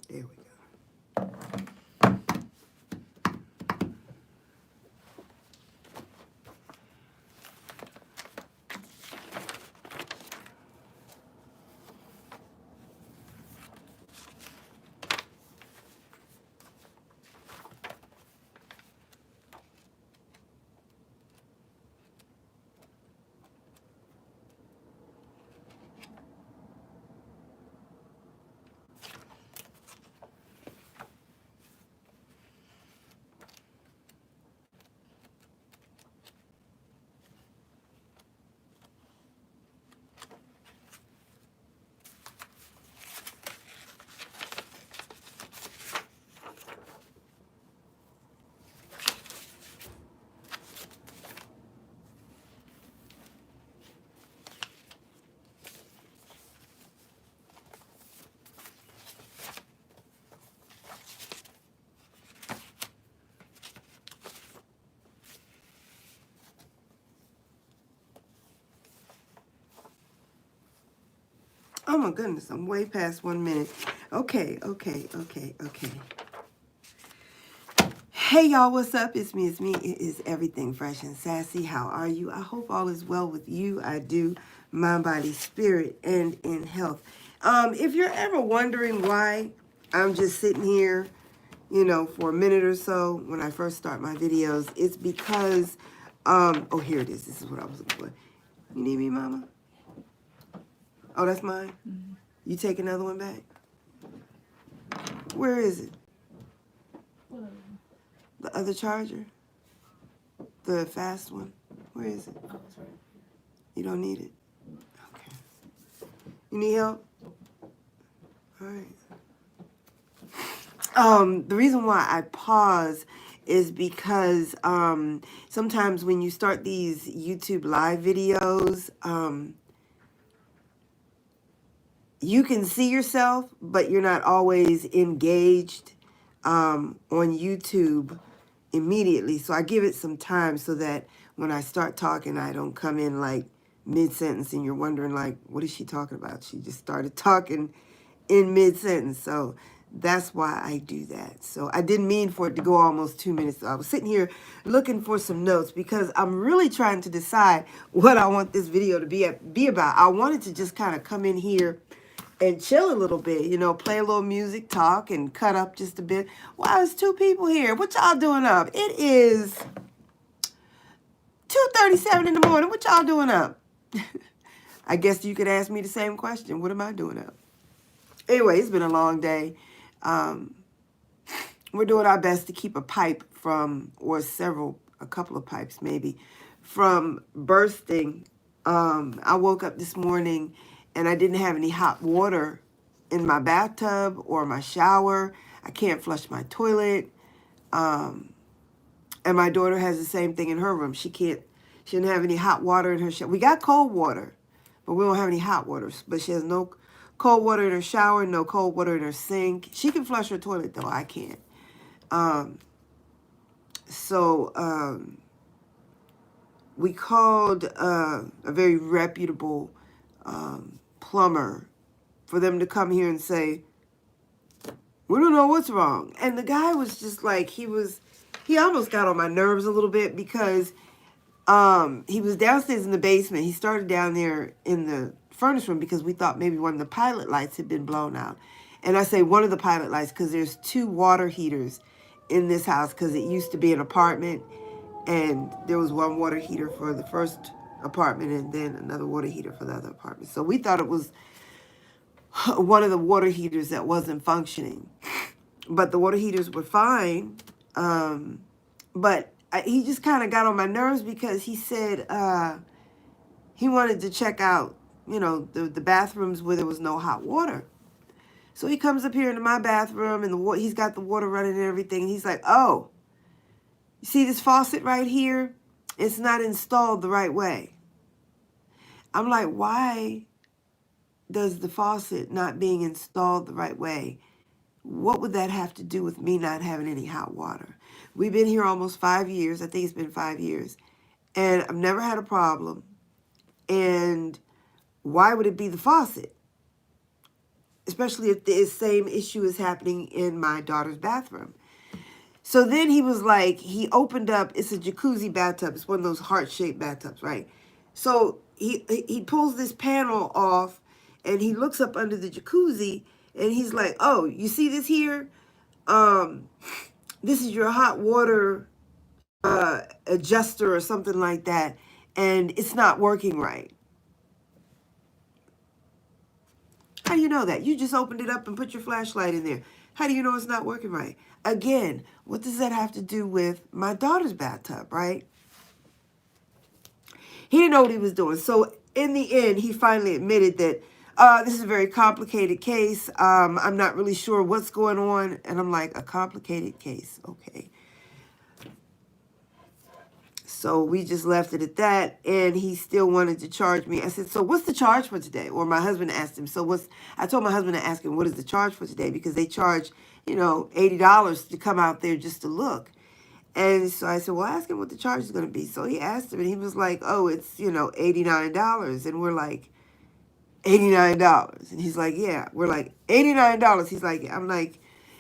There we go. Oh my goodness, I'm way past 1 minute. Okay. Hey y'all, what's up? It's me. It is Everything Fresh and Sassy. How are you? I hope all is well with you. I do. Mind, body, spirit, and in health. If you're ever wondering why I'm just sitting here, for a minute or so when I first start my videos, it's because, oh, here it is. This is what I was looking for. You need me, Mama? Oh, that's mine? Mm-hmm. You take another one back? Where is it? The other charger? The fast one? Where is it? You don't need it? Okay. You need help? All right. The reason why I pause is because sometimes when you start these YouTube live videos, you can see yourself, but you're not always engaged on YouTube immediately. So I give it some time so that when I start talking, I don't come in like mid-sentence and you're wondering like, what is she talking about? She just started talking in mid-sentence. So that's why I do that. So I didn't mean for it to go almost 2 minutes. I was sitting here looking for some notes because I'm really trying to decide what I want this video to be about. I wanted to just kind of come in here and chill a little bit, play a little music, talk, and cut up just a bit. Wow, there's 2 people here. What y'all doing up? It is 2:37 in the morning. What y'all doing up? I guess you could ask me the same question. What am I doing up? Anyway, it's been a long day. We're doing our best to keep a pipe from, or a couple of pipes maybe, from bursting. I woke up this morning and I didn't have any hot water in my bathtub or my shower. I can't flush my toilet. And my daughter has the same thing in her room. She didn't have any hot water in her shower. We got cold water, but we don't have any hot water. But she has no cold water in her shower, no cold water in her sink. She can flush her toilet though, I can't. We called a very reputable plumber for them to come here and say, we don't know what's wrong. And the guy was just like, he almost got on my nerves a little bit because he was downstairs in the basement. He started down there in the furnace room because we thought maybe one of the pilot lights had been blown out. And I say one of the pilot lights because there's 2 water heaters in this house because it used to be an apartment. And there was one water heater for the first apartment and then another water heater for the other apartment. So we thought it was one of the water heaters that wasn't functioning. But the water heaters were fine. But he just kind of got on my nerves because he said he wanted to check out, the bathrooms where there was no hot water. So he comes up here into my bathroom and he's got the water running and everything. And he's like, oh, you see this faucet right here? It's not installed the right way. I'm like, why does the faucet not being installed the right way? What would that have to do with me not having any hot water? We've been here almost 5 years. I think it's been 5 years. And I've never had a problem. And why would it be the faucet? especially if the same issue is happening in my daughter's bathroom. So then he was like, he opened up, it's a jacuzzi bathtub. It's one of those heart-shaped bathtubs, right? So he pulls this panel off and he looks up under the jacuzzi and he's like, oh, you see this here? This is your hot water adjuster or something like that, and it's not working right. How do you know that? You just opened it up and put your flashlight in there. How do you know it's not working right? Again, what does that have to do with my daughter's bathtub, right? He didn't know what he was doing. So in the end, he finally admitted that this is a very complicated case. I'm not really sure what's going on. And I'm like, a complicated case. Okay. So we just left it at that, and he still wanted to charge me. I said, so what's the charge for today? Or my husband asked him, I told my husband to ask him, what is the charge for today? Because they charge, $80 to come out there just to look. And so I said, well, ask him what the charge is going to be. So he asked him, and he was like, oh, it's, $89. And we're like, $89. And he's like, yeah. We're like, $89. He's like, I'm like,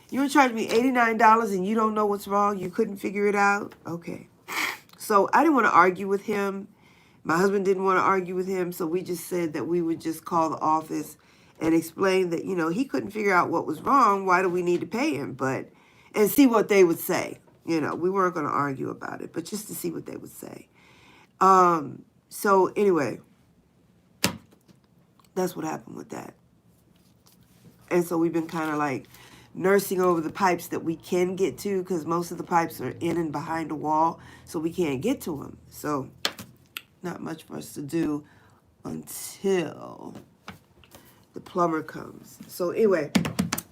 you want to charge me $89 and you don't know what's wrong? You couldn't figure it out? Okay. So I didn't want to argue with him. My husband didn't want to argue with him. So we just said that we would just call the office and explain that, he couldn't figure out what was wrong. Why do we need to pay him? And see what they would say. We weren't going to argue about it, but just to see what they would say. So anyway, that's what happened with that. And so we've been kind of like nursing over the pipes that we can get to, because most of the pipes are in and behind a wall, so we can't get to them. So not much for us to do until the plumber comes. So anyway,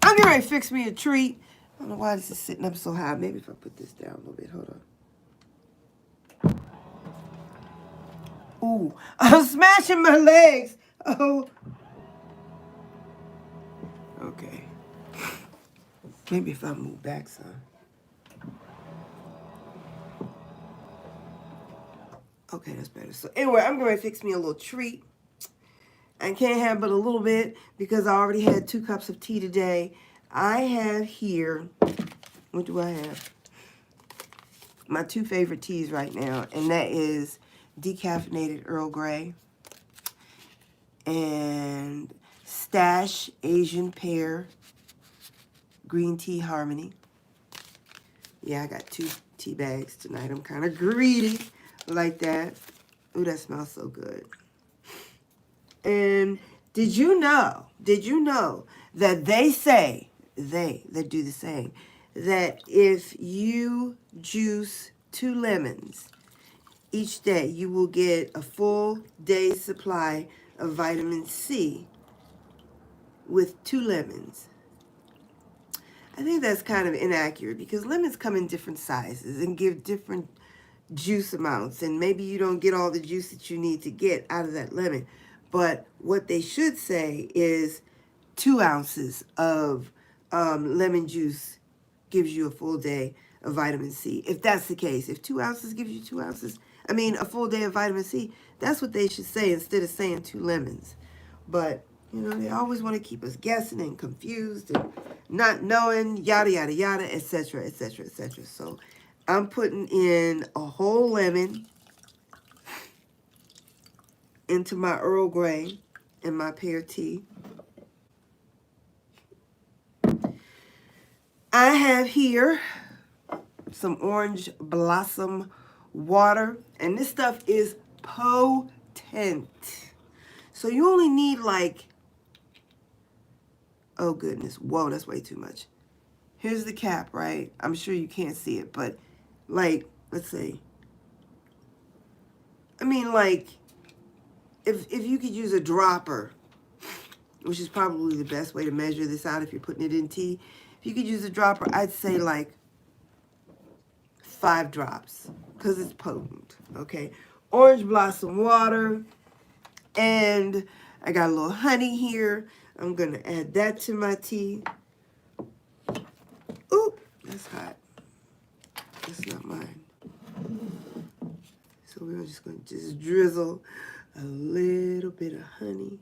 I'm getting ready to fix me a treat. I don't know why this is sitting up so high. Maybe if I put this down a little bit. Hold on. Ooh, I'm smashing my legs. Oh. Okay. Maybe if I move back some. Okay, that's better. So anyway, I'm going to fix me a little treat. I can't have but a little bit because I already had 2 cups of tea today. I have here, what do I have? My 2 favorite teas right now, and that is decaffeinated Earl Grey and Stash Asian Pear Green Tea Harmony. Yeah, I got 2 tea bags tonight. I'm kind of greedy like that. Ooh, that smells so good. And did you know that they say, that do the same, that if you juice 2 lemons each day, you will get a full day's supply of vitamin C with 2 lemons. I think that's kind of inaccurate because lemons come in different sizes and give different juice amounts, and maybe you don't get all the juice that you need to get out of that lemon. But what they should say is 2 ounces of lemon juice gives you a full day of vitamin C. If that's the case, if 2 ounces gives you 2 ounces, a full day of vitamin C, that's what they should say instead of saying 2 lemons. But, they always want to keep us guessing and confused and not knowing, yada, yada, yada, etc., etc., etc. So I'm putting in a whole lemon into my Earl Grey and my pear tea. I have here some orange blossom water, and this stuff is potent. So you only need oh goodness, whoa, that's way too much. Here's the cap, right? I'm sure you can't see it, but let's see. If you could use a dropper, which is probably the best way to measure this out if you're putting it in tea. If you could use a dropper, I'd say 5 drops because it's potent, okay? Orange blossom water, and I got a little honey here. I'm going to add that to my tea. Oop, that's hot. That's not mine. So we're just going to just drizzle a little bit of honey.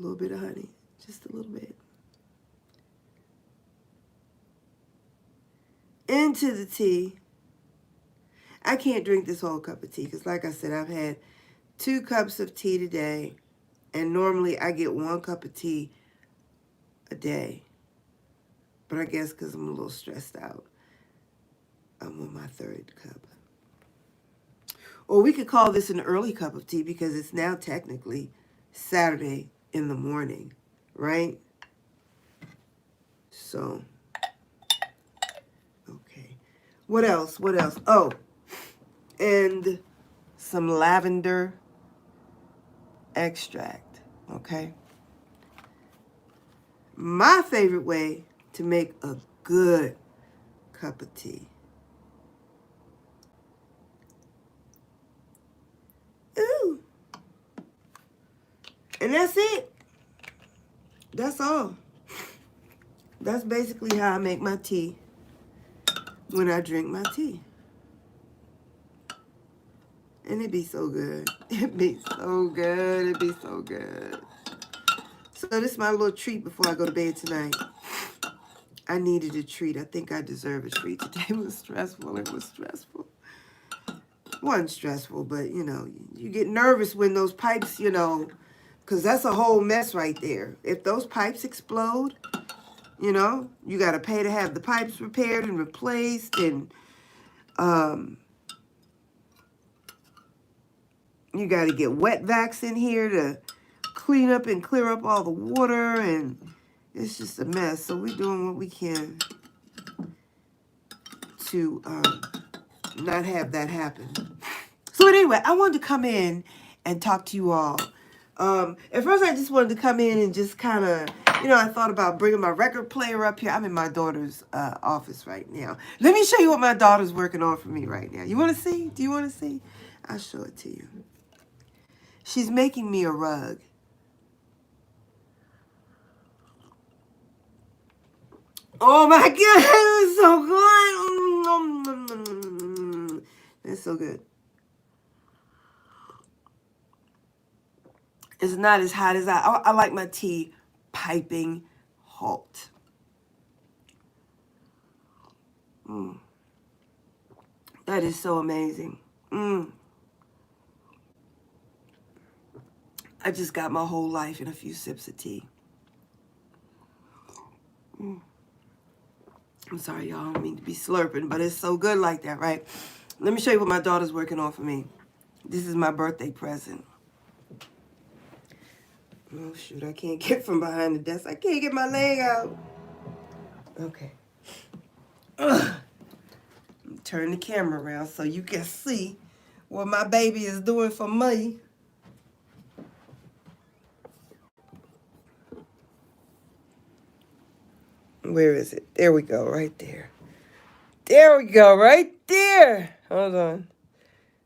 A little bit of honey, just a little bit. Into the tea. I can't drink this whole cup of tea because, like I said, I've had 2 cups of tea today, and normally I get 1 cup of tea a day. But I guess because I'm a little stressed out, I'm on my 3rd cup. Or we could call this an early cup of tea because it's now technically Saturday in the morning, right? So, okay. What else? What else? Oh, and some lavender extract, okay? My favorite way to make a good cup of tea. Ooh. And that's it. That's all. That's basically how I make my tea when I drink my tea. And it be so good. It be so good. It be so good. So this is my little treat before I go to bed tonight. I needed a treat. I think I deserve a treat. Today was stressful. It was stressful. It wasn't stressful, but, you know, you get nervous when those pipes, you know, because that's a whole mess right there. If those pipes explode, you know, you got to pay to have the pipes repaired and replaced, and you got to get wet vacs in here to clean up and clear up all the water, and it's just a mess. So we're doing what we can to not have that happen. So anyway, I wanted to come in and talk to you all. At first, I just wanted to come in and just kind of, you know, I thought about bringing my record player up here. I'm in my daughter's office right now. Let me show you what my daughter's working on for me right now. You want to see? Do you want to see? I'll show it to you. She's making me a rug. Oh my God, it's so good. It's so good. It's not as hot as I like my tea piping hot. That is so amazing. I just got my whole life in a few sips of tea. I'm sorry, y'all. I don't mean to be slurping, but it's so good like that, right? Let me show you what my daughter's working on for me. This is my birthday present. Oh, shoot. I can't get from behind the desk. I can't get my leg out. Okay. Turn the camera around so you can see what my baby is doing for me. Where is it? There we go, right there. There we go, right there. Hold on.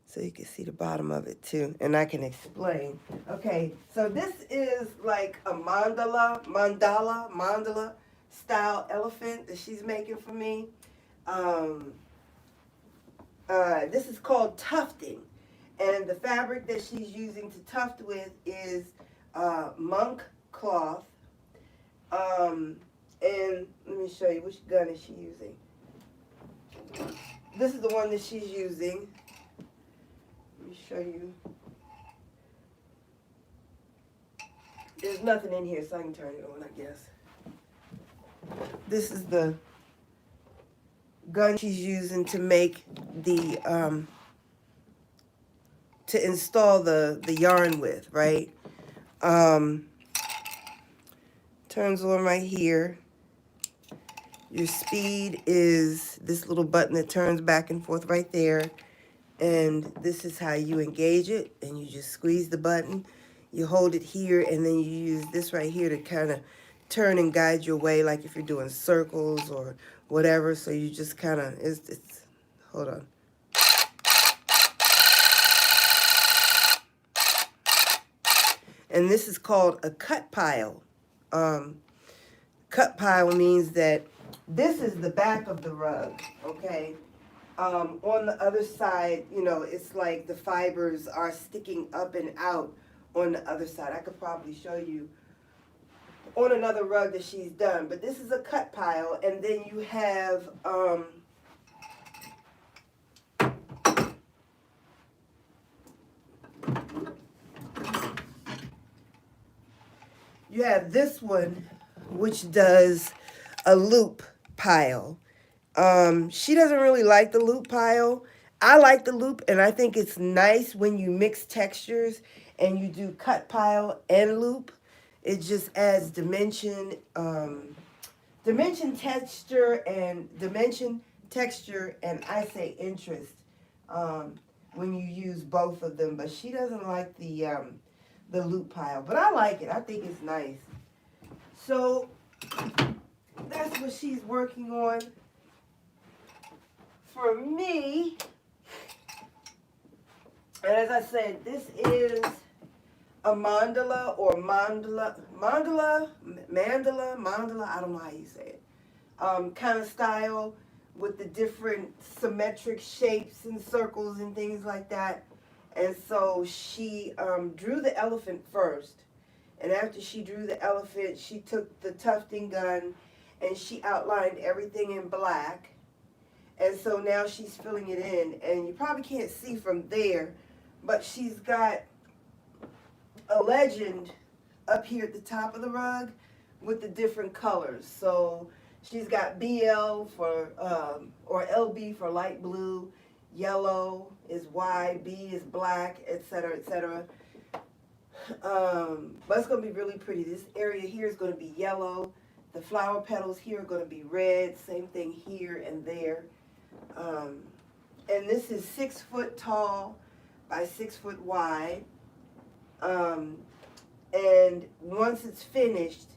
So you can see the bottom of it too, and I can explain. Okay, so this is like a mandala style elephant that she's making for me. This is called tufting, and the fabric that she's using to tuft with is monk cloth. And let me show you, which gun is she using? This is the one that she's using. Let me show you. There's nothing in here, so I can turn it on, I guess. This is the gun she's using to make the, to install the yarn with, right? Turns on right here. Your speed is this little button that turns back and forth right there. And this is how you engage it. And you just squeeze the button. You hold it here, and then you use this right here to kind of turn and guide your way, like if you're doing circles or whatever. So you just kind of, it's hold on. And this is called a cut pile. Cut pile means that this is the back of the rug, okay? On the other side, you know, it's like the fibers are sticking up and out on the other side. I could probably show you on another rug that she's done. But this is a cut pile, and then you have this one, which does a loop pile. She doesn't really like the loop pile. I like the loop, and I think it's nice when you mix textures and you do cut pile and loop. It just adds dimension, texture, and I say interest when you use both of them. But she doesn't like the loop pile, but I like it. I think it's nice. So that's what she's working on. For me, and as I said, this is a mandala, I don't know how you say it, kind of style with the different symmetric shapes and circles and things like that. And so she drew the elephant first. And after she drew the elephant, she took the tufting gun and she outlined everything in black. And so now she's filling it in. And you probably can't see from there, but she's got a legend up here at the top of the rug with the different colors. So she's got BL for, or LB for light blue, yellow is Y, B is black, etc., etc. But it's going to be really pretty. This area here is going to be yellow. The flower petals here are going to be red. Same thing here and there. And this is 6 foot tall by 6 foot wide. And once it's finished,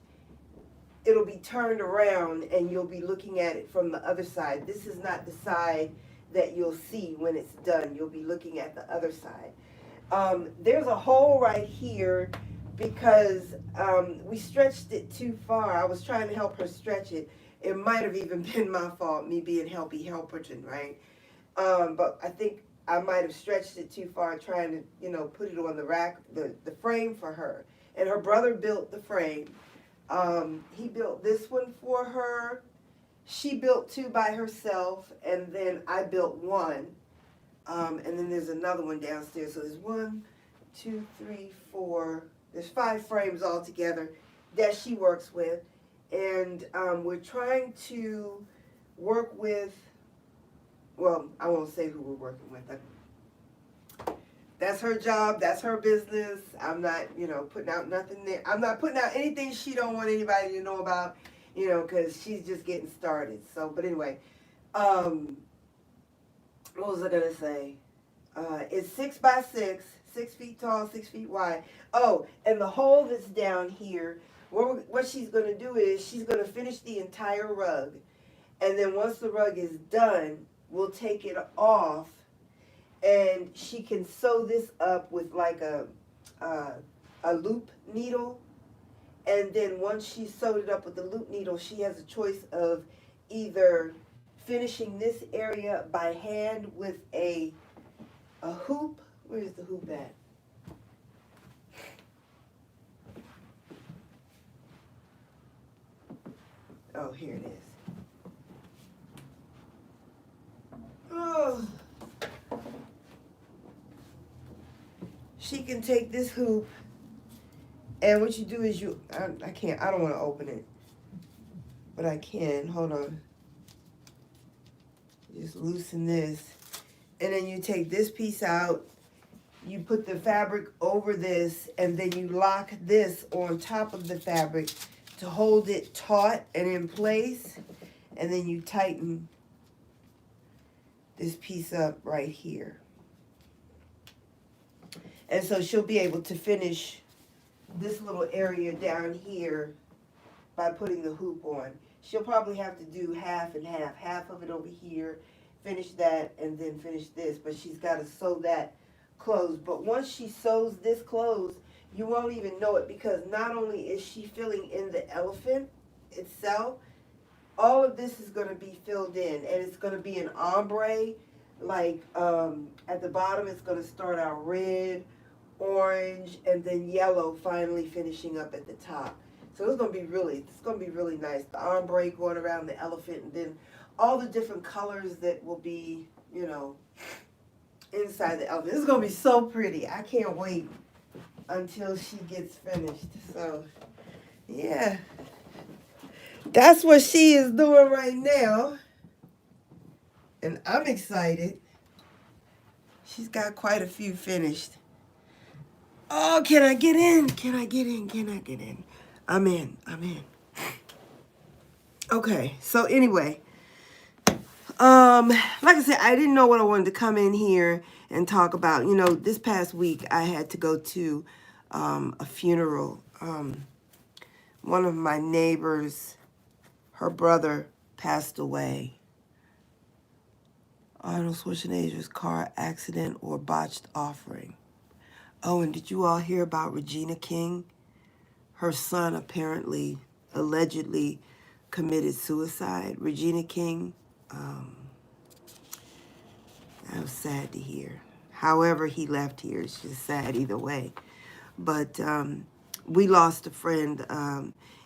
it'll be turned around and you'll be looking at it from the other side. This is not the side that you'll see when it's done. You'll be looking at the other side. There's a hole right here because we stretched it too far. I was trying to help her stretch it. It might have even been my fault, me being helpy helperton, right? But I think I might have stretched it too far trying to, put it on the rack, the frame for her. And her brother built the frame. He built this one for her. She built 2 by herself, and then I built 1. And then there's another one downstairs. So there's 1, 2, 3, 4. There's 5 frames altogether that she works with. And we're trying to work with, well, I won't say who we're working with. That's her job. That's her business. I'm not, putting out nothing there. I'm not putting out anything she don't want anybody to know about, because she's just getting started. So, but anyway, what was I going to say? It's 6 by 6, 6 feet tall, 6 feet wide. Oh, and the hole that's down here, what she's going to do is she's going to finish the entire rug. And then once the rug is done, we'll take it off and she can sew this up with like a loop needle. And then once she's sewed it up with the loop needle, she has a choice of either finishing this area by hand with a hoop. Where is the hoop at? Oh, here it is. Oh. She can take this hoop, and what you do is I don't want to open it, but I can. Hold on. Just loosen this, and then you take this piece out, you put the fabric over this, and then you lock this on top of the fabric to hold it taut and in place, and then you tighten this piece up right here. And so she'll be able to finish this little area down here by putting the hoop on. She'll probably have to do half and half. Half of it over here, finish that, and then finish this. But she's got to sew that closed. But once she sews this closed, you won't even know it, because not only is she filling in the elephant itself, all of this is going to be filled in. And it's going to be an ombre. Like at the bottom, it's going to start out red, orange, and then yellow, finally finishing up at the top. So it's gonna be really nice. The ombre going around the elephant, and then all the different colors that will be, you know, inside the elephant. It's gonna be so pretty. I can't wait until she gets finished. So yeah, that's what she is doing right now, and I'm excited. She's got quite a few finished. Oh, can I get in? Can I get in? Can I get in? I'm in. I'm in. Okay, so anyway, like I said, I didn't know what I wanted to come in here and talk about. You know, this past week I had to go to a funeral. One of my neighbors, her brother passed away. Arnold Schwarzenegger's car accident or botched offering. Oh, and did you all hear about Regina King? Her son apparently, allegedly committed suicide. Regina King, that was sad to hear. However he left here, it's just sad either way. But we lost a friend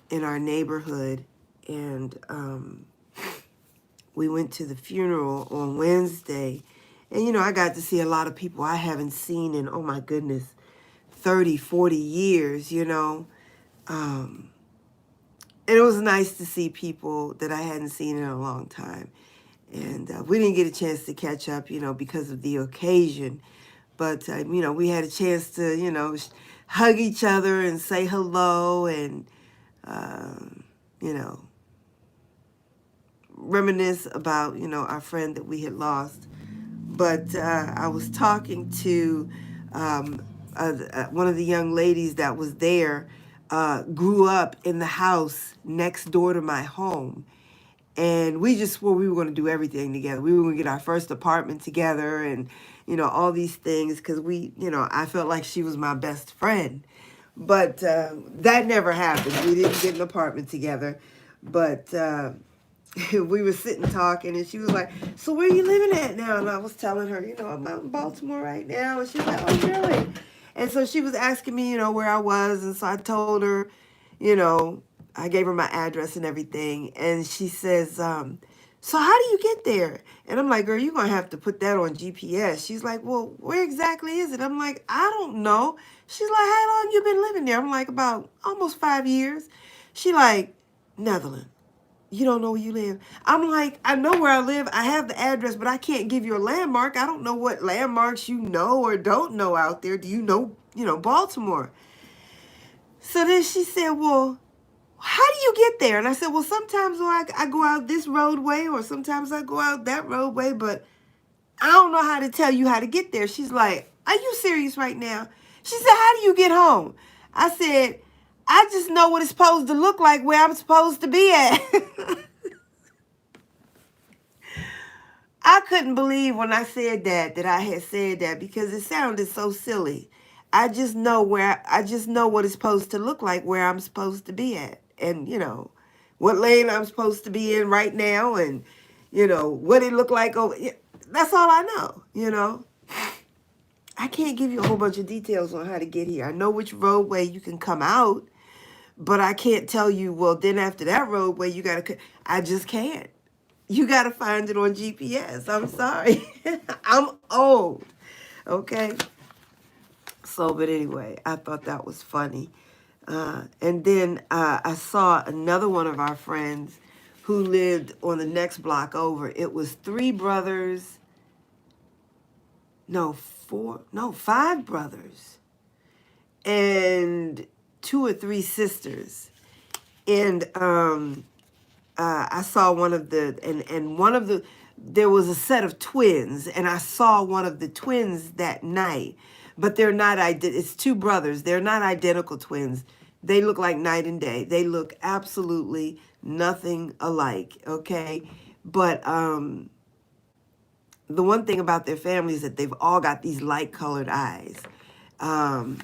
in our neighborhood, and we went to the funeral on Wednesday. And, you know, I got to see a lot of people I haven't seen in, oh my goodness, 30, 40 years, you know. And it was nice to see people that I hadn't seen in a long time. And we didn't get a chance to catch up, you know, because of the occasion. But, you know, we had a chance to, you know, hug each other and say hello and, you know, reminisce about, you know, our friend that we had lost. But I was talking to one of the young ladies that was there, grew up in the house next door to my home. And we just swore we were going to do everything together. We were going to get our first apartment together and, you know, all these things because we, you know, I felt like she was my best friend. But that never happened. We didn't get an apartment together. But we were sitting talking, and she was like, so where are you living at now? And I was telling her, you know, I'm out in Baltimore right now. And she was like, oh, really? And so she was asking me, you know, where I was. And so I told her, you know, I gave her my address and everything. And she says, so how do you get there? And I'm like, girl, you're going to have to put that on GPS. She's like, well, where exactly is it? I'm like, I don't know. She's like, how long you been living there? I'm like, about almost 5 years. She like, Netherlands. You don't know where you live. I'm like, I know where I live. I have the address, but I can't give you a landmark. I don't know what landmarks you know or don't know out there. Do you know, Baltimore? So then she said, well, how do you get there? And I said, well, sometimes I go out this roadway or sometimes I go out that roadway, but I don't know how to tell you how to get there. She's like, are you serious right now? She said, how do you get home? I said, I just know what it's supposed to look like where I'm supposed to be at. I couldn't believe when I said that I had said that because it sounded so silly. I just know what it's supposed to look like where I'm supposed to be at. And, you know, what lane I'm supposed to be in right now and, you know, what it looked like over. That's all I know, you know. I can't give you a whole bunch of details on how to get here. I know which roadway you can come out, but I can't tell you, well, then after that roadway, you got to, I just can't. You got to find it on GPS. I'm sorry. I'm old. Okay. So, but anyway, I thought that was funny. And then I saw another one of our friends who lived on the next block over. It was five brothers and 2 or 3 sisters. And I saw there was a set of twins, and I saw one of the twins that night, but they're not, it's 2 brothers. They're not identical twins. They look like night and day. They look absolutely nothing alike, okay? But the one thing about their family is that they've all got these light-colored eyes. And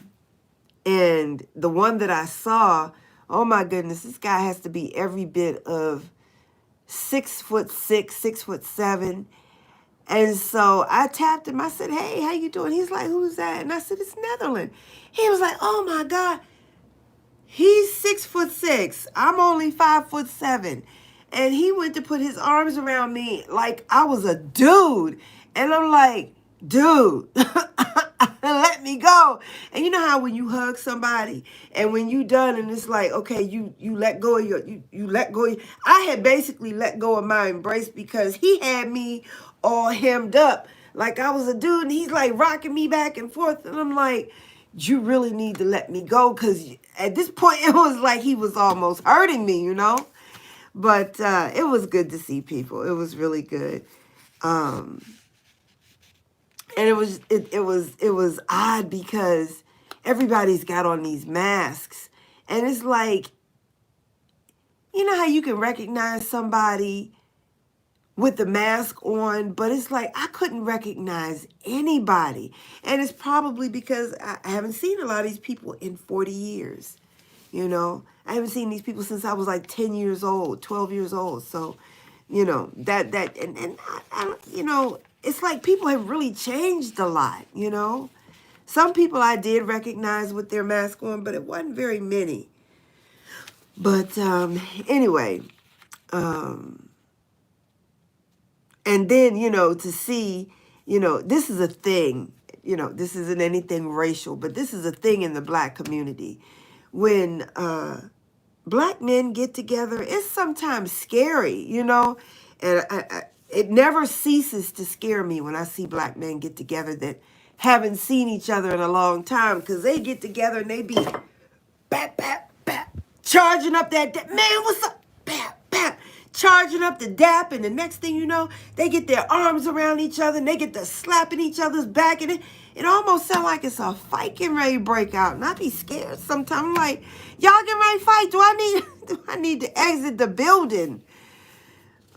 the one that I saw, oh my goodness, this guy has to be every bit of 6'6", 6'7". And so I tapped him. I said, hey, how you doing? He's like, who's that? And I said, it's Netherlands. He was like, oh my God. He's 6'6". I'm only 5'7". And he went to put his arms around me like I was a dude. And I'm like, dude, let me go. And you know how when you hug somebody and when you done and it's like, okay, you let go of you let go. I had basically let go of my embrace because he had me all hemmed up like I was a dude. And he's like rocking me back and forth. And I'm like, you really need to let me go, because at this point it was like he was almost hurting me, you know. But it was good to see people. It was really good. And it was odd because everybody's got on these masks, and it's like, you know how you can recognize somebody with the mask on, but it's like I couldn't recognize anybody. And it's probably because I haven't seen a lot of these people in 40 years. You know, I haven't seen these people since I was like 10 years old, 12 years old. So, you know, and you know, it's like people have really changed a lot, you know. Some people I did recognize with their mask on, but it wasn't very many. But anyway, and then, you know, to see, you know, this is a thing, you know, this isn't anything racial, but this is a thing in the Black community. When Black men get together, it's sometimes scary, you know, and it never ceases to scare me when I see Black men get together that haven't seen each other in a long time, because they get together and they be bap, bap, bap, charging up that, man, what's up, bap, bap, charging up the dap, and the next thing you know, they get their arms around each other, and they get to slapping each other's back, and it almost sounds like it's a fight getting ready to break out, and I be scared sometimes. I'm like, y'all getting ready to fight? Do I need to exit the building?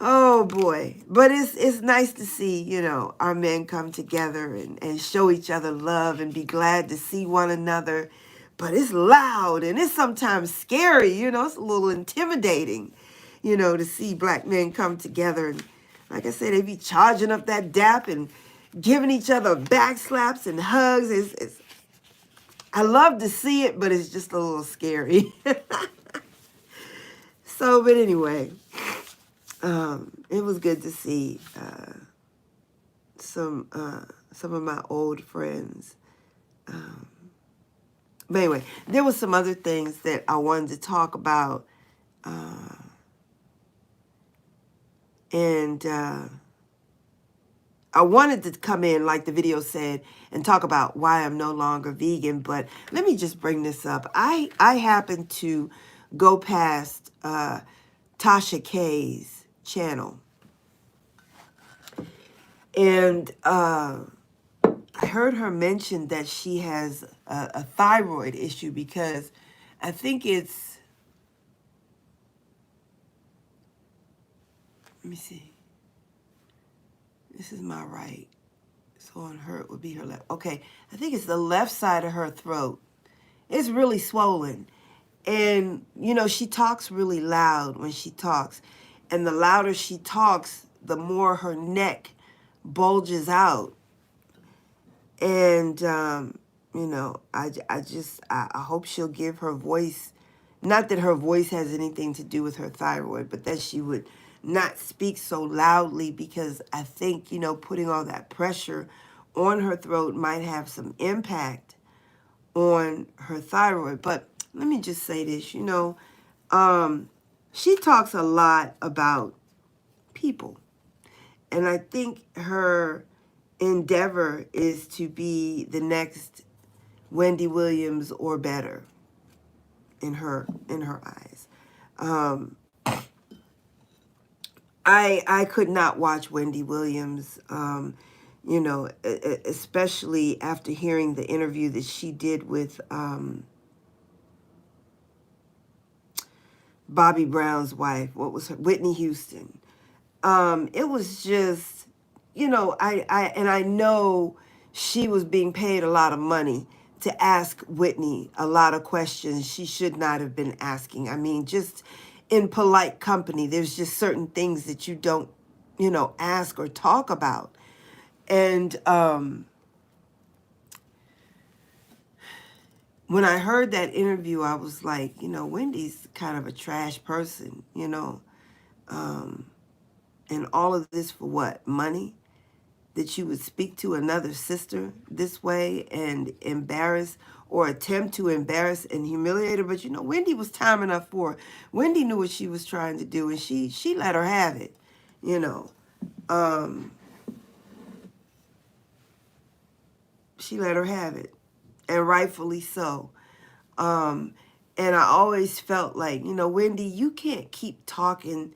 Oh boy. But it's nice to see, you know, our men come together and show each other love and be glad to see one another. But it's loud and it's sometimes scary, you know, it's a little intimidating, you know, to see Black men come together. And like I said, they be charging up that dap and giving each other back slaps and hugs. I love to see it, but it's just a little scary. So, but anyway, it was good to see some of my old friends. But anyway, there was some other things that I wanted to talk about. And I wanted to come in, like the video said, and talk about why I'm no longer vegan. But let me just bring this up. I happened to go past Tasha K's channel. And I heard her mention that she has a thyroid issue, because I think it's, let me see. This is my right. So on her, it would be her left. Okay, I think it's the left side of her throat. It's really swollen. And, you know, she talks really loud when she talks. And the louder she talks, the more her neck bulges out. And, you know, I hope she'll give her voice, not that her voice has anything to do with her thyroid, but that she would not speak so loudly, because I think, you know, putting all that pressure on her throat might have some impact on her thyroid. But let me just say this, you know, she talks a lot about people. And I think her endeavor is to be the next Wendy Williams or better in her eyes. I could not watch Wendy Williams, you know, especially after hearing the interview that she did with Bobby Brown's wife. What was her? Whitney Houston. It was just, you know, I know she was being paid a lot of money to ask Whitney a lot of questions she should not have been asking. I mean, just in polite company, there's just certain things that you don't, you know, ask or talk about. And when I heard that interview, I was like, Wendy's kind of a trash person, and all of this for what? Money? That you would speak to another sister this way and embarrass or attempt to embarrass and humiliate her. But Wendy was time enough for her. Wendy knew what she was trying to do, and she let her have it, you know. She let her have it, and rightfully so. And I always felt like, Wendy, you can't keep talking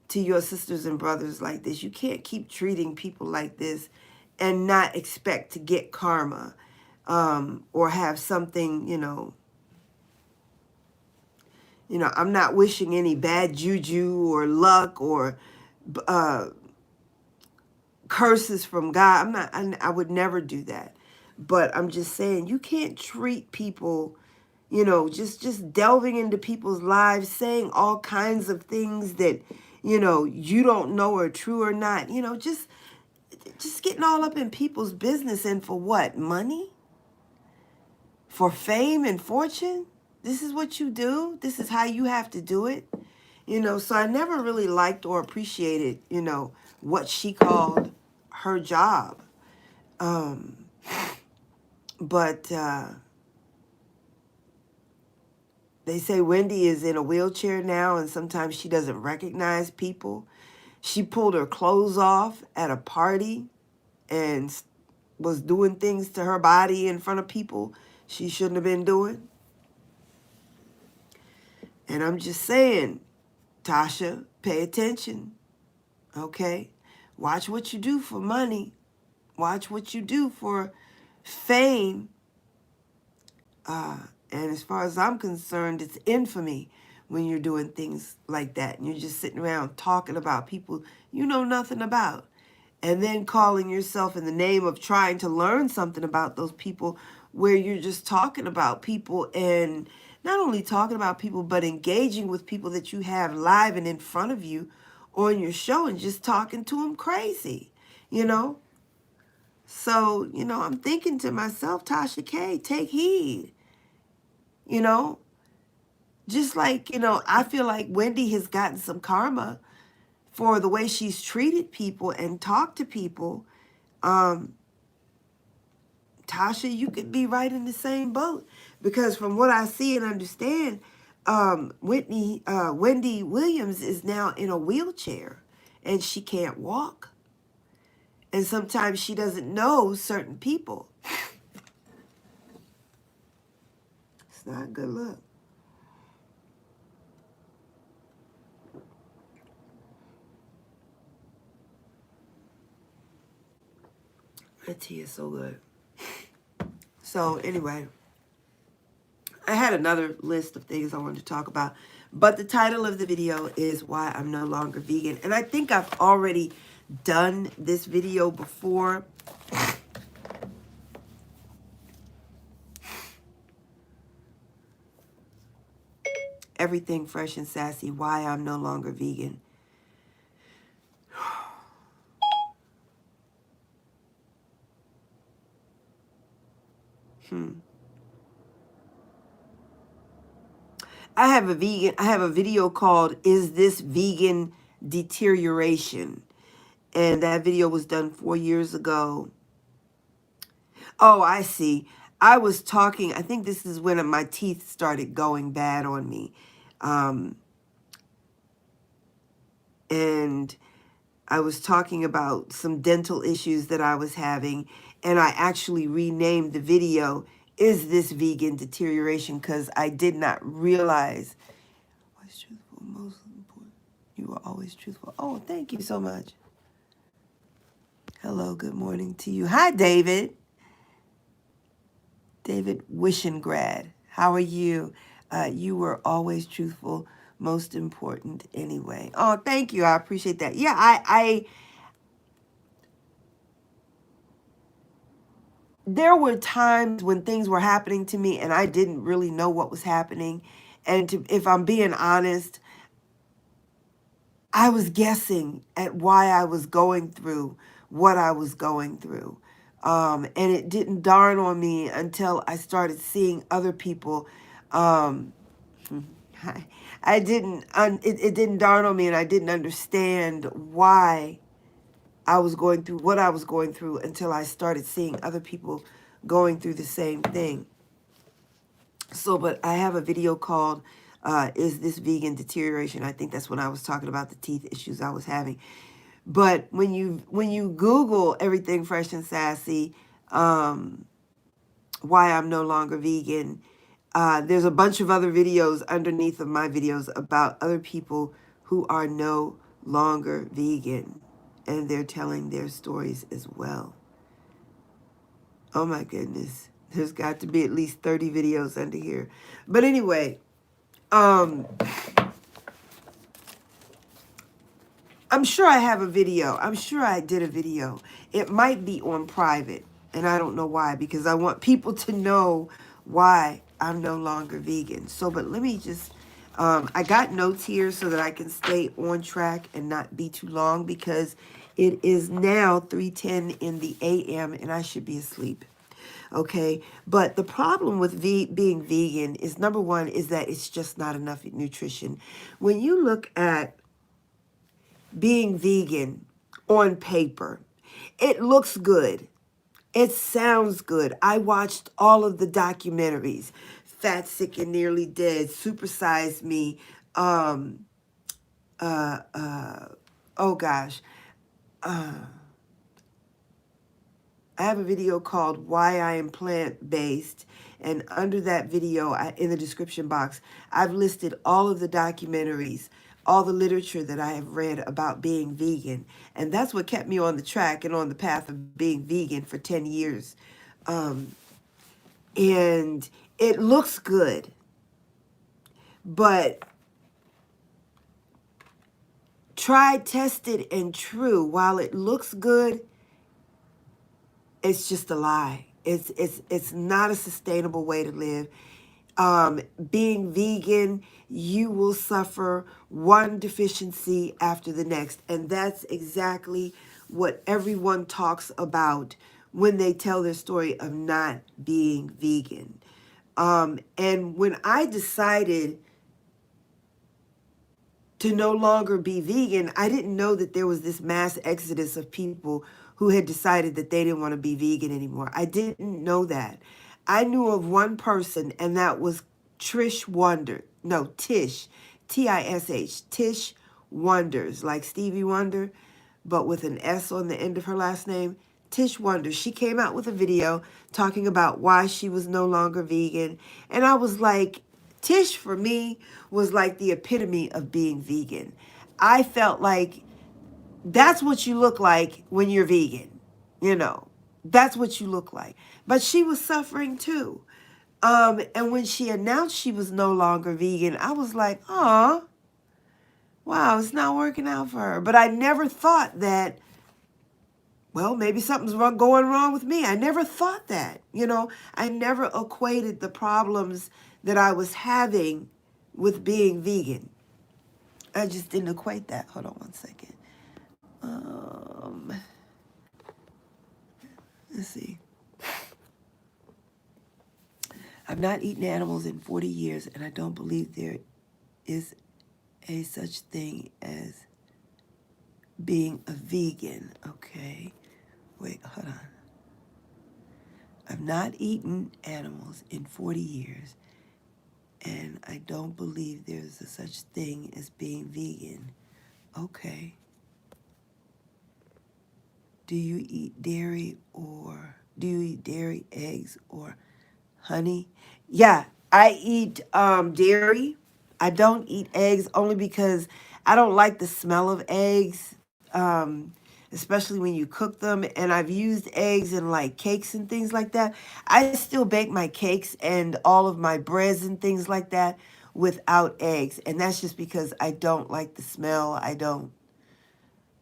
to your sisters and brothers like this. You can't keep treating people like this and not expect to get karma, or have something, I'm not wishing any bad juju or luck or uh, curses from God. I would never do that. But I'm just saying, you can't treat people, just delving into people's lives, saying all kinds of things that, you don't know are true or not, just getting all up in people's business. And for what? Money? For fame and fortune? This is what you do? This is how you have to do it? So I never really liked or appreciated, what she called her job. But they say Wendy is in a wheelchair now, and sometimes she doesn't recognize people. She pulled her clothes off at a party and was doing things to her body in front of people she shouldn't have been doing. And I'm just saying, Tasha, pay attention, okay? Watch what you do for money. Watch what you do for fame. And as far as I'm concerned, it's infamy when you're doing things like that. And you're just sitting around talking about people you know nothing about. And then calling yourself in the name of trying to learn something about those people, where you're just talking about people, and not only talking about people, but engaging with people that you have live and in front of you on your show, and just talking to them crazy, So, I'm thinking to myself, Tasha K, take heed, Just like, I feel like Wendy has gotten some karma for the way she's treated people and talked to people. Tasha, you could be right in the same boat, because from what I see and understand, Wendy Williams is now in a wheelchair and she can't walk. And sometimes she doesn't know certain people. It's not a good look. That tea is so good. So anyway, I had another list of things I wanted to talk about, but the title of the video is Why I'm No Longer Vegan. And I think I've already done this video before. Everything Fresh and Sassy, Why I'm No Longer Vegan. I have a video called Is This Vegan Deterioration? And that video was done 4 years ago. Oh, I see. I was talking, I think this is when my teeth started going bad on me. And I was talking about some dental issues that I was having, and I actually renamed the video, Is This Vegan Deterioration? Because I did not realize. Always truthful, most important. You are always truthful. Oh, thank you so much. Hello, good morning to you. Hi, David. David Wishengrad. How are you? You were always truthful, most important anyway. Oh, thank you. I appreciate that. Yeah, I there were times when things were happening to me and I didn't really know what was happening. And if I'm being honest, I was guessing at why I was going through what I was going through. And it didn't dawn on me until I started seeing other people. Um, I didn't, it didn't dawn on me, and I didn't understand why I was going through what I was going through until I started seeing other people going through the same thing. So, but I have a video called, Is This Vegan Deterioration? I think that's when I was talking about the teeth issues I was having. But when you Google everything fresh and sassy, why I'm no longer vegan, there's a bunch of other videos underneath of my videos about other people who are no longer vegan, and they're telling their stories as well. Oh my goodness. There's got to be at least 30 videos under here. But anyway, I'm sure I have a video. I'm sure I did a video. It might be on private, and I don't know why, because I want people to know why I'm no longer vegan. So, but let me just, I got notes here so that I can stay on track and not be too long, because it is now 3:10 in the a.m. and I should be asleep. Okay, but the problem with being vegan is, number one, is that it's just not enough nutrition. When you look at being vegan on paper, it looks good. It sounds good. I watched all of the documentaries, Fat, Sick, and Nearly Dead, Super Size Me, oh gosh, I have a video called Why I Am Plant-Based, and under that video, in the description box, I've listed all of the documentaries, all the literature that I have read about being vegan, and that's what kept me on the track and on the path of being vegan for 10 years. And it looks good, but tried, tested, and true, while it looks good, it's just a lie. It's not a sustainable way to live. Being vegan, you will suffer one deficiency after the next. And that's exactly what everyone talks about when they tell their story of not being vegan. And when I decided to no longer be vegan, I didn't know that there was this mass exodus of people who had decided that they didn't want to be vegan anymore. I didn't know that. I knew of one person, and that was Trish Wonder. No, Tish. Tish. Tish Wonders, like Stevie Wonder, but with an S on the end of her last name. Tish Wonder. She came out with a video talking about why she was no longer vegan. And I was like, Tish, for me, was like the epitome of being vegan. I felt like that's what you look like when you're vegan. You know, that's what you look like. But she was suffering too. And when she announced she was no longer vegan, I was like, oh, wow, it's not working out for her. But I never thought that, well, maybe something's going wrong with me. I never thought that, you know. I never equated the problems that I was having with being vegan. I just didn't equate that. Hold on one second. Let's see. I've not eaten animals in 40 years, and I don't believe there is a such thing as being a vegan. Okay. Wait, hold on. I've not eaten animals in 40 years, and I don't believe there's a such thing as being vegan. Okay. Do you eat dairy, eggs, or honey? Yeah, I eat dairy. I don't eat eggs only because I don't like the smell of eggs, especially when you cook them. And I've used eggs in like cakes and things like that. I still bake my cakes and all of my breads and things like that without eggs. And that's just because I don't like the smell.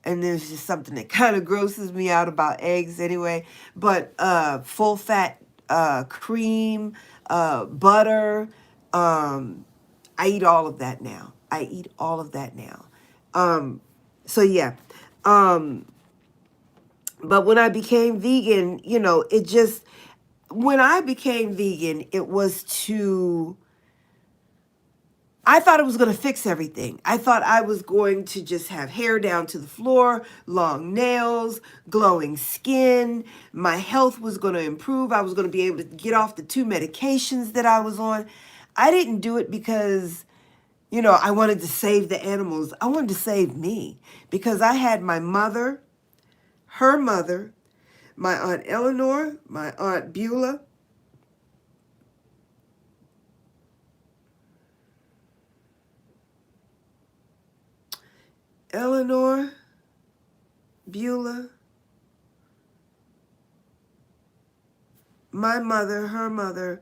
And there's just something that kind of grosses me out about eggs anyway. But full fat cream, butter, I eat all of that now. So yeah. But when I became vegan, it just, when I became vegan, it was to, I thought it was going to fix everything. I thought I was going to just have hair down to the floor, long nails, glowing skin. My health was going to improve. I was going to be able to get off the 2 medications that I was on. I didn't do it because, I wanted to save the animals. I wanted to save me because I had my mother, her mother, my Aunt Eleanor, my Aunt Beulah, Eleanor, Beulah, my mother, her mother,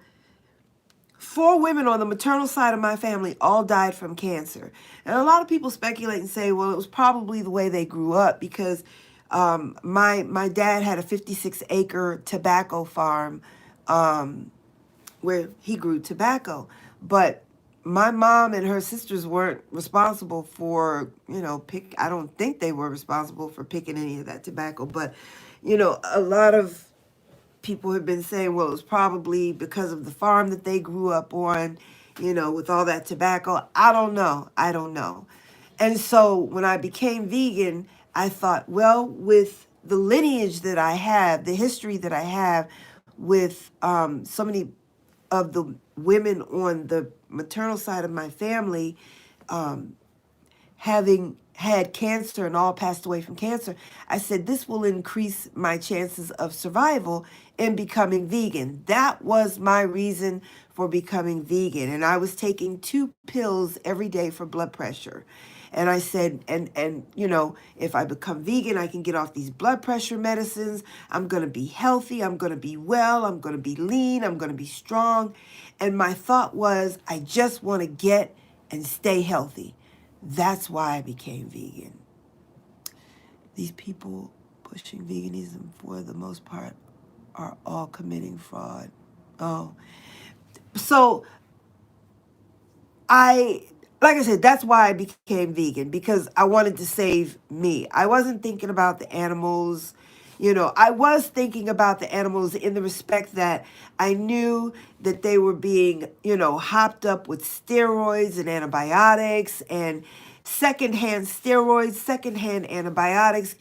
4 women on the maternal side of my family all died from cancer. And a lot of people speculate and say, well, it was probably the way they grew up because my dad had a 56-acre tobacco farm where he grew tobacco. But my mom and her sisters weren't responsible for, I don't think they were responsible for picking any of that tobacco. But, a lot of people have been saying, well, it was probably because of the farm that they grew up on, with all that tobacco. I don't know. And so when I became vegan, I thought, well, with the lineage that I have, the history that I have with so many of the women on the maternal side of my family, having had cancer and all passed away from cancer, I said, this will increase my chances of survival in becoming vegan. That was my reason for becoming vegan. And I was taking 2 pills every day for blood pressure. And I said, and if I become vegan, I can get off these blood pressure medicines. I'm going to be healthy. I'm going to be well. I'm going to be lean. I'm going to be strong. And my thought was, I just want to get and stay healthy. That's why I became vegan. These people pushing veganism, for the most part, are all committing fraud. Oh, so like I said, that's why I became vegan, because I wanted to save me. I wasn't thinking about the animals. I was thinking about the animals in the respect that I knew that they were being, hopped up with steroids and antibiotics and secondhand steroids, secondhand antibiotics,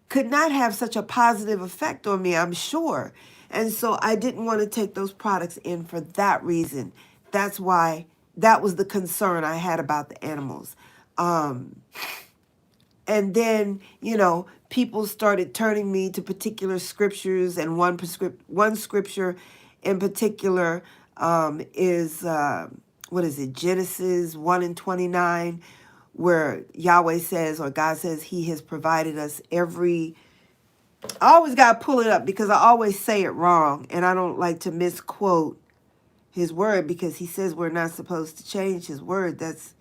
could not have such a positive effect on me, I'm sure. And so I didn't want to take those products in for that reason. That's why, that was the concern I had about the animals. And then, people started turning me to particular scriptures, and one scripture in particular is, what is it, Genesis 1:29, where Yahweh says, or God says, he has provided us every, I always got to pull it up because I always say it wrong, and I don't like to misquote his word, because he says we're not supposed to change his word. That's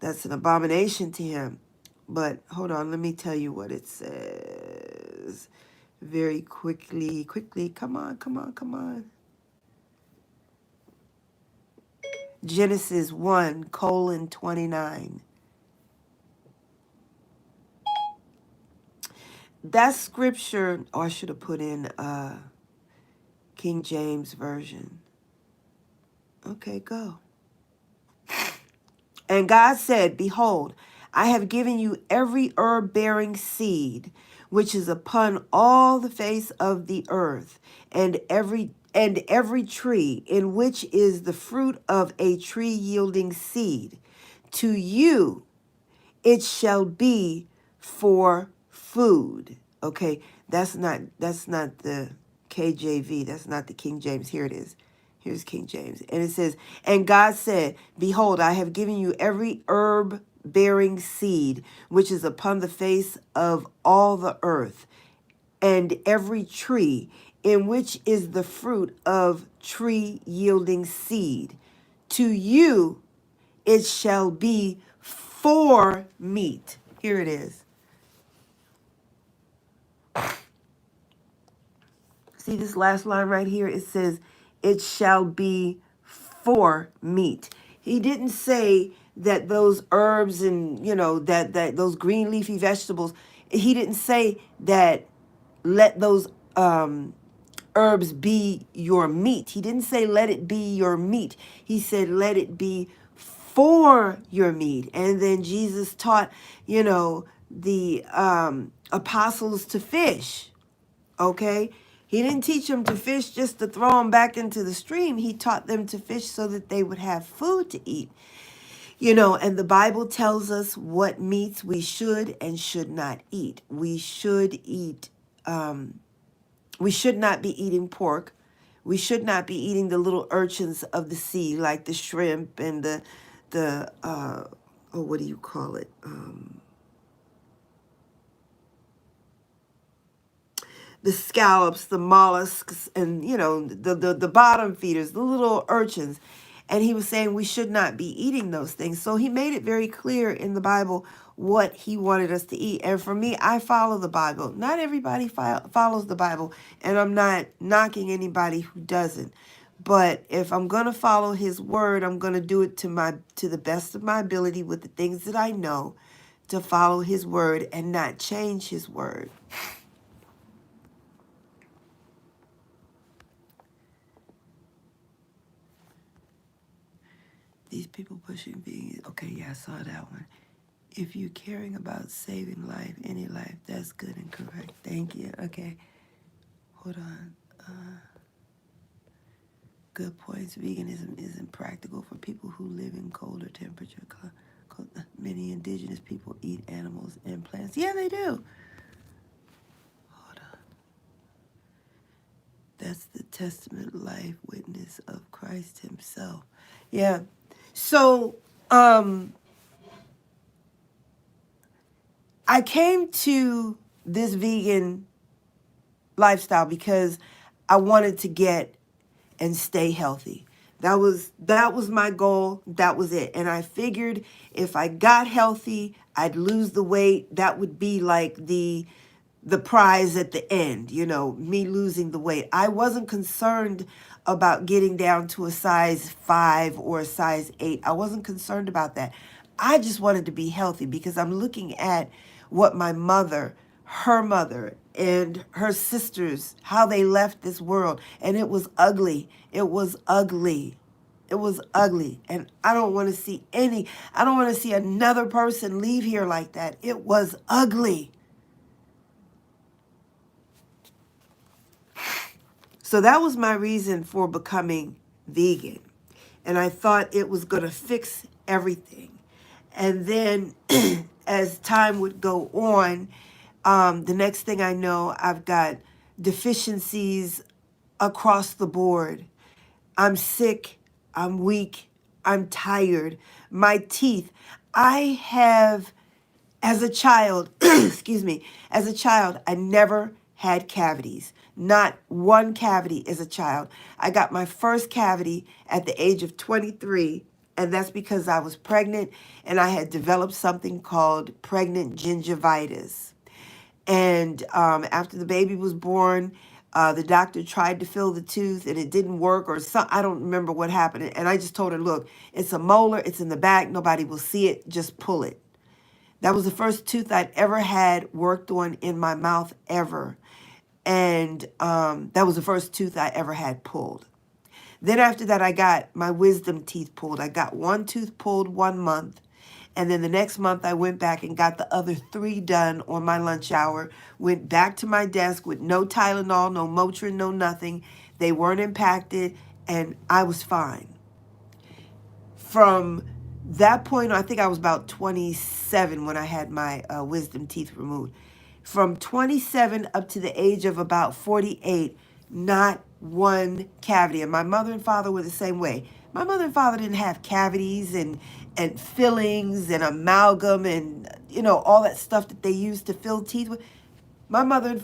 an abomination to him. But hold on, let me tell you what it says very quickly. Come on. Genesis 1:29. That scripture, or I should have put in King James Version. Okay, go. And God said, behold, I have given you every herb-bearing seed, which is upon all the face of the earth, and every tree in which is the fruit of a tree yielding seed. To you it shall be for food. Okay, that's not the KJV. That's not the King James. Here it is. Here's King James. And it says, and God said, behold, I have given you every herb-bearing seed, which is upon the face of all the earth, and every tree in which is the fruit of tree yielding seed. To you it shall be for meat. Here it is. See this last line right here? It says, it shall be for meat. He didn't say that those herbs and, that those green leafy vegetables, he didn't say that let those herbs be your meat. He didn't say let it be your meat. He said let it be for your meat. And then Jesus taught, the apostles to fish. Okay? He didn't teach them to fish just to throw them back into the stream. He taught them to fish so that they would have food to eat. And the Bible tells us what meats we should and should not eat. We should not be eating pork. We should not be eating the little urchins of the sea, like the shrimp and what do you call it? The scallops, the mollusks, and the bottom feeders, the little urchins. And he was saying we should not be eating those things. So he made it very clear in the Bible what he wanted us to eat. And for me, I follow the Bible. Not everybody follows the Bible, and I'm not knocking anybody who doesn't. But if I'm going to follow his word, I'm going to do it to the best of my ability with the things that I know, to follow his word and not change his word. These people pushing vegan. Okay, yeah, I saw that one. If you're caring about saving life, any life, that's good and correct. Thank you. Okay. Hold on. Good points. Veganism isn't practical for people who live in colder temperature. Many indigenous people eat animals and plants. Yeah, they do. Hold on. That's the testament, life, witness of Christ himself. Yeah. So, I came to this vegan lifestyle because I wanted to get and stay healthy. That was my goal. That was it. And I figured if I got healthy, I'd lose the weight. That would be like the prize at the end, me losing the weight. I wasn't concerned about getting down to a size 5 or a size 8. I wasn't concerned about that. I just wanted to be healthy because I'm looking at what my mother, her mother, and her sisters, how they left this world. And it was ugly. It was ugly. It was ugly. And I don't want to see another person leave here like that. It was ugly. So that was my reason for becoming vegan. And I thought it was going to fix everything. And then as time would go on, the next thing I know, I've got deficiencies across the board. I'm sick. I'm weak. I'm tired. My teeth. I have, as a child, as a child, I never had cavities. Not one cavity as a child. I got my first cavity at the age of 23, and that's because I was pregnant and I had developed something called pregnant gingivitis. And after the baby was born, the doctor tried to fill the tooth and it didn't work, or I don't remember what happened. And I just told her, look, it's a molar, it's in the back, nobody will see it, just pull it. That was the first tooth I'd ever had worked on in my mouth ever. And that was the first tooth I ever had pulled. Then after that, I got my wisdom teeth pulled. I got one tooth pulled 1 month. And then the next month, I went back and got the other 3 done on my lunch hour. Went back to my desk with no Tylenol, no Motrin, no nothing. They weren't impacted, and I was fine. From that point, I think I was about 27 when I had my wisdom teeth removed. From 27 up to the age of about 48, not one cavity. And my mother and father were the same way. My mother and father didn't have cavities and fillings and amalgam and, all that stuff that they used to fill teeth with. My mother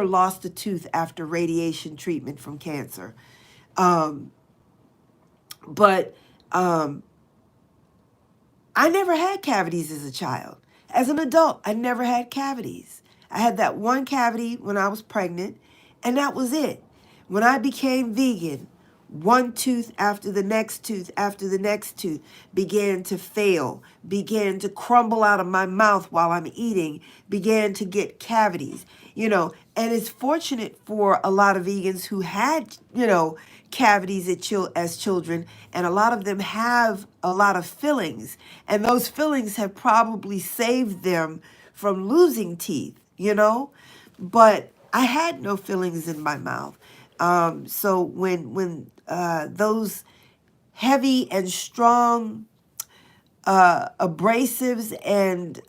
lost a tooth after radiation treatment from cancer. But I never had cavities as a child. As an adult, I never had cavities. I had that one cavity when I was pregnant, and that was it. When I became vegan, One tooth after the next tooth after the next tooth began to fail, began to crumble out of my mouth while I'm eating, began to get cavities, and it's fortunate for a lot of vegans who had, cavities as children, and a lot of them have a lot of fillings, and those fillings have probably saved them from losing teeth. But I had no fillings in my mouth. So when those heavy and strong abrasives and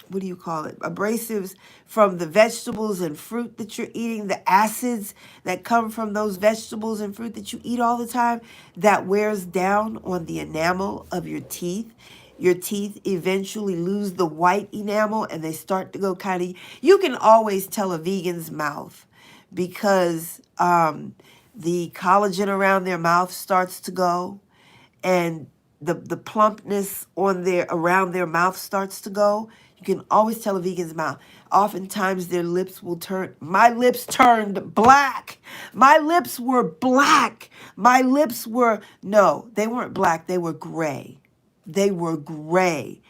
what do you call it? Abrasives from the vegetables and fruit that you're eating, the acids that come from those vegetables and fruit that you eat all the time, that wears down on the enamel of your teeth. Your teeth eventually lose the white enamel and they start to go kind of, you can always tell a vegan's mouth because the collagen around their mouth starts to go, and the plumpness on their around their mouth starts to go. You can always tell a vegan's mouth. Oftentimes their lips will turn. My lips turned black. My lips were black. My lips were, no, they weren't black. They were gray. They were gray.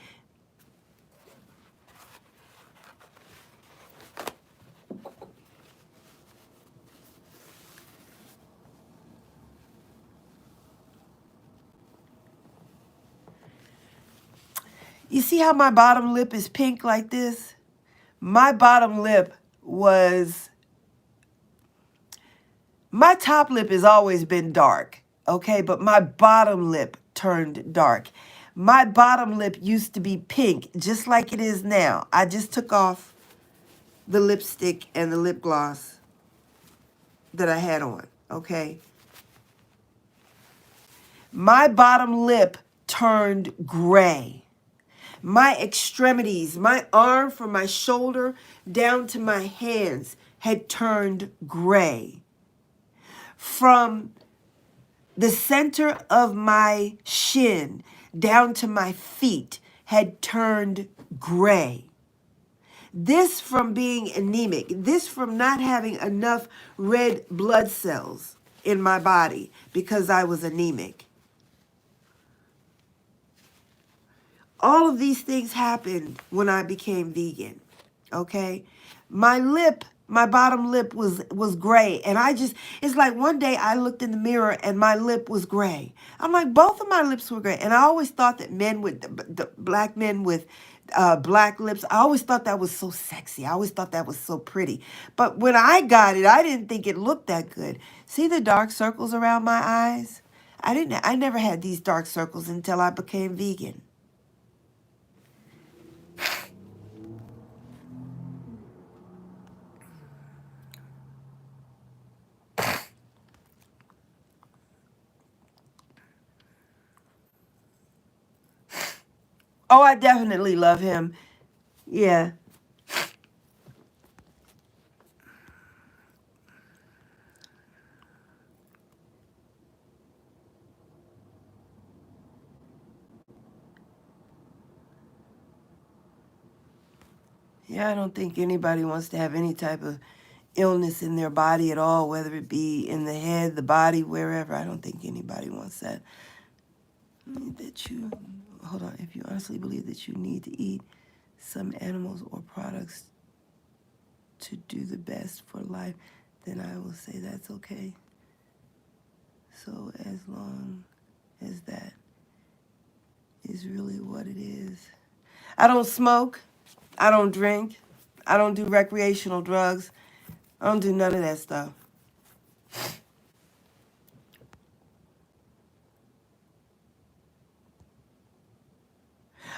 You see how my bottom lip is pink like this? My bottom lip was, my top lip has always been dark, okay? But my bottom lip turned dark. My bottom lip used to be pink, just like it is now. I just took off the lipstick and the lip gloss that I had on, okay? My bottom lip turned gray. My extremities, my arm from my shoulder down to my hands had turned gray. From the center of my shin down to my feet had turned gray. This from being anemic, this from not having enough red blood cells in my body because I was anemic. All of these things happened when I became vegan, okay? My bottom lip was gray, and it's like one day I looked in the mirror and my lip was gray. I'm like, both of my lips were gray. And I always thought that the black men with black lips, I always thought that was so sexy. I always thought that was so pretty. But when I got it, I didn't think it looked that good. See the dark circles around my eyes? I never had these dark circles until I became vegan. Oh, I definitely love him. Yeah. Yeah, I don't think anybody wants to have any type of illness in their body at all, whether it be in the head, the body, wherever. I don't think anybody wants that. Hold on, if you honestly believe that you need to eat some animals or products to do the best for life, then I will say that's okay. So as long as that is really what it is. I don't smoke. I don't drink. I don't do recreational drugs. I don't do none of that stuff.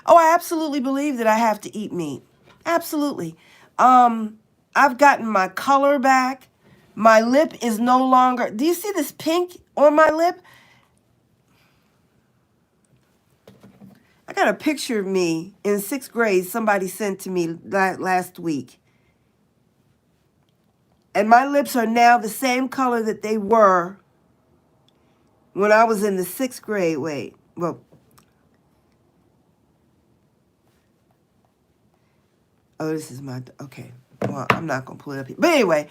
Oh, I absolutely believe that I have to eat meat. Absolutely. I've gotten my color back. My lip is no longer... Do you see this pink on my lip? I got a picture of me in 6th grade somebody sent to me last week. And my lips are now the same color that they were when I was in the 6th grade. Wait, well... Oh, this is my... Okay. Well, I'm not going to pull it up here. But anyway,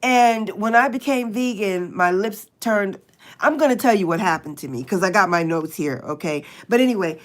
And when I became vegan, my lips turned. I'm going to tell you what happened to me because I got my notes here, okay? But anyway,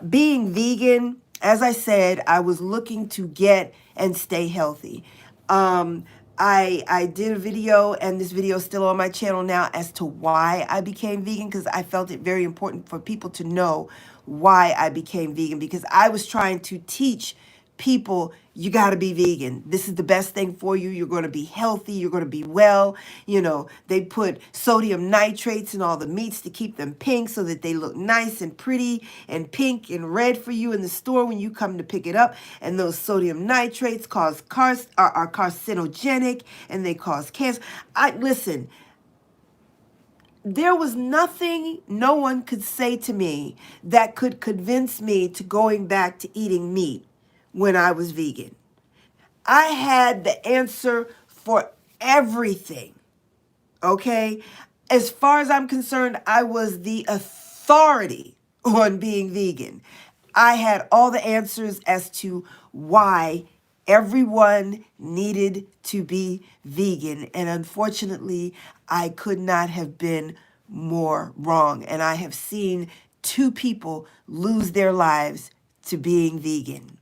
being vegan, as I said, I was looking to get and stay healthy. Um, I did a video, and this video is still on my channel now, as to why I became vegan, because I felt it very important for people to know why I became vegan, because I was trying to teach people, you got to be vegan. This is the best thing for you. You're going to be healthy. You're going to be well. You know, they put sodium nitrates in all the meats to keep them pink so that they look nice and pretty and pink and red for you in the store when you come to pick it up. And those sodium nitrates are carcinogenic, and they cause cancer. Listen, there was nothing no one could say to me that could convince me to going back to eating meat when I was vegan. I had the answer for everything, okay? As far as I'm concerned, I was the authority on being vegan. I had all the answers as to why everyone needed to be vegan. And unfortunately, I could not have been more wrong. And I have seen 2 people lose their lives to being vegan.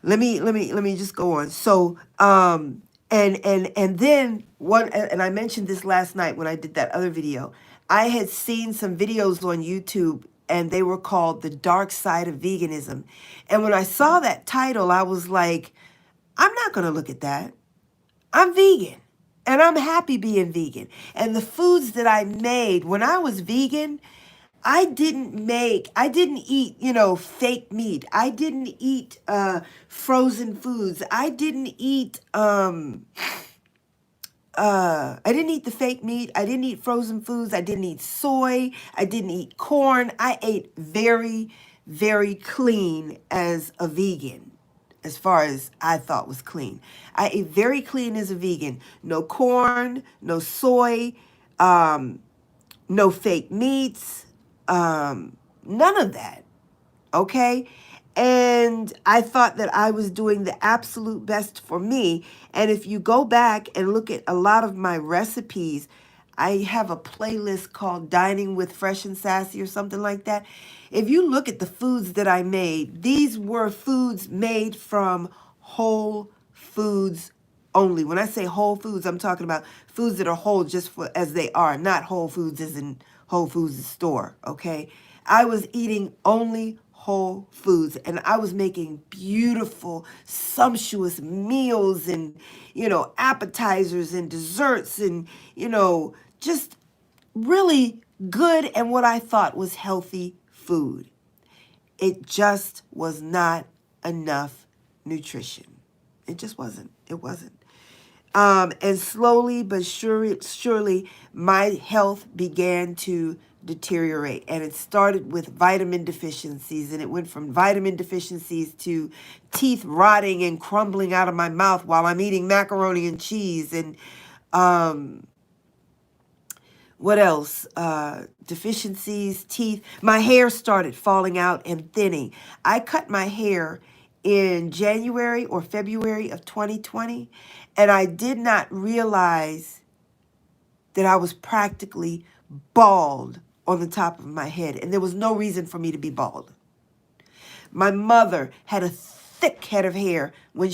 Let me just go on. So, and then one, and I mentioned this last night when I did that other video. I had seen some videos on YouTube, and they were called The Dark Side of Veganism. And when I saw that title, I was like, I'm not going to look at that. I'm vegan, and I'm happy being vegan. And the foods that I made when I was vegan, I didn't eat, fake meat. I didn't eat frozen foods. I didn't eat the fake meat. I didn't eat frozen foods. I didn't eat soy. I didn't eat corn. I ate very, very clean as a vegan, as far as I thought was clean. I ate very clean as a vegan. No corn, no soy, no fake meats, none of that, okay? And I thought that I was doing the absolute best for me. And if you go back and look at a lot of my recipes, I have a playlist called Dining with Fresh and Sassy or something like that. If you look at the foods that I made, these were foods made from whole foods only. When I say whole foods, I'm talking about foods that are whole just for as they are, not Whole Foods as in Whole Foods store, okay? I was eating only whole foods, and I was making beautiful, sumptuous meals and, appetizers and desserts and, just really good and what I thought was healthy food. It just was not enough nutrition. It just wasn't. It wasn't. And slowly but surely, my health began to deteriorate. And it started with vitamin deficiencies. And it went from vitamin deficiencies to teeth rotting and crumbling out of my mouth while I'm eating macaroni and cheese. And what else? Deficiencies, teeth. My hair started falling out and thinning. I cut my hair in January or February of 2020, and I did not realize that I was practically bald on the top of my head, and there was no reason for me to be bald. My mother had a thick head of hair when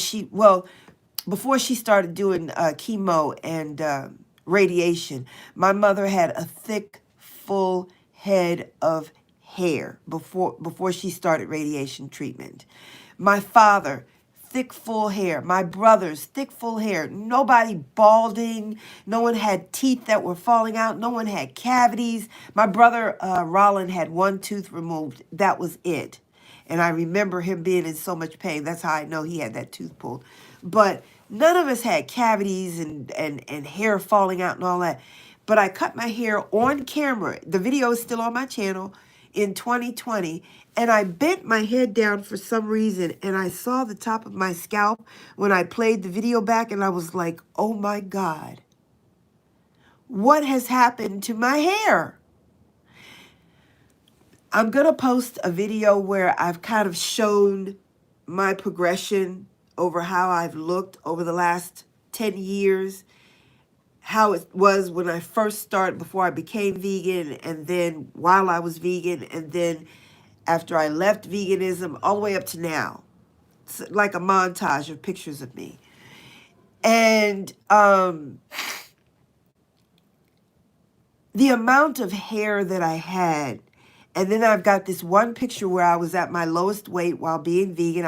before she started doing chemo and radiation. My mother had a thick, full head of hair before she started radiation treatment. My father, thick, full hair. My brothers, thick, full hair. Nobody balding. No one had teeth that were falling out. No one had cavities. My brother, Roland, had 1 tooth removed. That was it. And I remember him being in so much pain. That's how I know he had that tooth pulled. But none of us had cavities and hair falling out and all that. But I cut my hair on camera. The video is still on my channel in 2020. And I bent my head down for some reason. And I saw the top of my scalp when I played the video back. And I was like, oh my God, what has happened to my hair? I'm going to post a video where I've kind of shown my progression over how I've looked over the last 10 years, how it was when I first started, before I became vegan, and then while I was vegan, and then after I left veganism, all the way up to now. It's like a montage of pictures of me. And the amount of hair that I had, and then I've got this one picture where I was at my lowest weight while being vegan.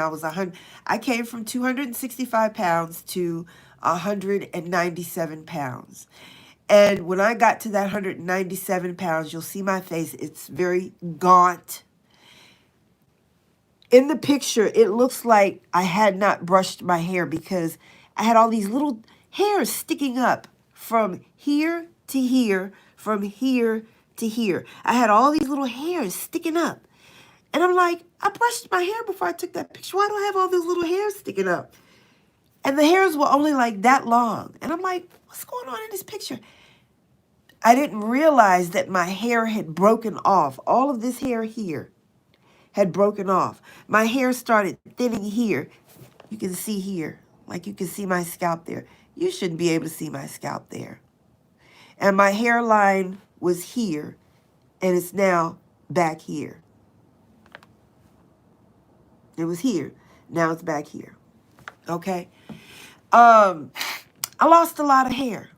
I came from 265 pounds to 197 pounds. And when I got to that 197 pounds, you'll see my face. It's very gaunt. In the picture, it looks like I had not brushed my hair because I had all these little hairs sticking up from here to here, from here to here. I had all these little hairs sticking up. And I'm like, I brushed my hair before I took that picture. Why do I have all those little hairs sticking up? And the hairs were only like that long. And I'm like, what's going on in this picture? I didn't realize that my hair had broken off. All of this hair here had broken off. My hair started thinning here. You can see here, like you can see my scalp there. You shouldn't be able to see my scalp there. And my hairline was here, and it's now back here. It was here. Now it's back here. Okay? I lost a lot of hair.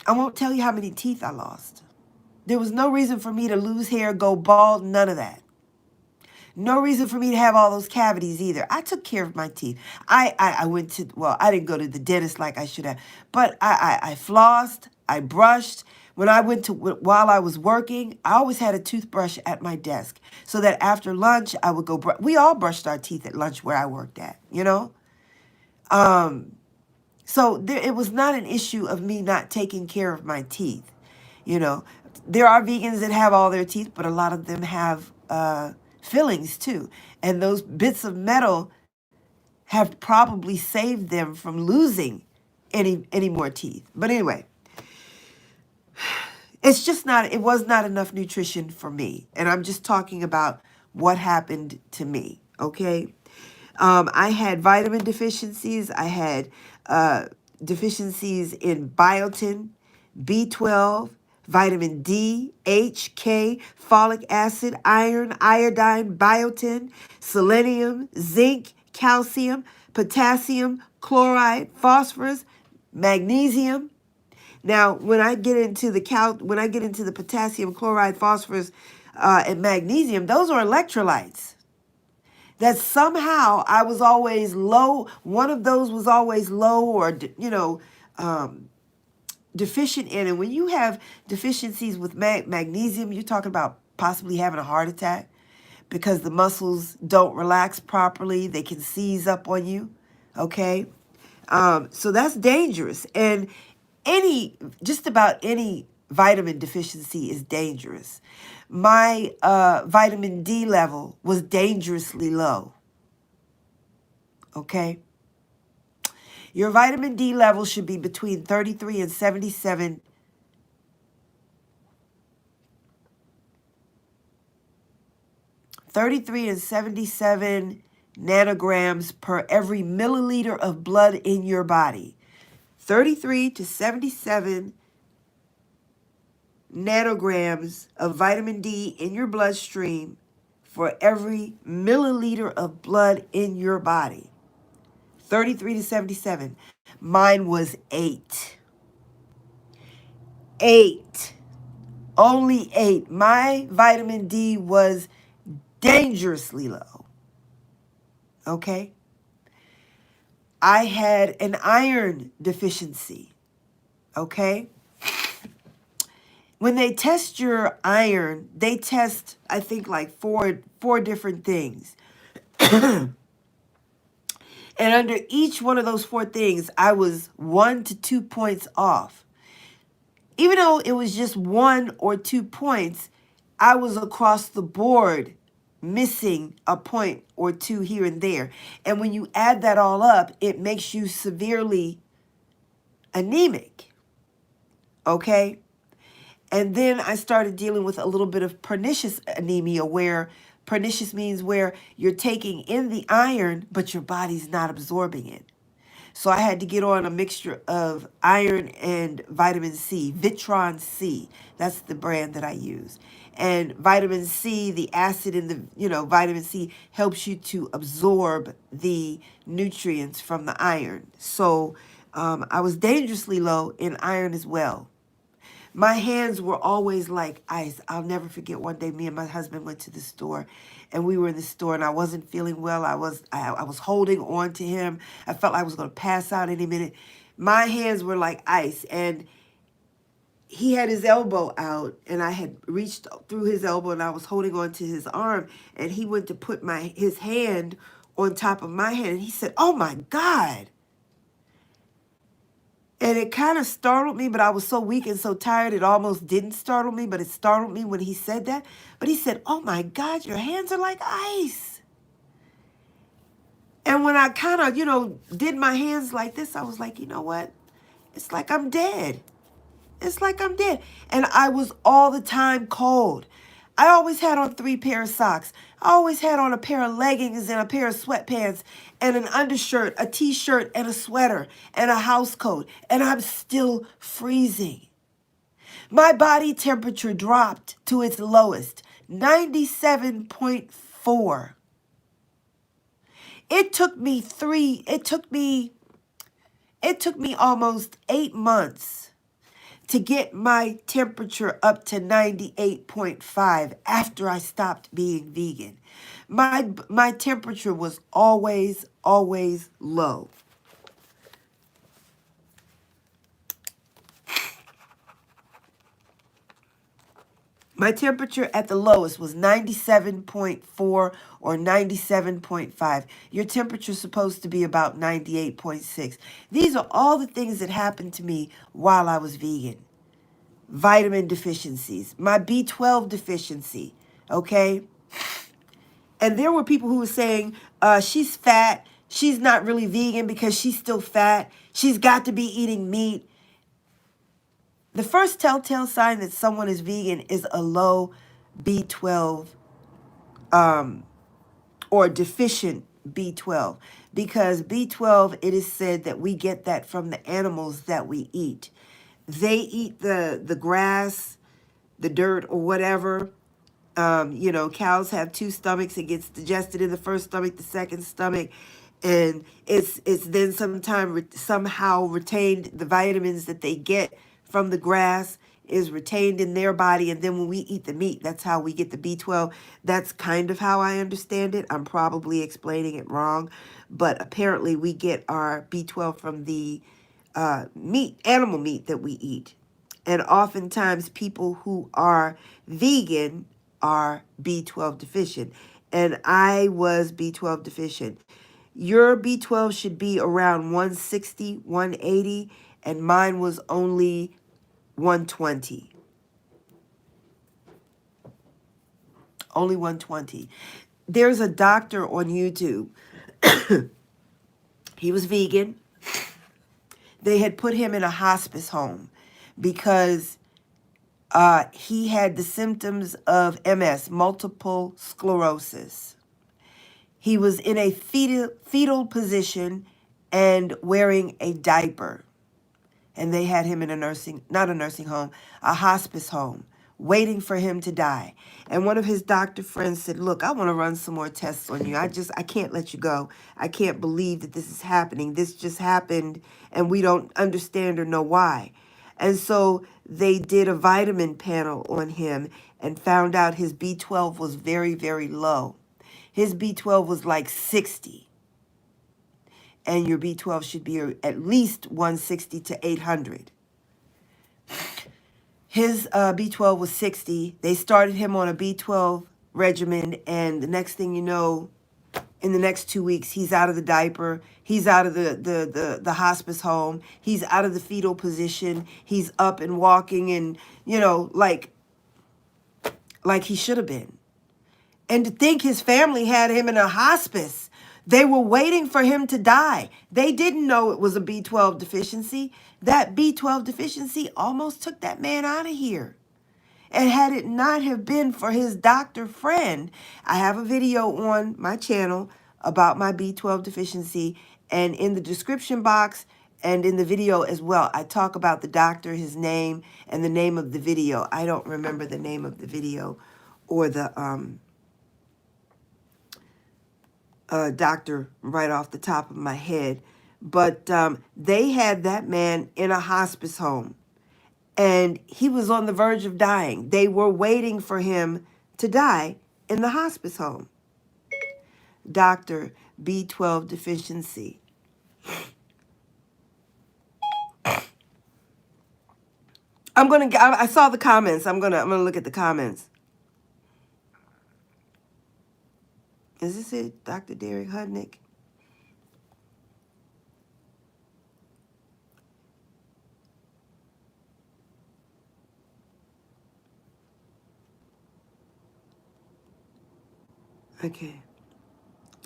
I won't tell you how many teeth I lost. There was no reason for me to lose hair, go bald, none of that. No reason for me to have all those cavities either. I took care of my teeth. I went to, well, I didn't go to the dentist like I should have, but I flossed, I brushed. When I went to, while I was working, I always had a toothbrush at my desk so that after lunch, I would go, we all brushed our teeth at lunch where I worked at, you know? So it was not an issue of me not taking care of my teeth, you know? There are vegans that have all their teeth, but a lot of them have fillings too. And those bits of metal have probably saved them from losing any more teeth. But anyway, it's just not, it was not enough nutrition for me. And I'm just talking about what happened to me, okay? I had vitamin deficiencies. I had deficiencies in biotin, B12, vitamin D, H, K, folic acid, iron, iodine, biotin, selenium, zinc, calcium, potassium, chloride, phosphorus, magnesium. Now, when I get into the potassium, chloride, phosphorus, and magnesium, those are electrolytes. That somehow I was always low. One of those was always low or, you know, deficient in. And when you have deficiencies with magnesium, you're talking about possibly having a heart attack because the muscles don't relax properly. They can seize up on you, okay? So that's dangerous. And just about any vitamin deficiency is dangerous. My vitamin D level was dangerously low, okay? Your vitamin D level should be between 33 and 77 nanograms per every milliliter of blood in your body. 33 to 77 nanograms of vitamin D in your bloodstream for every milliliter of blood in your body. 33 to 77. Mine was 8. 8. Only 8. My vitamin D was dangerously low. Okay? I had an iron deficiency. Okay? When they test your iron, they test, I think, like four different things. And under each one of those 4 things, I was 1 to 2 points off. Even though it was just 1 or 2 points, I was across the board missing a point or 2 here and there. And when you add that all up, it makes you severely anemic. Okay? And then I started dealing with a little bit of pernicious anemia, where pernicious means where you're taking in the iron, but your body's not absorbing it. So I had to get on a mixture of iron and vitamin C, Vitron C. That's the brand that I use. And vitamin C, the acid in the, vitamin C helps you to absorb the nutrients from the iron. So I was dangerously low in iron as well. My hands were always like ice. I'll never forget one day me and my husband went to the store, and we were in the store and I wasn't feeling well. I was holding on to him. I felt like I was going to pass out any minute. My hands were like ice, and he had his elbow out, and I had reached through his elbow and I was holding on to his arm, and he went to put his hand on top of my hand, and he said, "Oh my God." And it kind of startled me, but I was so weak and so tired, it almost didn't startle me, but it startled me when he said that. But he said, "Oh my God, your hands are like ice." And when I kind of, did my hands like this, I was like, you know what? It's like I'm dead. It's like I'm dead. And I was all the time cold. I always had on 3 pair of socks. I always had on a pair of leggings and a pair of sweatpants and an undershirt, a t-shirt and a sweater and a house coat. And I'm still freezing. My body temperature dropped to its lowest, 97.4. It took me almost 8 months to get my temperature up to 98.5 after I stopped being vegan. My temperature was always low. My temperature at the lowest was 97.4 or 97.5. Your temperature is supposed to be about 98.6. These are all the things that happened to me while I was vegan. Vitamin deficiencies, my B12 deficiency, okay? And there were people who were saying, she's fat, she's not really vegan because she's still fat, she's got to be eating meat. The first telltale sign that someone is vegan is a low B12 or deficient B12, because B12, it is said that we get that from the animals that we eat. They eat the grass, the dirt, or whatever. Cows have 2 stomachs. It gets digested in the first stomach, the second stomach, and it's then somehow retained. The vitamins that they get from the grass is retained in their body, and then when we eat the meat, that's how we get the B12. That's kind of how I understand it. I'm probably explaining it wrong, but apparently we get our B12 from the animal meat that we eat. And oftentimes people who are vegan are B12 deficient. And I was B12 deficient. Your B12 should be around 160, 180, and mine was only 120. Only 120. There's a doctor on YouTube. He was vegan. They had put him in a hospice home because he had the symptoms of MS, multiple sclerosis. He was in a fetal position and wearing a diaper. And they had him in not a nursing home, a hospice home, waiting for him to die. And one of his doctor friends said, "Look, I want to run some more tests on you. I can't let you go. I can't believe that this is happening. This just happened and we don't understand or know why." And so they did a vitamin panel on him and found out his B12 was very, very low. His B12 was like 60. And your B12 should be at least 160 to 800. His B12 was 60. They started him on a B12 regimen, and the next thing you know, in the next 2 weeks, he's out of the diaper, he's out of the hospice home, he's out of the fetal position, he's up and walking and, like he should have been. And to think his family had him in a hospice. They were waiting for him to die. They didn't know it was a B12 deficiency. That B12 deficiency almost took that man out of here. And had it not have been for his doctor friend, I have a video on my channel about my B12 deficiency, And in the description box and in the video as well, I talk about the doctor, his name, and the name of the video. I don't remember the name of the video or the doctor right off the top of my head. But they had that man in a hospice home, and he was on the verge of dying. They were waiting for him to die in the hospice home. Dr. B12 deficiency. I saw the comments. I'm gonna look at the comments. Is this it, Dr. Derek Hudnick? Okay.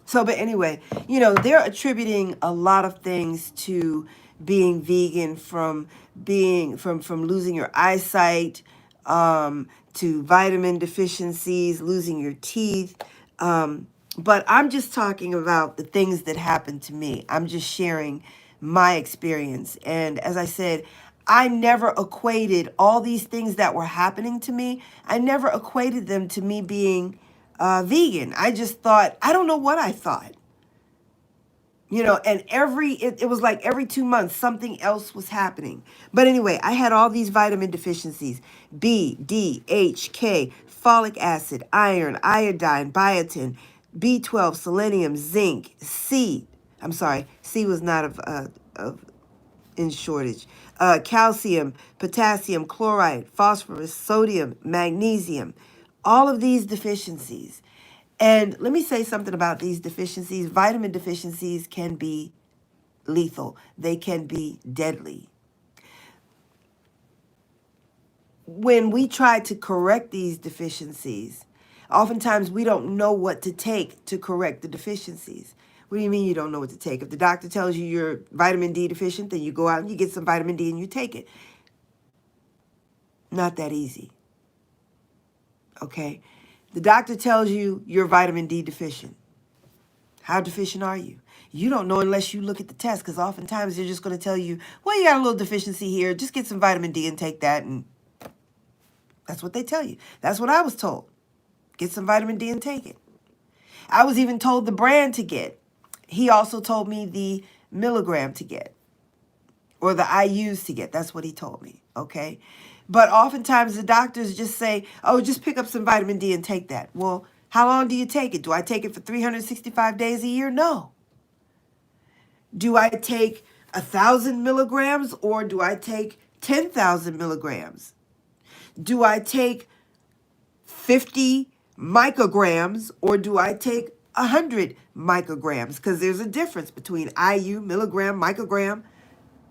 So, but anyway, they're attributing a lot of things to being vegan, from losing your eyesight, to vitamin deficiencies, losing your teeth. But I'm just talking about the things that happened to me. I'm just sharing my experience. And as I said, I never equated all these things that were happening to me. I never equated them to me being vegan. I just thought, I don't know what I thought. And it was like every 2 months, something else was happening. But anyway, I had all these vitamin deficiencies: B, D, H, K, folic acid, iron, iodine, biotin, B12, selenium, zinc, C. I'm sorry, C was not in shortage. Calcium, potassium, chloride, phosphorus, sodium, magnesium. All of these deficiencies. And let me say something about these deficiencies. Vitamin deficiencies can be lethal. They can be deadly. When we try to correct these deficiencies, oftentimes we don't know what to take to correct the deficiencies. What do you mean you don't know what to take? If the doctor tells you you're vitamin D deficient, then you go out and you get some vitamin D and you take it. Not that easy. Okay? The doctor tells you you're vitamin D deficient. How deficient are you? You don't know unless you look at the test, because oftentimes they're just going to tell you, well, you got a little deficiency here. Just get some vitamin D and take that. And that's what they tell you. That's what I was told. Get some vitamin D and take it. I was even told the brand to get. He also told me the milligram to get, or the IUs to get. That's what he told me. Okay. But oftentimes the doctors just say, oh, just pick up some vitamin D and take that. Well, how long do you take it? Do I take it for 365 days a year? No. Do I take 1,000 milligrams, or do I take 10,000 milligrams? Do I take 50 micrograms, or do I take 100 micrograms? Because there's a difference between IU, milligram, microgram.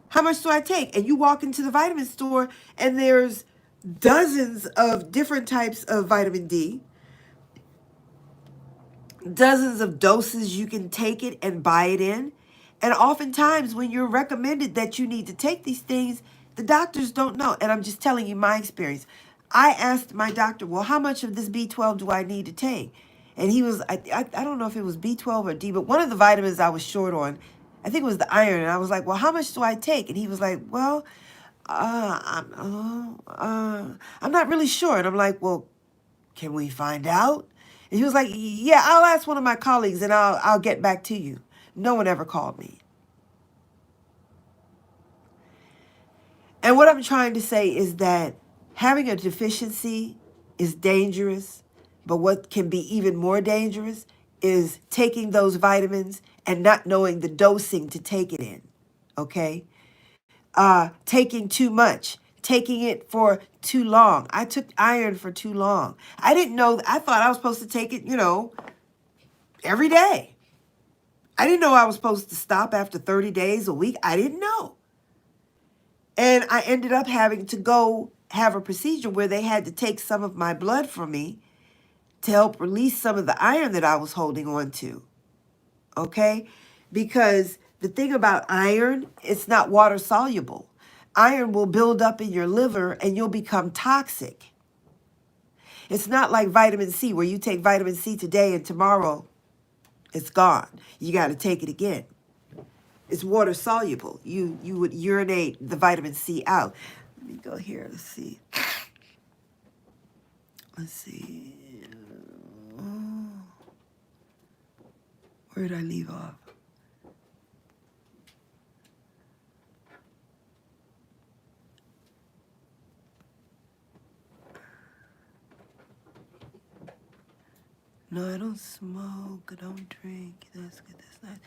How much do I take? And you walk into the vitamin store and there's dozens of different types of vitamin D, dozens of doses you can take it and buy it in. And oftentimes when you're recommended that you need to take these things, the doctors don't know. And I'm just telling you my experience. I asked my doctor, well, how much of this B12 do I need to take? And he was, I don't know if it was B12 or D, but one of the vitamins I was short on, I think it was the iron. And I was like, well, how much do I take? And he was like, well, I'm not really sure. And I'm like, well, can we find out? And he was like, yeah, I'll ask one of my colleagues and I'll get back to you. No one ever called me. And what I'm trying to say is that having a deficiency is dangerous, but what can be even more dangerous is taking those vitamins and not knowing the dosing to take it in, okay? Taking too much, taking it for too long. I took iron for too long. I didn't know, I thought I was supposed to take it, every day. I didn't know I was supposed to stop after 30 days, a week. I didn't know. And I ended up having to go have a procedure where they had to take some of my blood from me to help release some of the iron that I was holding on to. Okay? Because the thing about iron, it's not water soluble. Iron will build up in your liver and you'll become toxic. It's not like vitamin C, where you take vitamin C today and tomorrow it's gone. You got to take it again. It's water soluble. You would urinate the vitamin C out. Let me go here. Let's see. Let's see. Where did I leave off? No, I don't smoke. I don't drink. That's good. That's nice.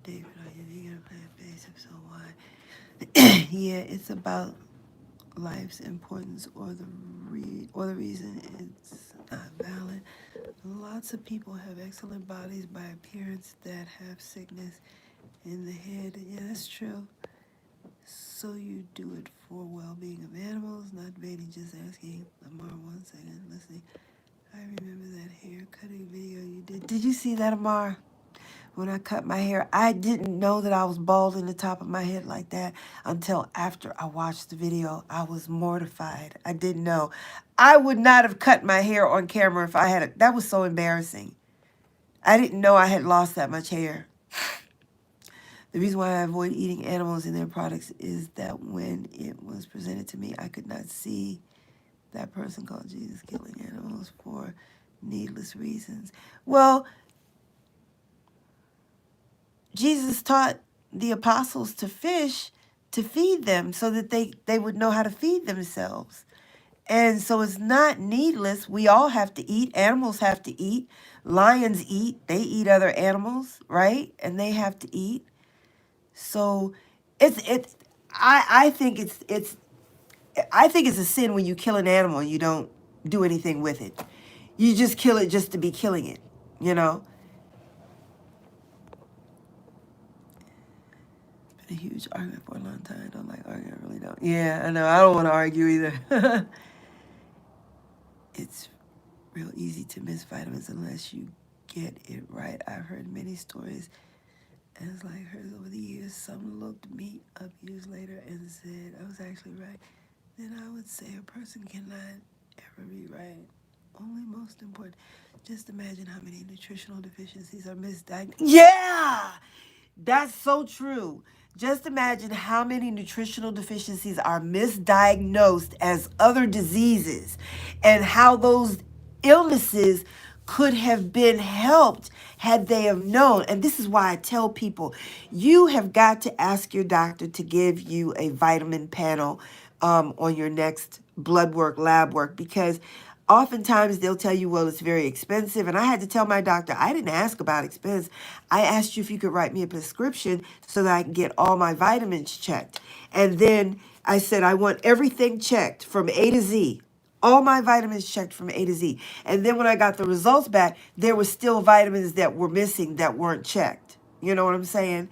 David, are you vegan, plant-based? If so, why? Yeah, it's about life's importance or the reason it's not valid. Lots of people have excellent bodies by appearance that have sickness in the head. Yeah, that's true. So you do it for well-being of animals, not debating, just asking. Amar, 1 second, listening. I remember that hair cutting video you did. Did you see that, Amar? When I cut my hair, I didn't know that I was bald in the top of my head like that until after I watched the video. I was mortified. I didn't know. I would not have cut my hair on camera if I had it. That was so embarrassing. I didn't know I had lost that much hair. The reason why I avoid eating animals and their products is that when it was presented to me, I could not see that person called Jesus killing animals for needless reasons. Well, Jesus taught the apostles to fish to feed them so that they would know how to feed themselves. And so it's not needless. We all have to eat. Animals have to eat. Lions eat. They eat other animals, right? And they have to eat. So I think it's a sin when you kill an animal and you don't do anything with it. You just kill it just to be killing it, you know? It's been a huge argument for a long time. I don't like arguing, I really don't. Yeah, I know. I don't want to argue either. It's real easy to miss vitamins unless you get it right. I've heard many stories, and it's like hers over the years. Some looked me up years later and said I was actually right. Then I would say a person cannot ever be right. Only most important. Just imagine how many nutritional deficiencies are misdiagnosed. Yeah! That's so true. Just imagine how many nutritional deficiencies are misdiagnosed as other diseases and how those illnesses could have been helped had they have known. And this is why I tell people, you have got to ask your doctor to give you a vitamin panel on your next blood work, lab work, because oftentimes they'll tell you, well, it's very expensive. And I had to tell my doctor, I didn't ask about expense. I asked you if you could write me a prescription so that I can get all my vitamins checked. And then I said, I want everything checked from A to Z. All my vitamins checked from A to Z. And then when I got the results back, there were still vitamins that were missing that weren't checked. You know what I'm saying?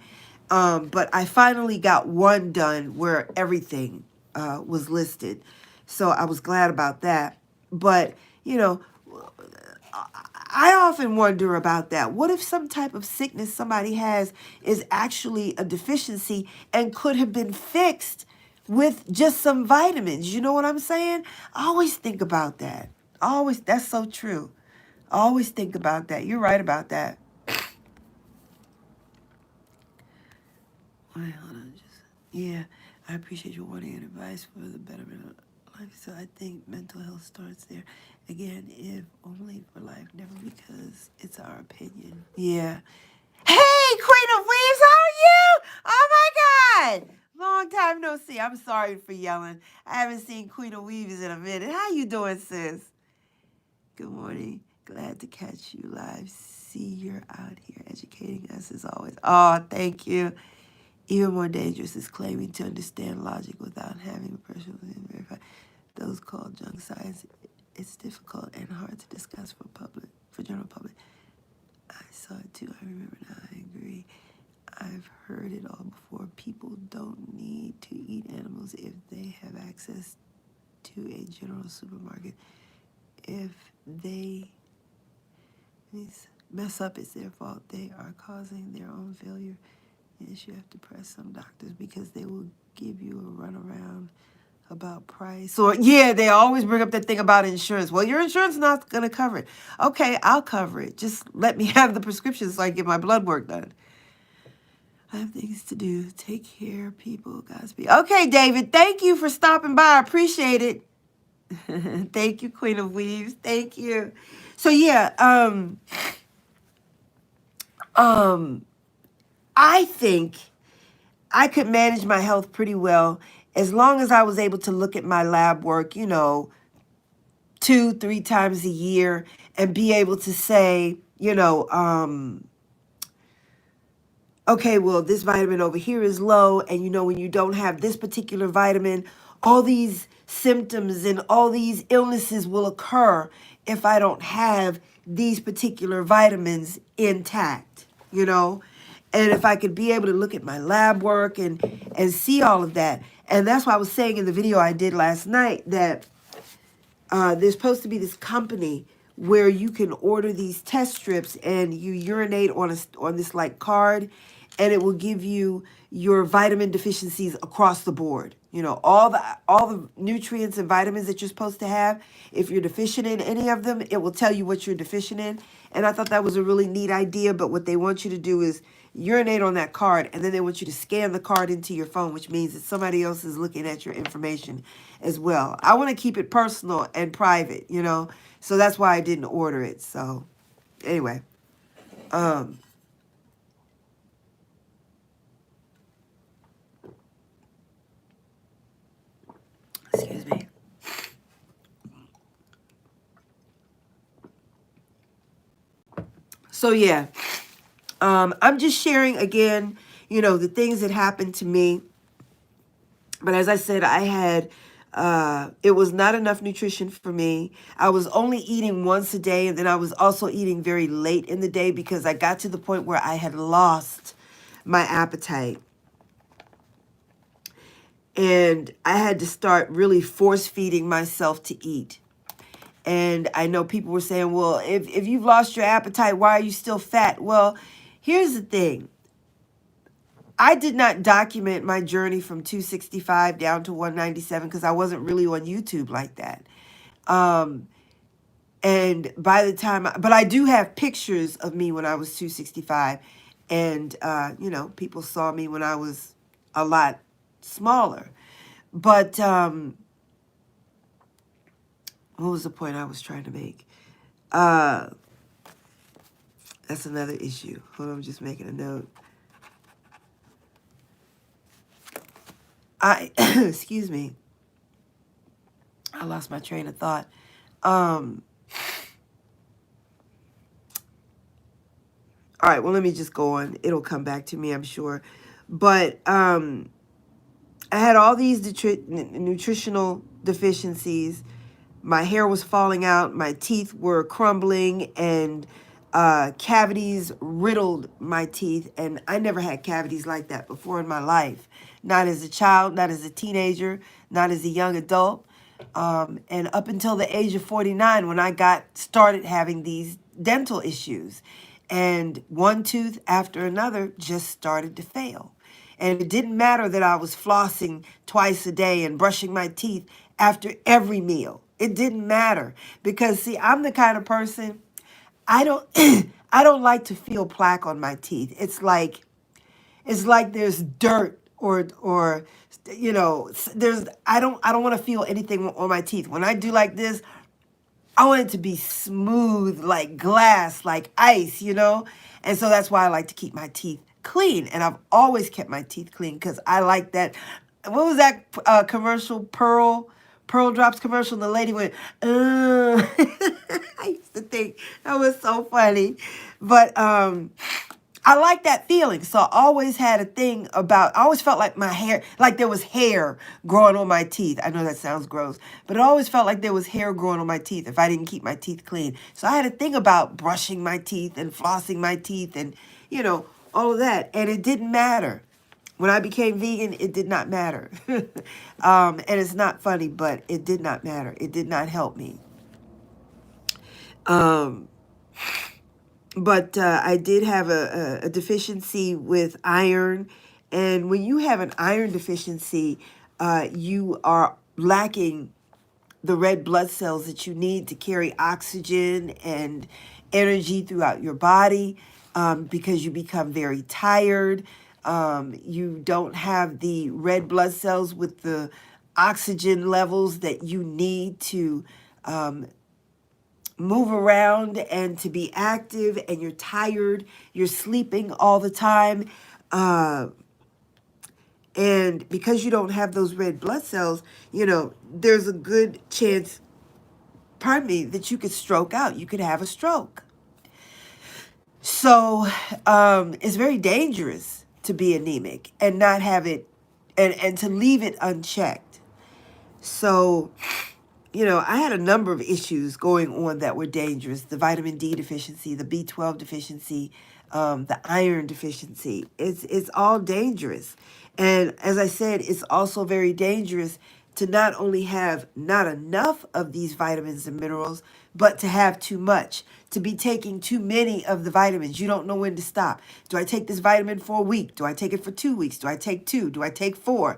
But I finally got one done where everything was listed. So I was glad about that. But, you know, I often wonder about that. What if some type of sickness somebody has is actually a deficiency and could have been fixed with just some vitamins? You know what I'm saying? I always think about that. Always, that's so true. I always think about that. You're right about that. Wait, hold on. Yeah, I appreciate you wanting advice for the betterment of life. So I think mental health starts there. Again, if only for life, never because it's our opinion. Yeah. Hey, Queen of Weaves, how are you? Oh my God. Long time no see. I'm sorry for yelling. I haven't seen Queen of Weaves in a minute. How you doing, sis? Good morning. Glad to catch you live. See, you're out here educating us as always. Oh, thank you. Even more dangerous is claiming to understand logic without having a personal verify. Those called junk science. It's difficult and hard to discuss for general public. I saw it too. I remember now. I agree. I've heard it all before. People don't need to eat animals if they have access to a general supermarket. If they mess up, it's their fault. They are causing their own failure. Yes, you have to press some doctors because they will give you a runaround about price. Or, yeah, they always bring up that thing about insurance. Well, your insurance is not going to cover it. Okay, I'll cover it. Just let me have the prescription so I can get my blood work done. I have things to do. Take care, people. Godspeed. Okay, David, thank you for stopping by. I appreciate it. Thank you, Queen of Weaves. Thank you. So yeah, I think I could manage my health pretty well as long as I was able to look at my lab work, 2-3 times a year and be able to say, okay, well, this vitamin over here is low. And when you don't have this particular vitamin, all these symptoms and all these illnesses will occur if I don't have these particular vitamins intact, And if I could be able to look at my lab work and see all of that. And that's why I was saying in the video I did last night that there's supposed to be this company where you can order these test strips and you urinate on this like card, and it will give you your vitamin deficiencies across the board. All the nutrients and vitamins that you're supposed to have. If you're deficient in any of them, it will tell you what you're deficient in. And I thought that was a really neat idea. But what they want you to do is urinate on that card, and then they want you to scan the card into your phone, which means that somebody else is looking at your information as well. I want to keep it personal and private, so that's why I didn't order it. So anyway, excuse me. So yeah, I'm just sharing again, the things that happened to me. But as I said, I had, it was not enough nutrition for me. I was only eating once a day, and then I was also eating very late in the day because I got to the point where I had lost my appetite. And I had to start really force feeding myself to eat. And I know people were saying, well, if you've lost your appetite, why are you still fat? Well, here's the thing. I did not document my journey from 265 down to 197 because I wasn't really on YouTube like that. And by the time, but I do have pictures of me when I was 265. And, people saw me when I was a lot smaller. But what was the point I was trying to make? That's another issue. Hold on, I'm just making a note. Excuse me. I lost my train of thought. All right, well, let me just go on. It'll come back to me, I'm sure. But I had all these nutritional deficiencies. My hair was falling out. My teeth were crumbling, and cavities riddled my teeth. And I never had cavities like that before in my life. Not as a child, not as a teenager, not as a young adult. And up until the age of 49 when I started having these dental issues. And one tooth after another just started to fail. And it didn't matter that I was flossing twice a day and brushing my teeth after every meal. It didn't matter because, see, I'm the kind of person, I don't I don't like to feel plaque on my teeth. It's like there's dirt or there's I don't want to feel anything on my teeth. When I do like this, I want it to be smooth like glass, like ice, And so that's why I like to keep my teeth clean. And I've always kept my teeth clean because I like that. What was that commercial, Pearl Drops commercial? And the lady went, I used to think that was so funny. But I like that feeling. So I always had a thing about, I always felt like my hair, like there was hair growing on my teeth. I know that sounds gross, but it always felt like there was hair growing on my teeth if I didn't keep my teeth clean. So I had a thing about brushing my teeth and flossing my teeth and, all of that. And it didn't matter. When I became vegan, it did not matter. And it's not funny, but it did not matter. It did not help me. But I did have a deficiency with iron. And when you have an iron deficiency, you are lacking the red blood cells that you need to carry oxygen and energy throughout your body because you become very tired. You don't have the red blood cells with the oxygen levels that you need to move around and to be active, and you're tired, you're sleeping all the time. And because you don't have those red blood cells, there's a good chance, that you could stroke out. You could have a stroke. So it's very dangerous to be anemic and not have it, and to leave it unchecked. So, I had a number of issues going on that were dangerous. The vitamin D deficiency, the B12 deficiency, the iron deficiency. It's all dangerous. And as I said, it's also very dangerous to not only have not enough of these vitamins and minerals, but to have too much, to be taking too many of the vitamins. You don't know when to stop. Do I take this vitamin for a week? Do I take it for 2 weeks? Do I take 2? Do I take 4?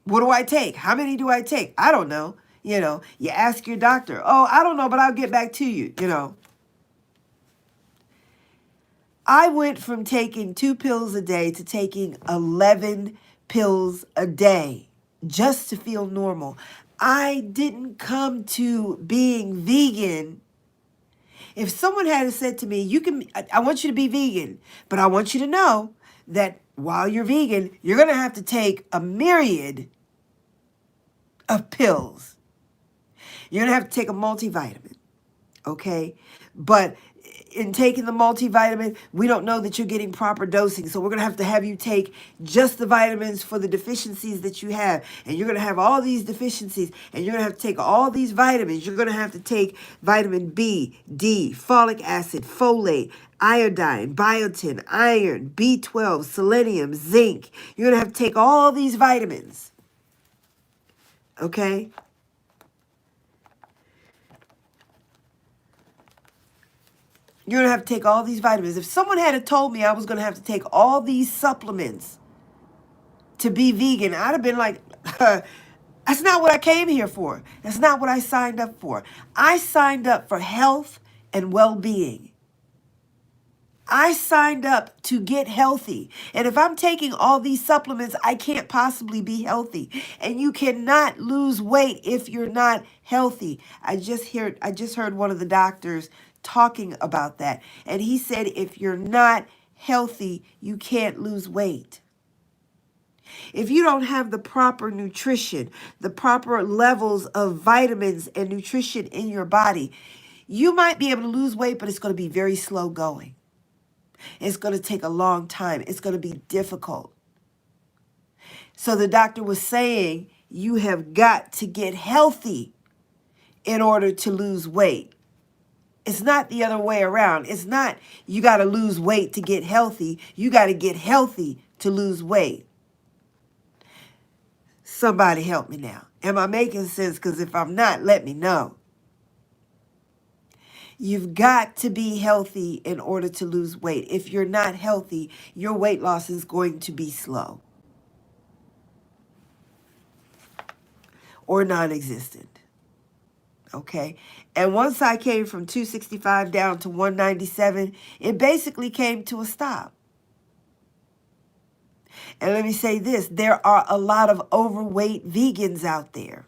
What do I take? How many do I take? I don't know. You ask your doctor. Oh, I don't know, but I'll get back to you. I went from taking 2 pills a day to taking 11 pills a day just to feel normal. I didn't come to being vegan. If someone had said to me, I want you to be vegan, but I want you to know that while you're vegan, you're going to have to take a myriad of pills. You're going to have to take a multivitamin, okay? But in taking the multivitamin, we don't know that you're getting proper dosing. So we're going to have you take just the vitamins for the deficiencies that you have. And you're going to have all these deficiencies. And you're going to have to take all these vitamins. You're going to have to take vitamin B, D, folic acid, folate, iodine, biotin, iron, B12, selenium, zinc. You're going to have to take all these vitamins, okay? You're going to have to take all these vitamins. If someone had told me I was going to have to take all these supplements to be vegan, I'd have been like, that's not what I came here for. That's not what I signed up for. I signed up for health and well-being. I signed up to get healthy. And if I'm taking all these supplements, I can't possibly be healthy. And you cannot lose weight if you're not healthy. I just heard one of the doctors talking about that. And he said, if you're not healthy, you can't lose weight. If you don't have the proper nutrition, the proper levels of vitamins and nutrition in your body, you might be able to lose weight, but it's going to be very slow going. It's going to take a long time. It's going to be difficult. So the doctor was saying, you have got to get healthy in order to lose weight. It's not the other way around. It's not you got to lose weight to get healthy. You got to get healthy to lose weight. Somebody help me now. Am I making sense? Because if I'm not, let me know. You've got to be healthy in order to lose weight. If you're not healthy, your weight loss is going to be slow or non-existent. Okay? And once I came from 265 down to 197, it basically came to a stop. And let me say this, there are a lot of overweight vegans out there.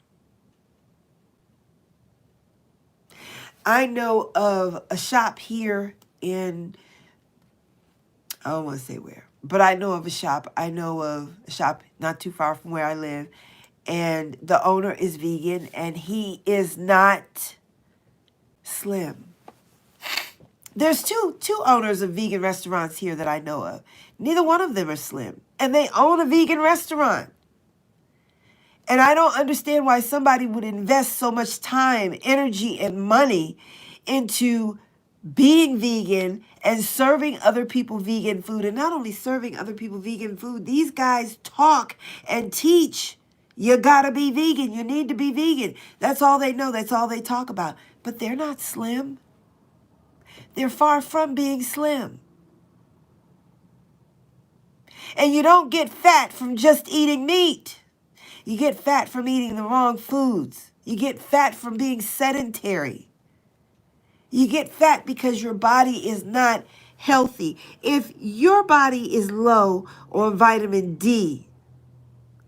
I know of a shop here in, I don't want to say where, but I know of a shop. I know of a shop not too far from where I live. And the owner is vegan and he is not slim. There's two owners of vegan restaurants here that I know of. Neither one of them are slim. And they own a vegan restaurant. And I don't understand why somebody would invest so much time, energy, and money into being vegan and serving other people vegan food. And not only serving other people vegan food, these guys talk and teach. You gotta be vegan. You need to be vegan. That's all they know. That's all they talk about. But they're not slim. They're far from being slim. And you don't get fat from just eating meat. You get fat from eating the wrong foods. You get fat from being sedentary. You get fat because your body is not healthy. If your body is low on vitamin D,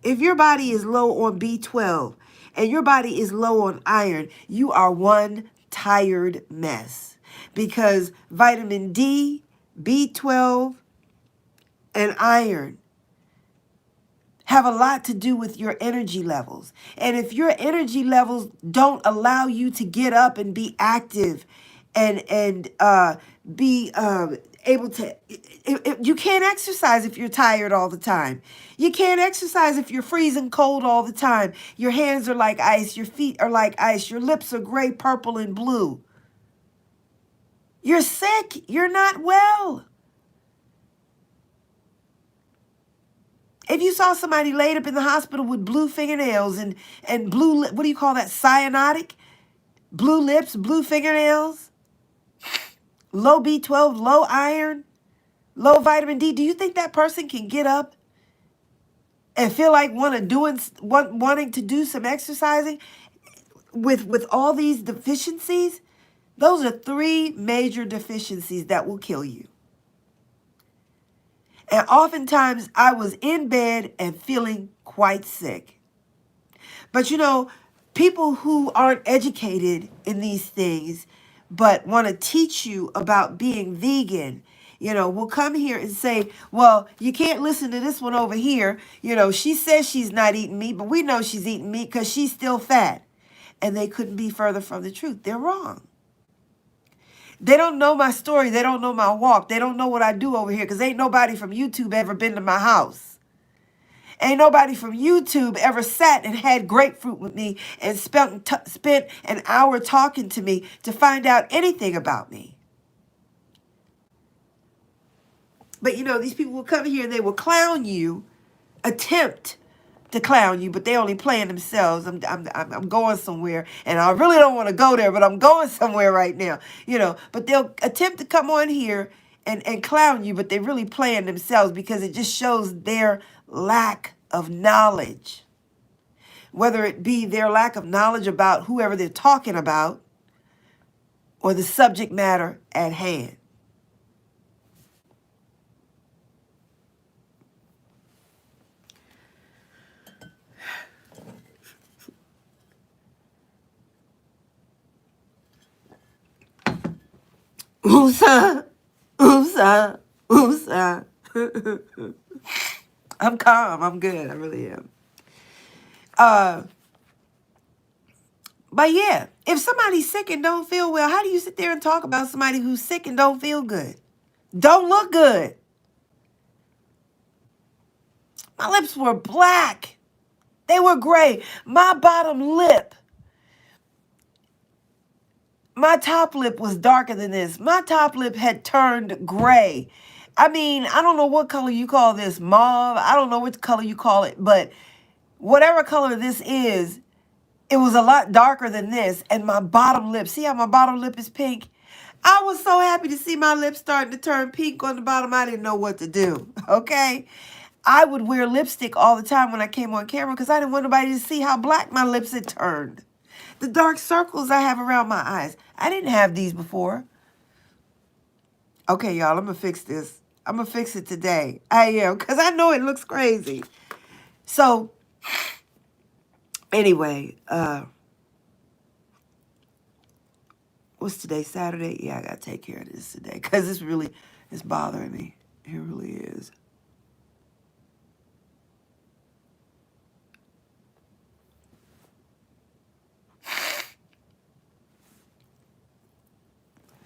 if your body is low on B12, and your body is low on iron, you are one tired mess. Because vitamin D, B12, and iron have a lot to do with your energy levels. And if your energy levels don't allow you to get up and be active and be able to, you can't exercise if you're tired all the time. You can't exercise if you're freezing cold all the time. Your hands are like ice. Your feet are like ice. Your lips are gray, purple, and blue. You're sick. You're not well. If you saw somebody laid up in the hospital with blue fingernails and blue, what do you call that, cyanotic? Blue lips, blue fingernails, low B12, low iron, low vitamin D, do you think that person can get up and feel like wanting to do some exercising with all these deficiencies? Those are 3 major deficiencies that will kill you. And oftentimes I was in bed and feeling quite sick. But you know, people who aren't educated in these things but want to teach you about being vegan, you know, will come here and say, well, you can't listen to this one over here. You know, she says she's not eating meat, but we know she's eating meat because she's still fat. And they couldn't be further from the truth. They're wrong. They don't know my story. They don't know my walk. They don't know what I do over here because ain't nobody from YouTube ever been to my house. Ain't nobody from YouTube ever sat and had grapefruit with me and spent an hour talking to me to find out anything about me. But you know, these people will come here and they will clown you, attempt to clown you, but they only playing themselves. I'm going somewhere, and I really don't want to go there, but I'm going somewhere right now. You know, but they'll attempt to come on here and clown you, but they're really playing themselves because it just shows their lack of knowledge. Whether it be their lack of knowledge about whoever they're talking about or the subject matter at hand. Woosah, woosah, woosah. I'm calm. I'm good. I really am. But yeah, if somebody's sick and don't feel well, how do you sit there and talk about somebody who's sick and don't feel good? Don't look good. My lips were black. They were gray. My bottom lip, my top lip was darker than this. My top lip had turned gray. I mean, I don't know what color you call this, mauve. I don't know what color you call it, but whatever color this is, it was a lot darker than this. And my bottom lip, see how my bottom lip is pink? I was so happy to see my lips starting to turn pink on the bottom. I didn't know what to do, okay? I would wear lipstick all the time when I came on camera because I didn't want nobody to see how black my lips had turned. The dark circles I have around my eyes, I didn't have these before. Okay, y'all, I'm going to fix this. I'm going to fix it today. I am, because I know it looks crazy. So, anyway, what's today, Saturday? Yeah, I got to take care of this today because it's bothering me. It really is.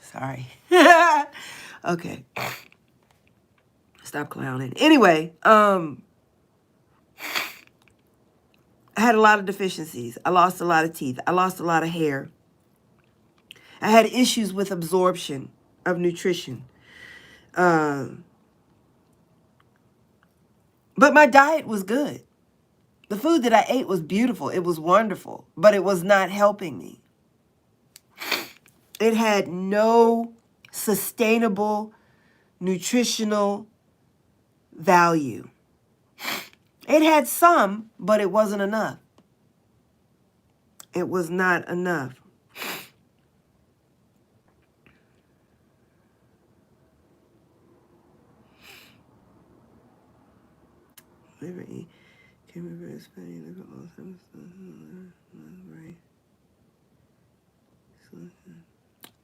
Sorry. Okay. Stop clowning. Anyway, I had a lot of deficiencies. I lost a lot of teeth. I lost a lot of hair. I had issues with absorption of nutrition. But my diet was good. The food that I ate was beautiful. It was wonderful, but it was not helping me. It had no sustainable nutritional value. It had some, but it wasn't enough. It was not enough. Never eat. Can be very fatty liver also.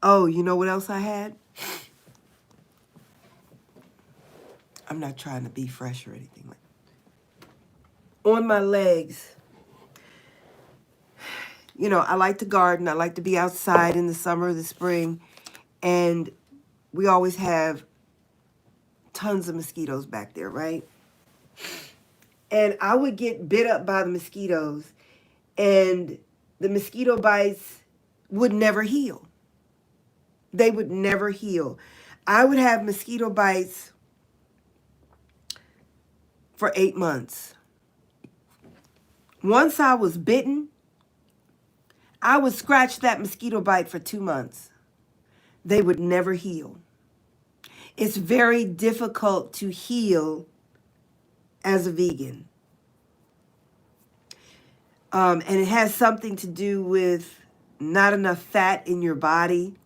Oh, you know what else I had? I'm not trying to be fresh or anything like that. On my legs, you know, I like to garden. I like to be outside in the summer, the spring, and we always have tons of mosquitoes back there, right? And I would get bit up by the mosquitoes, and the mosquito bites would never heal. They would never heal. I would have mosquito bites for 8 months. Once I was bitten, I would scratch that mosquito bite for 2 months. They would never heal. It's very difficult to heal as a vegan. And it has something to do with not enough fat in your body.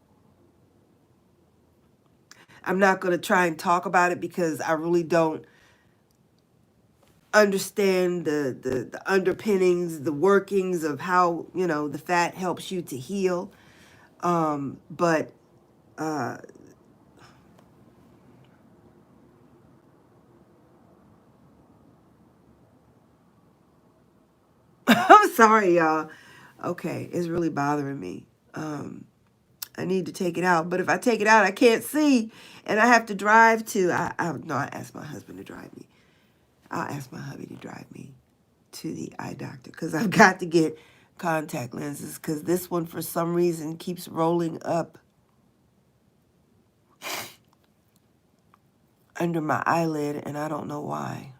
I'm not going to try and talk about it because I really don't understand the underpinnings, the workings of how, you know, the fat helps you to heal. But I'm sorry, y'all. Okay, it's really bothering me. I need to take it out, but if I take it out, I can't see, and I have to drive to. I asked my husband to drive me. I'll ask my hubby to drive me to the eye doctor because I've got to get contact lenses because this one, for some reason, keeps rolling up under my eyelid, and I don't know why.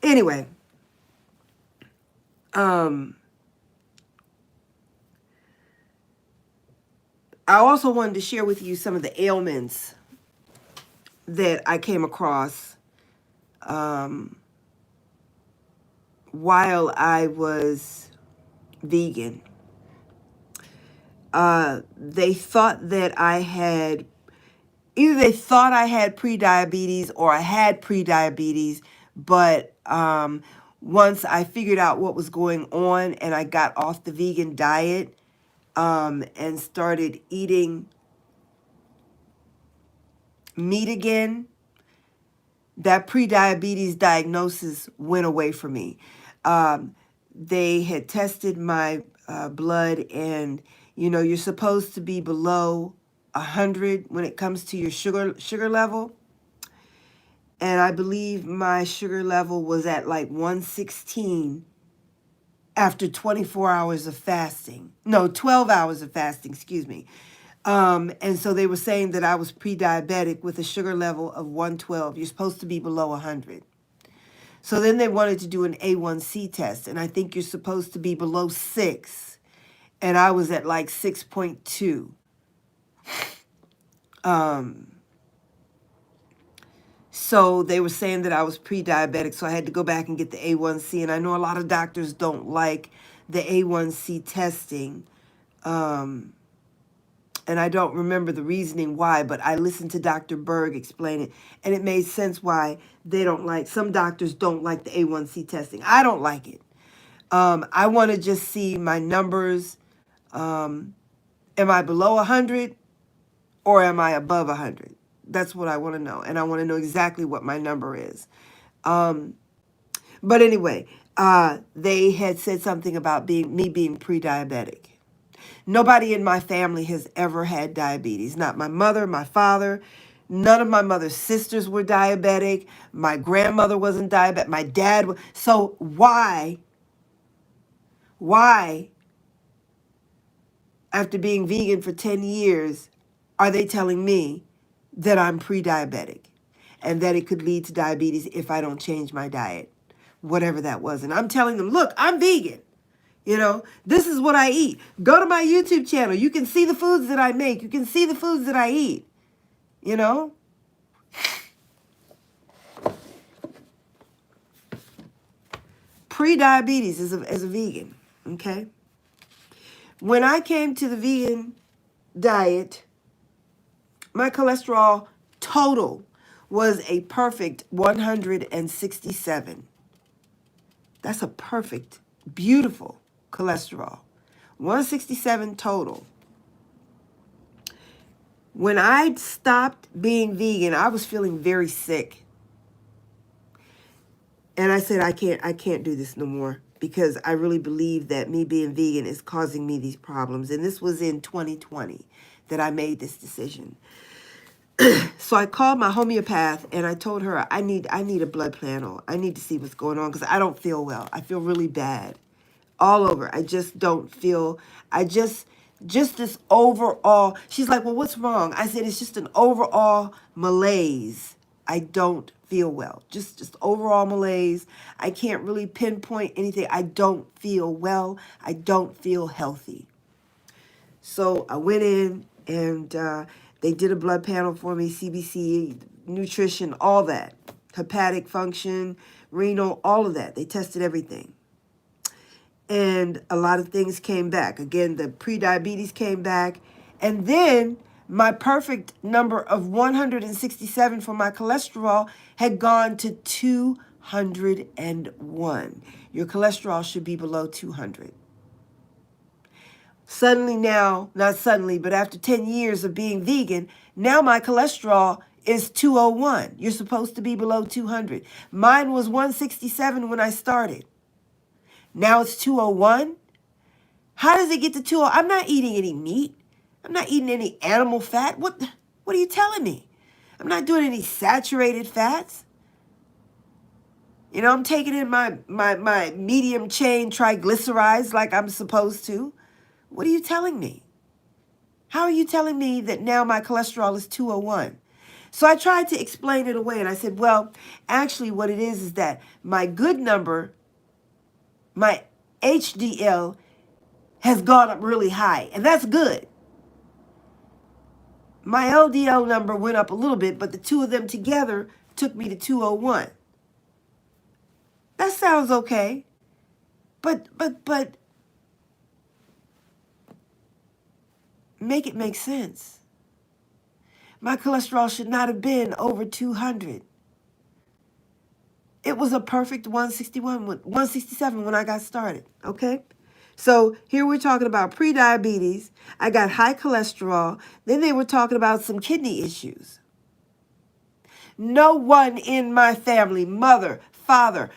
Anyway, I also wanted to share with you some of the ailments that I came across while I was vegan. They thought that I had, either they thought I had prediabetes or I had prediabetes, but once I figured out what was going on and I got off the vegan diet and started eating meat again, that prediabetes diagnosis went away from me. They had tested my blood, and you know, you're supposed to be below 100 when it comes to your sugar level. And I believe my sugar level was at like 116 after 24 hours of fasting. No, 12 hours of fasting, excuse me. And so they were saying that I was pre-diabetic with a sugar level of 112. You're supposed to be below 100. So then they wanted to do an A1C test, and I think you're supposed to be below 6. And I was at like 6.2. So they were saying that I was pre-diabetic, so I had to go back and get the A1C. And I know a lot of doctors don't like the A1C testing. And I don't remember the reasoning why, but I listened to Dr. Berg explain it, and it made sense why they don't like, some doctors don't like the A1C testing. I don't like it. I want to just see my numbers. Am I below 100 or am I above 100? That's what I want to know, and I want to know exactly what my number is. But anyway, they had said something about me being pre-diabetic. Nobody in my family has ever had diabetes. Not my mother, my father. None of my mother's sisters were diabetic. My grandmother wasn't diabetic. My dad was. So why, after being vegan for 10 years, are they telling me that I'm pre-diabetic and that it could lead to diabetes if I don't change my diet, whatever that was? And I'm telling them, look, I'm vegan. You know, this is what I eat. Go to my YouTube channel. You can see the foods that I make. You can see the foods that I eat. You know? Pre-diabetes as a vegan, okay? When I came to the vegan diet, my cholesterol total was a perfect 167. That's a perfect, beautiful cholesterol. 167 total. When I stopped being vegan, I was feeling very sick. And I said, I can't do this no more, because I really believe that me being vegan is causing me these problems. And this was in 2020 that I made this decision. So I called my homeopath and I told her, I need a blood panel. I need to see what's going on, because I don't feel well. I feel really bad all over. I just don't feel, just this overall. She's like, well, what's wrong? I said, it's just an overall malaise. I don't feel well. Just overall malaise. I can't really pinpoint anything. I don't feel well. I don't feel healthy. So I went in and they did a blood panel for me, CBC, nutrition, all that. Hepatic function, renal, all of that. They tested everything. And a lot of things came back. Again, the prediabetes came back. And then my perfect number of 167 for my cholesterol had gone to 201. Your cholesterol should be below 200. Suddenly now, not suddenly, but after 10 years of being vegan, now my cholesterol is 201. You're supposed to be below 200. Mine was 167 when I started. Now it's 201. How does it get to 201? I'm not eating any meat. I'm not eating any animal fat. What are you telling me? I'm not doing any saturated fats. You know, I'm taking in my medium chain triglycerides like I'm supposed to. What are you telling me? How are you telling me that now my cholesterol is 201? So I tried to explain it away, and I said, well, actually what it is that my good number, my HDL, has gone up really high, and that's good. My LDL number went up a little bit, but the two of them together took me to 201. That sounds okay. But make it make sense. My cholesterol should not have been over 200. It was a perfect 167 when I got started, okay? So here we're talking about prediabetes. I got high cholesterol. Then they were talking about some kidney issues. No one in my family, mother, father,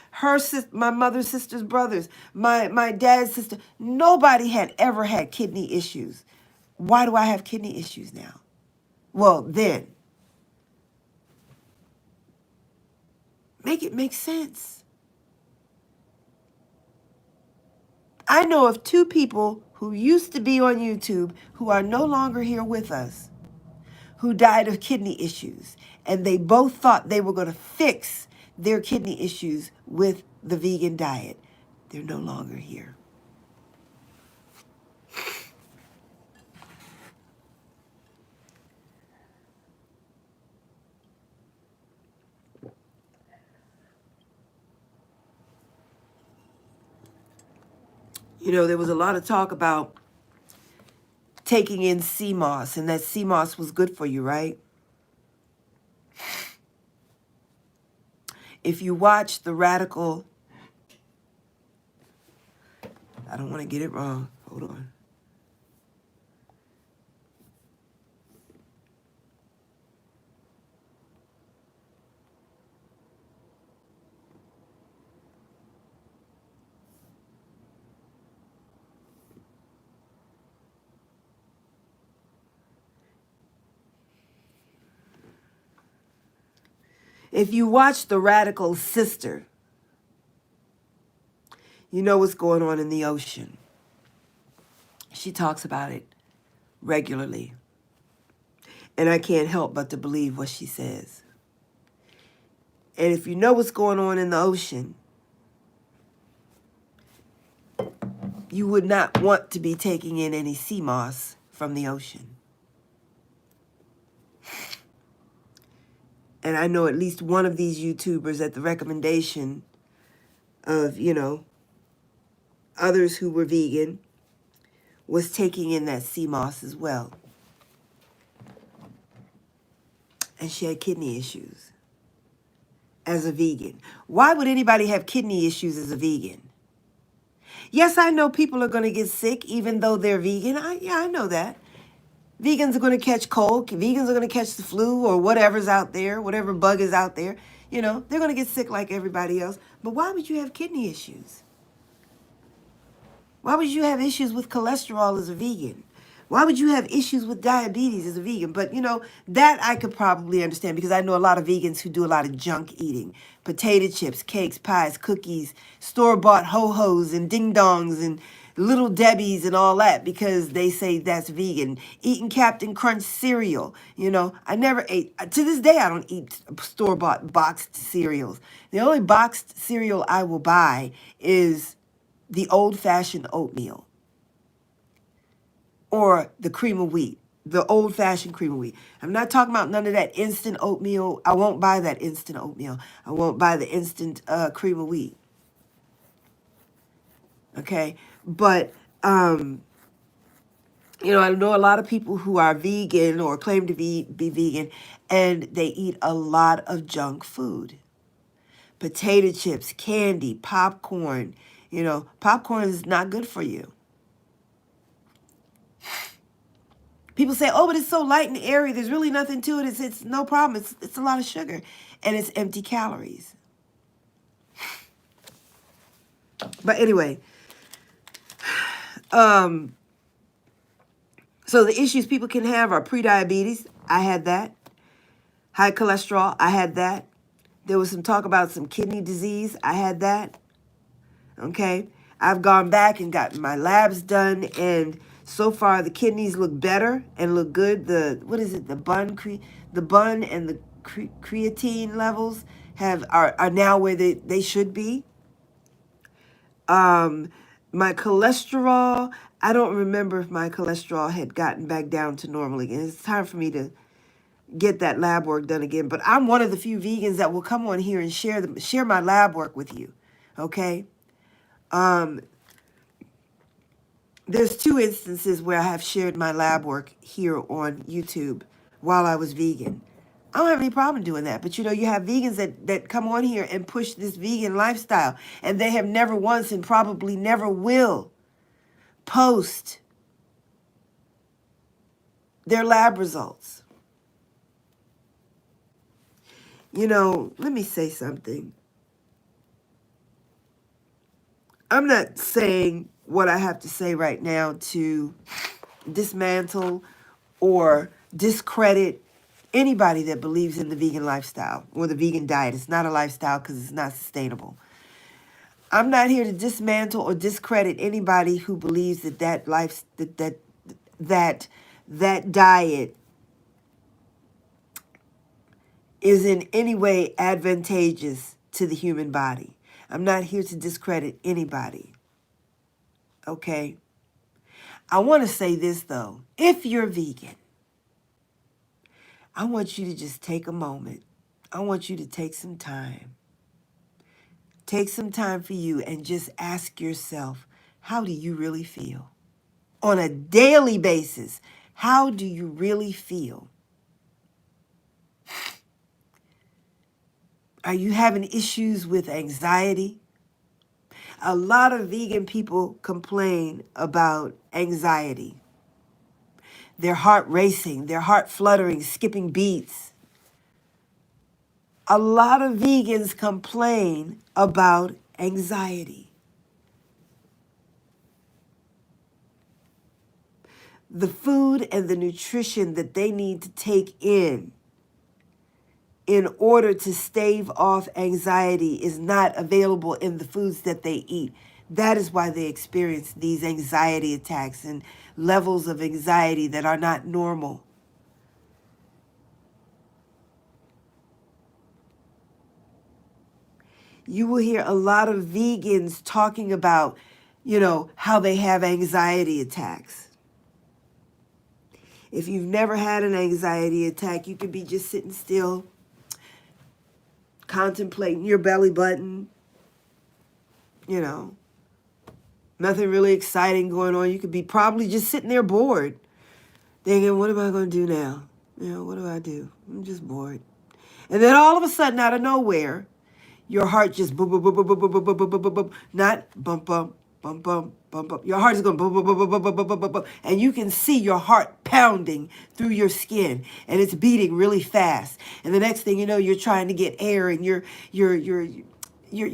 my mother's sister's brothers, my dad's sister, nobody had ever had kidney issues. Why do I have kidney issues now? Well, then, make it make sense. I know of two people who used to be on YouTube who are no longer here with us, who died of kidney issues. And they both thought they were going to fix their kidney issues with the vegan diet. They're no longer here. You know, there was a lot of talk about taking in sea moss, and that sea moss was good for you, right? If you watch the radical, I don't want to get it wrong. Hold on. If you watch the radical sister, you know what's going on in the ocean. She talks about it regularly. And I can't help but to believe what she says. And if you know what's going on in the ocean, you would not want to be taking in any sea moss from the ocean. And I know at least one of these YouTubers, at the recommendation of, you know, others who were vegan, was taking in that sea moss as well. And she had kidney issues. as a vegan? Why would anybody have kidney issues as a vegan? Yes, I know people are going to get sick even though they're vegan. Yeah, I know that. Vegans are going to catch cold. Vegans are going to catch the flu or whatever's out there, whatever bug is out there. You know, they're going to get sick like everybody else. But why would you have kidney issues? Why would you have issues with cholesterol as a vegan? Why would you have issues with diabetes as a vegan? But, you know, that I could probably understand because I know a lot of vegans who do a lot of junk eating. Potato chips, cakes, pies, cookies, store-bought ho-hos and ding-dongs and Little Debbie's and all that because they say that's vegan. Eating Captain Crunch cereal. You know, I never ate, to this day I don't eat store-bought boxed cereals. The only boxed cereal I will buy is the old-fashioned oatmeal or the cream of wheat, the old-fashioned cream of wheat. I'm not talking about none of that instant oatmeal. I won't buy that instant oatmeal. I won't buy the instant cream of wheat. Okay? But, you know, I know a lot of people who are vegan or claim to be vegan, and they eat a lot of junk food. Potato chips, candy, popcorn. You know, popcorn is not good for you. People say, oh, but it's so light and airy. There's really nothing to it. It's no problem. It's a lot of sugar, and it's empty calories. But anyway, so the issues people can have are prediabetes. I had that. High cholesterol. I had that. There was some talk about some kidney disease. I had that. Okay. I've gone back and gotten my labs done, and so far the kidneys look better and look good. The bun and the creatine levels are now where they should be. My cholesterol, I don't remember if my cholesterol had gotten back down to normal again. It's time for me to get that lab work done again. But I'm one of the few vegans that will come on here and share my lab work with you. Okay? There's 2 instances where I have shared my lab work here on YouTube while I was vegan. I don't have any problem doing that. But, you know, you have vegans that come on here and push this vegan lifestyle, and they have never once and probably never will post their lab results. You know, let me say something. I'm not saying what I have to say right now to dismantle or discredit anybody that believes in the vegan lifestyle or the vegan diet. It's not a lifestyle because it's not sustainable. I'm not here to dismantle or discredit anybody who believes that that diet is in any way advantageous to the human body. I'm not here to discredit anybody. Okay? I want to say this, though. If you're vegan, I want you to just take a moment. I want you to take some time. Take some time for you and just ask yourself, how do you really feel? On a daily basis, how do you really feel? Are you having issues with anxiety? A lot of vegan people complain about anxiety. Their heart racing, their heart fluttering, skipping beats. A lot of vegans complain about anxiety. The food and the nutrition that they need to take in order to stave off anxiety is not available in the foods that they eat. That is why they experience these anxiety attacks and levels of anxiety that are not normal. You will hear a lot of vegans talking about, you know, how they have anxiety attacks. If you've never had an anxiety attack, you could be just sitting still, contemplating your belly button, you know, nothing really exciting going on. You could be probably just sitting there bored, thinking, what am I going to do now? You know, what do I do? I'm just bored. And then all of a sudden, out of nowhere, your heart just boom, boom, boom, boom, boom, boom, boom, boom, boom, boom, boom, not bump, bump, bump, bump, bump, bump. Your heart is going boom, boom, boom, boom, boom, boom, boom, boom, boom, boom. And you can see your heart pounding through your skin, and it's beating really fast. And the next thing you know, you're trying to get air, and you're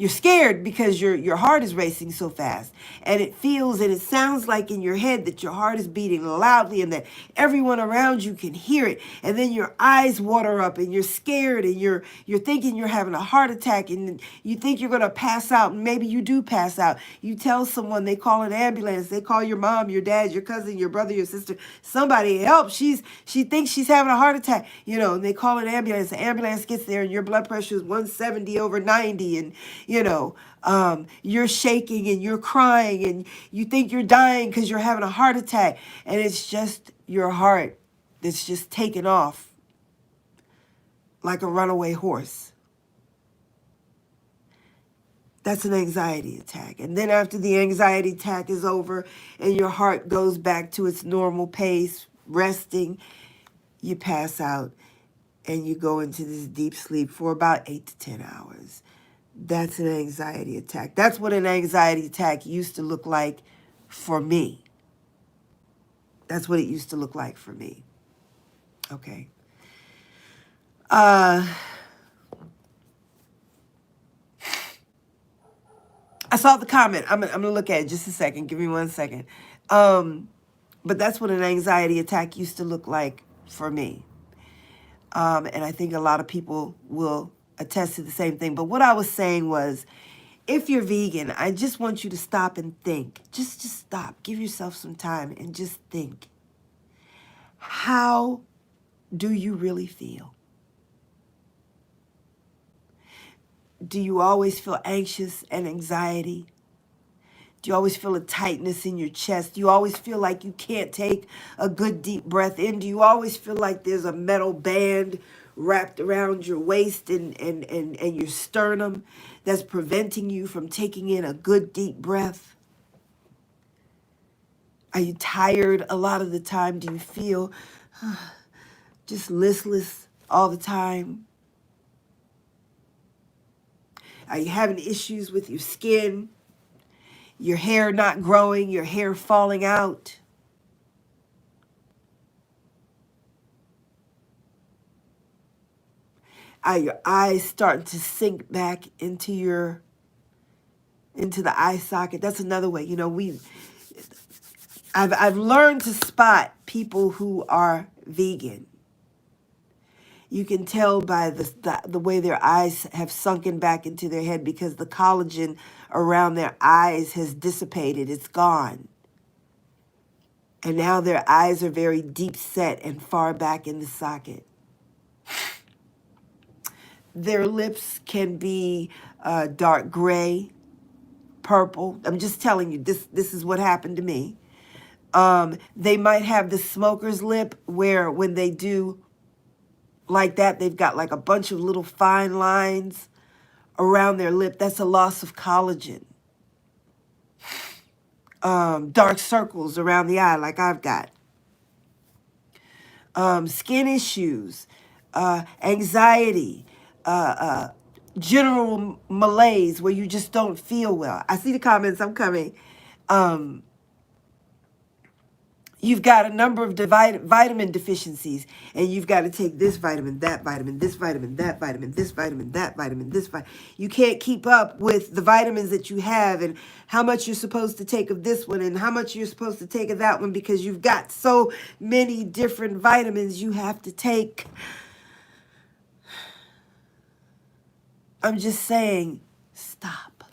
scared because your heart is racing so fast, and it feels and it sounds like in your head that your heart is beating loudly and that everyone around you can hear it. And then your eyes water up and you're scared, and you're thinking you're having a heart attack, and you think you're going to pass out, and maybe you do pass out. You tell someone, they call an ambulance, they call your mom, your dad, your cousin, your brother, your sister, somebody, help, she thinks she's having a heart attack, and they call an ambulance. The ambulance gets there and your blood pressure is 170 over 90, and you're shaking and you're crying and you think you're dying because you're having a heart attack, and it's just your heart that's just taking off like a runaway horse. That's an anxiety attack. And then after the anxiety attack is over and your heart goes back to its normal pace, resting, you pass out and you go into this deep sleep for about 8 to 10 hours. That's an anxiety attack. That's what an anxiety attack used to look like for me. That's what it used to look like for me. Okay. I saw the comment. I'm going to look at it just a second. Give me 1 second. But that's what an anxiety attack used to look like for me. And I think a lot of people will attest to the same thing. But what I was saying was, if you're vegan, I just want you to stop and think. Just stop. Give yourself some time and just think. How do you really feel? Do you always feel anxious and anxiety? Do you always feel a tightness in your chest? Do you always feel like you can't take a good deep breath in? Do you always feel like there's a metal band wrapped around your waist and your sternum that's preventing you from taking in a good deep breath? Are you tired a lot of the time? Do you feel just listless all the time? Are you having issues with your skin? Your hair not growing, your hair falling out? Are your eyes starting to sink back into the eye socket? That's another way. I've learned to spot people who are vegan. You can tell by the way their eyes have sunken back into their head because the collagen around their eyes has dissipated. It's gone. And now their eyes are very deep set and far back in the socket. Their lips can be dark gray, purple. I'm just telling you, this is what happened to me. They might have the smoker's lip where when they do like that, they've got like a bunch of little fine lines around their lip. That's a loss of collagen. Dark circles around the eye like I've got. Skin issues, anxiety, general malaise where you just don't feel well. I see the comments. I'm coming. You've got a number of vitamin deficiencies, and you've got to take this vitamin, that vitamin, this vitamin, that vitamin, this vitamin, that vitamin, this vitamin. You can't keep up with the vitamins that you have and how much you're supposed to take of this one and how much you're supposed to take of that one because you've got so many different vitamins you have to take. I'm just saying, stop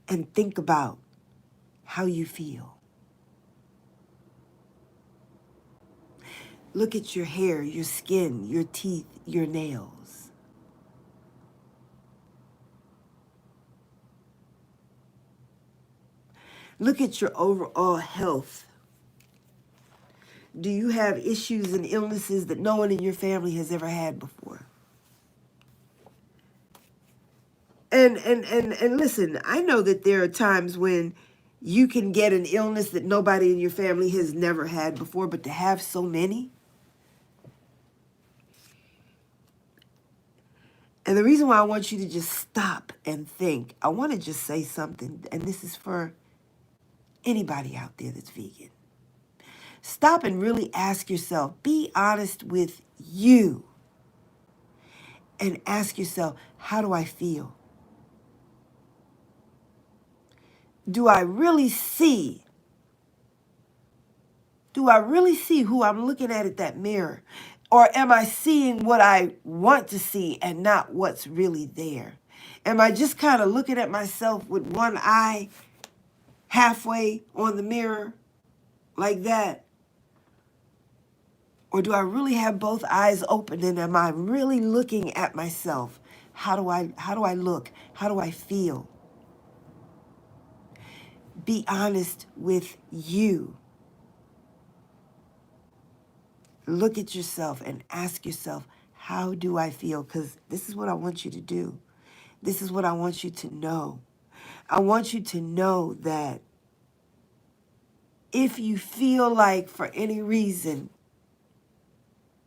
and think about how you feel. Look at your hair, your skin, your teeth, your nails. Look at your overall health. Do you have issues and illnesses that no one in your family has ever had before? And listen, I know that there are times when you can get an illness that nobody in your family has never had before, but to have so many, And the reason why I want you to just stop and think, I want to just say something, and this is for anybody out there that's vegan. Stop and really ask yourself, be honest with you, and ask yourself, how do I feel? Do I really see? Do I really see who I'm looking at that mirror? Or am I seeing what I want to see and not what's really there? Am I just kind of looking at myself with one eye halfway on the mirror like that? Or do I really have both eyes open, and am I really looking at myself? How do I look? How do I feel? Be honest with you. Look at yourself and ask yourself, how do I feel? Because this is what I want you to do. This is what I want you to know. I want you to know that if you feel like for any reason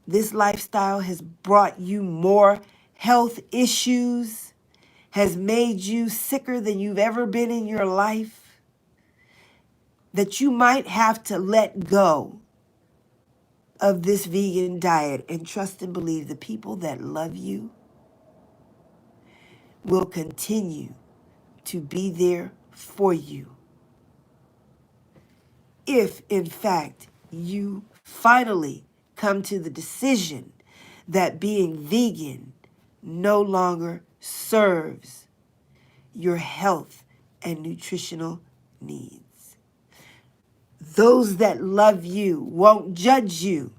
this lifestyle has brought you more health issues, has made you sicker than you've ever been in your life, that you might have to let go of this vegan diet and trust and believe the people that love you will continue to be there for you. If, in fact, you finally come to the decision that being vegan no longer serves your health and nutritional needs. Those that love you won't judge you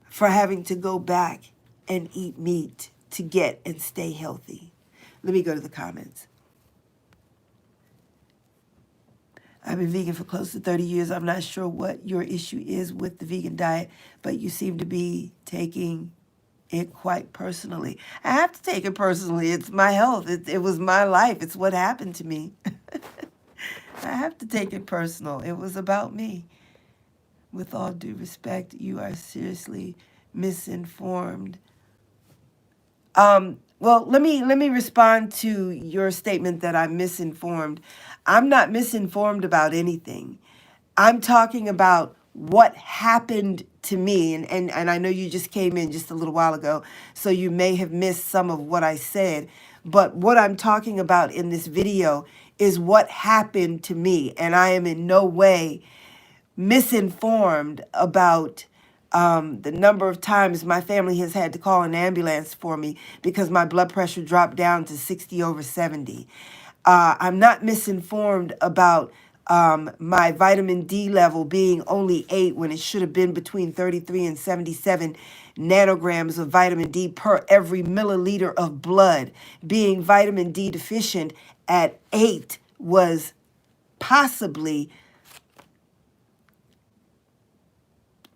for having to go back and eat meat to get and stay healthy. Let me go to the comments. I've been vegan for close to 30 years. I'm not sure what your issue is with the vegan diet, but you seem to be taking it quite personally. I have to take it personally. It's my health. It was my life. It's what happened to me. I have to take it personal. It was about me. With all due respect, you are seriously misinformed. Well, let me respond to your statement that I'm misinformed. I'm not misinformed about anything. I'm talking about what happened to me, and I know you just came in just a little while ago, so you may have missed some of what I said, but what I'm talking about in this video is what happened to me, and I am in no way misinformed about the number of times my family has had to call an ambulance for me because my blood pressure dropped down to 60/70. I'm not misinformed about my vitamin D level being only 8 when it should have been between 33 and 77 nanograms of vitamin D per every milliliter of blood. Being vitamin D deficient at 8 was possibly,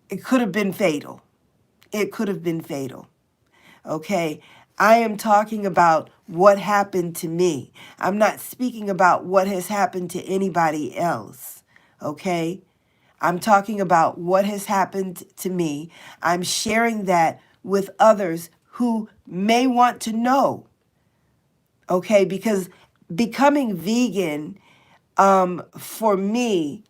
it could have been fatal. It could have been fatal. Okay? I am talking about what happened to me. I'm not speaking about what has happened to anybody else. Okay? I'm talking about what has happened to me. I'm sharing that with others who may want to know. Okay? Because becoming vegan, for me,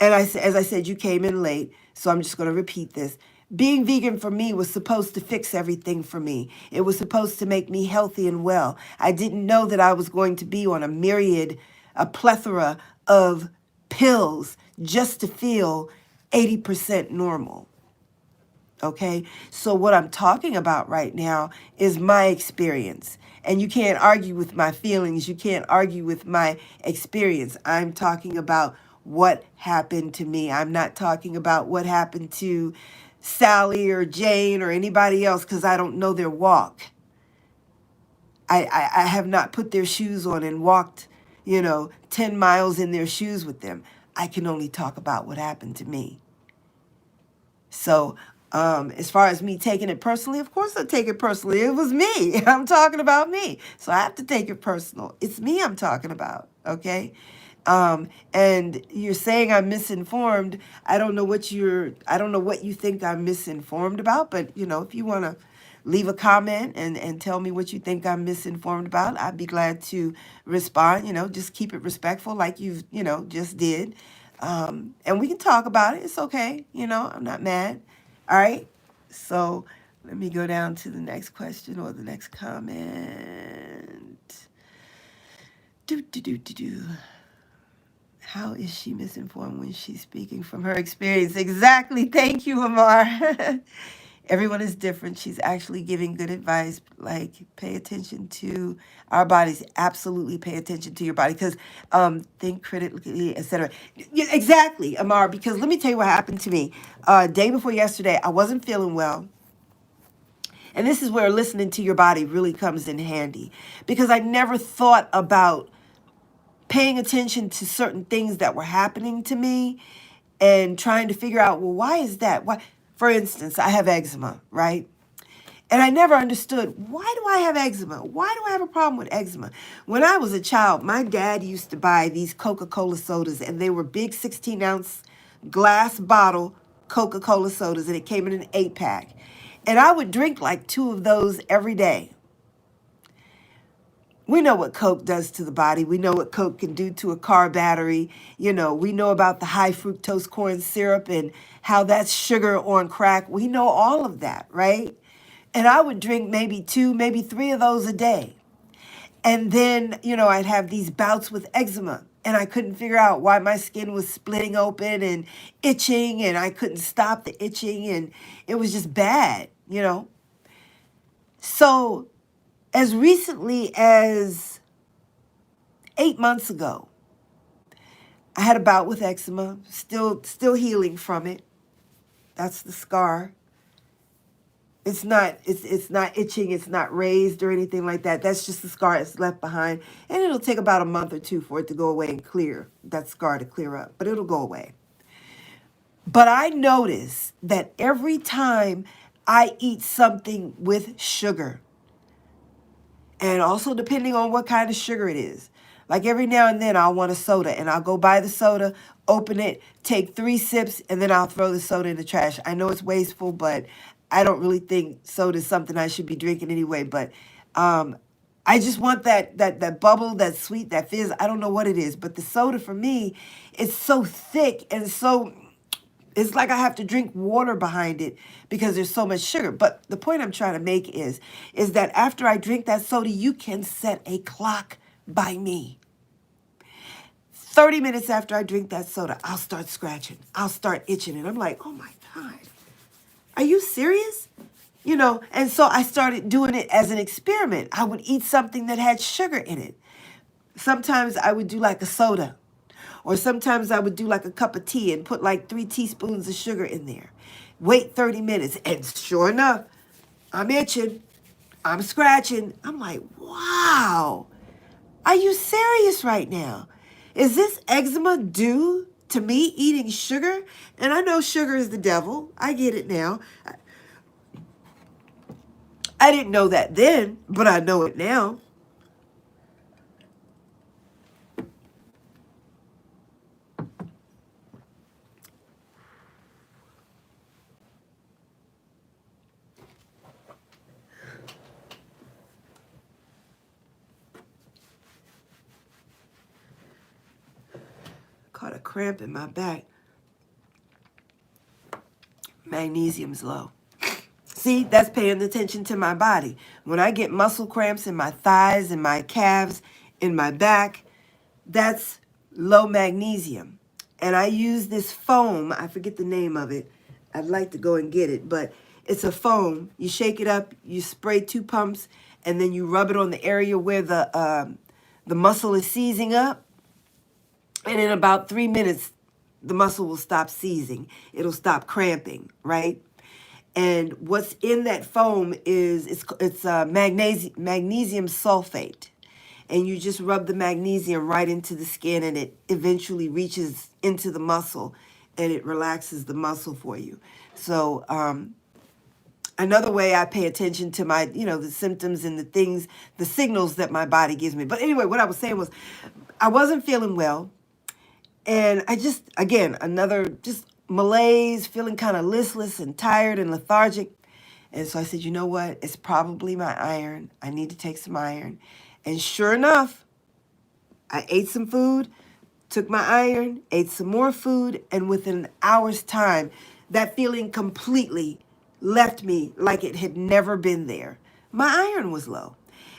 and as I said, you came in late, so I'm just going to repeat this. Being vegan for me was supposed to fix everything for me. It was supposed to make me healthy and well. I didn't know that I was going to be on a plethora of pills just to feel 80% normal. Okay? So what I'm talking about right now is my experience. And you can't argue with my feelings. You can't argue with my experience. I'm talking about what happened to me. I'm not talking about what happened to Sally or Jane or anybody else because I don't know their walk. I have not put their shoes on and walked, 10 miles in their shoes with them. I can only talk about what happened to me. So as far as me taking it personally, of course I take it personally. It was me. I'm talking about me. So I have to take it personal. It's me I'm talking about, okay? And you're saying I'm misinformed. I don't know what you think I'm misinformed about, but if you want to leave a comment and tell me what you think I'm misinformed about, I'd be glad to respond. Just keep it respectful like you've, just did. And we can talk about it. It's okay. I'm not mad. All right. So let me go down to the next question or the next comment. How is she misinformed when she's speaking from her experience? Exactly. Thank you, Amar. Everyone is different. She's actually giving good advice, like pay attention to our bodies. Absolutely pay attention to your body, because think critically, etc. Yeah, exactly, Amar, because let me tell you what happened to me. Day before yesterday, I wasn't feeling well. And this is where listening to your body really comes in handy, because I never thought about paying attention to certain things that were happening to me and trying to figure out, well, why is that? Why? For instance, I have eczema, right? And I never understood, why do I have eczema? Why do I have a problem with eczema? When I was a child, my dad used to buy these Coca-Cola sodas, and they were big 16-ounce glass bottle Coca-Cola sodas, and it came in an 8-pack. And I would drink like 2 of those every day. We know what Coke does to the body. We know what Coke can do to a car battery. We know about the high fructose corn syrup and how that's sugar on crack. We know all of that, right? And I would drink maybe 2, maybe 3 of those a day. And then, I'd have these bouts with eczema, and I couldn't figure out why my skin was splitting open and itching, and I couldn't stop the itching, and it was just bad. So as recently as 8 months ago, I had a bout with eczema, still healing from it. That's the scar. It's not itching, it's not raised or anything like that. That's just the scar that's left behind. And it'll take about a month or 2 for it to go away and clear, that scar to clear up, but it'll go away. But I notice that every time I eat something with sugar, and also depending on what kind of sugar it is. Like every now and then I'll want a soda, and I'll go buy the soda, open it, take 3 sips, and then I'll throw the soda in the trash. I know it's wasteful, but I don't really think soda is something I should be drinking anyway. But I just want that bubble, that sweet, that fizz. I don't know what it is, but the soda for me, it's so thick and so... It's like I have to drink water behind it because there's so much sugar. But the point I'm trying to make is that after I drink that soda, you can set a clock by me. 30 minutes after I drink that soda, I'll start scratching. I'll start itching. And I'm like, oh my God, are you serious? And so I started doing it as an experiment. I would eat something that had sugar in it. Sometimes I would do like a soda. Or sometimes I would do like a cup of tea and put like 3 teaspoons of sugar in there. Wait 30 minutes. And sure enough, I'm itching. I'm scratching. I'm like, wow. Are you serious right now? Is this eczema due to me eating sugar? And I know sugar is the devil. I get it now. I didn't know that then, but I know it now. Caught a cramp in my back. Magnesium's low. See, that's paying attention to my body. When I get muscle cramps in my thighs and my calves, in my back, that's low magnesium. And I use this foam. I forget the name of it. I'd like to go and get it, but it's a foam. You shake it up, you spray 2 pumps, and then you rub it on the area where the muscle is seizing up. And in about 3 minutes, the muscle will stop seizing. It'll stop cramping, right? And what's in that foam is it's magnesium sulfate. And you just rub the magnesium right into the skin, and it eventually reaches into the muscle, and it relaxes the muscle for you. So another way I pay attention to my, the symptoms and the things, the signals that my body gives me. But anyway, what I was saying was I wasn't feeling well. And I just, again, another just malaise, feeling kind of listless and tired and lethargic. And so I said, you know what? It's probably my iron. I need to take some iron. And sure enough, I ate some food, took my iron, ate some more food, and within an hour's time, that feeling completely left me like it had never been there. My iron was low.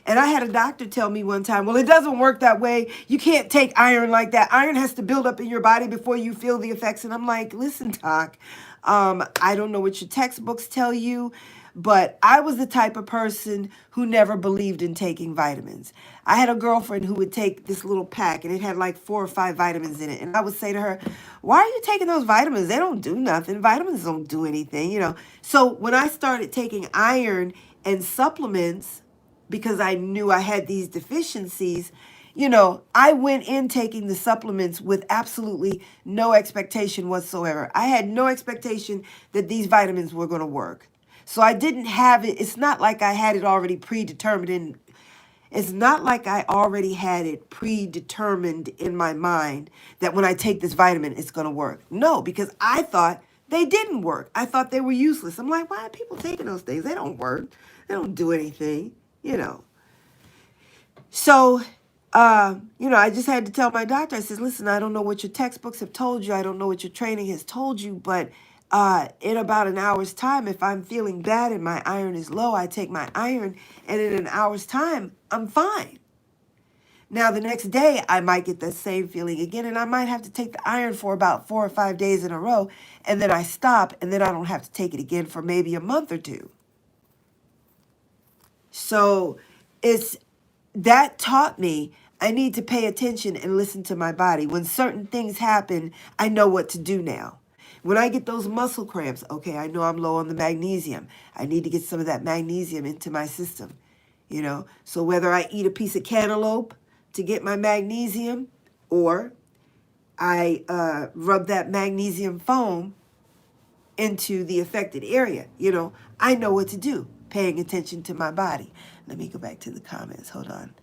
And I had a doctor tell me one time, well, it doesn't work that way. You can't take iron like that. Iron has to build up in your body before you feel the effects. And I'm like, listen, doc, I don't know what your textbooks tell you, but I was the type of person who never believed in taking vitamins. I had a girlfriend who would take this little pack and it had like 4 or 5 vitamins in it. And I would say to her, why are you taking those vitamins? They don't do nothing. Vitamins don't do anything, you know. So when I started taking iron and supplements, because I knew I had these deficiencies, you know, I went in taking the supplements with absolutely no expectation whatsoever. I had no expectation that these vitamins were going to work. So I didn't have it. It's not like I had it already predetermined in. It's not like I already had it predetermined in my mind that when I take this vitamin, it's going to work. No, because I thought they didn't work. I thought they were useless. I'm like, why are people taking those things? They don't work. They don't do anything, you know. So, you know, I just had to tell my doctor, I said, listen, I don't know what your textbooks have told you. I don't know what your training has told you, but in about an hour's time, if I'm feeling bad and my iron is low, I take my iron, and in an hour's time, I'm fine. Now, the next day, I might get that same feeling again, and I might have to take the iron for about 4 or 5 days in a row, and then I stop, and then I don't have to take it again for maybe a month or two. So that taught me I need to pay attention and listen to my body. When certain things happen, I know what to do now. When I get those muscle cramps, okay, I know I'm low on the magnesium. I need to get some of that magnesium into my system, you know. So whether I eat a piece of cantaloupe to get my magnesium or I rub that magnesium foam into the affected area, you know, I know what to do, paying attention to my body. Let me go back to the comments. Hold on.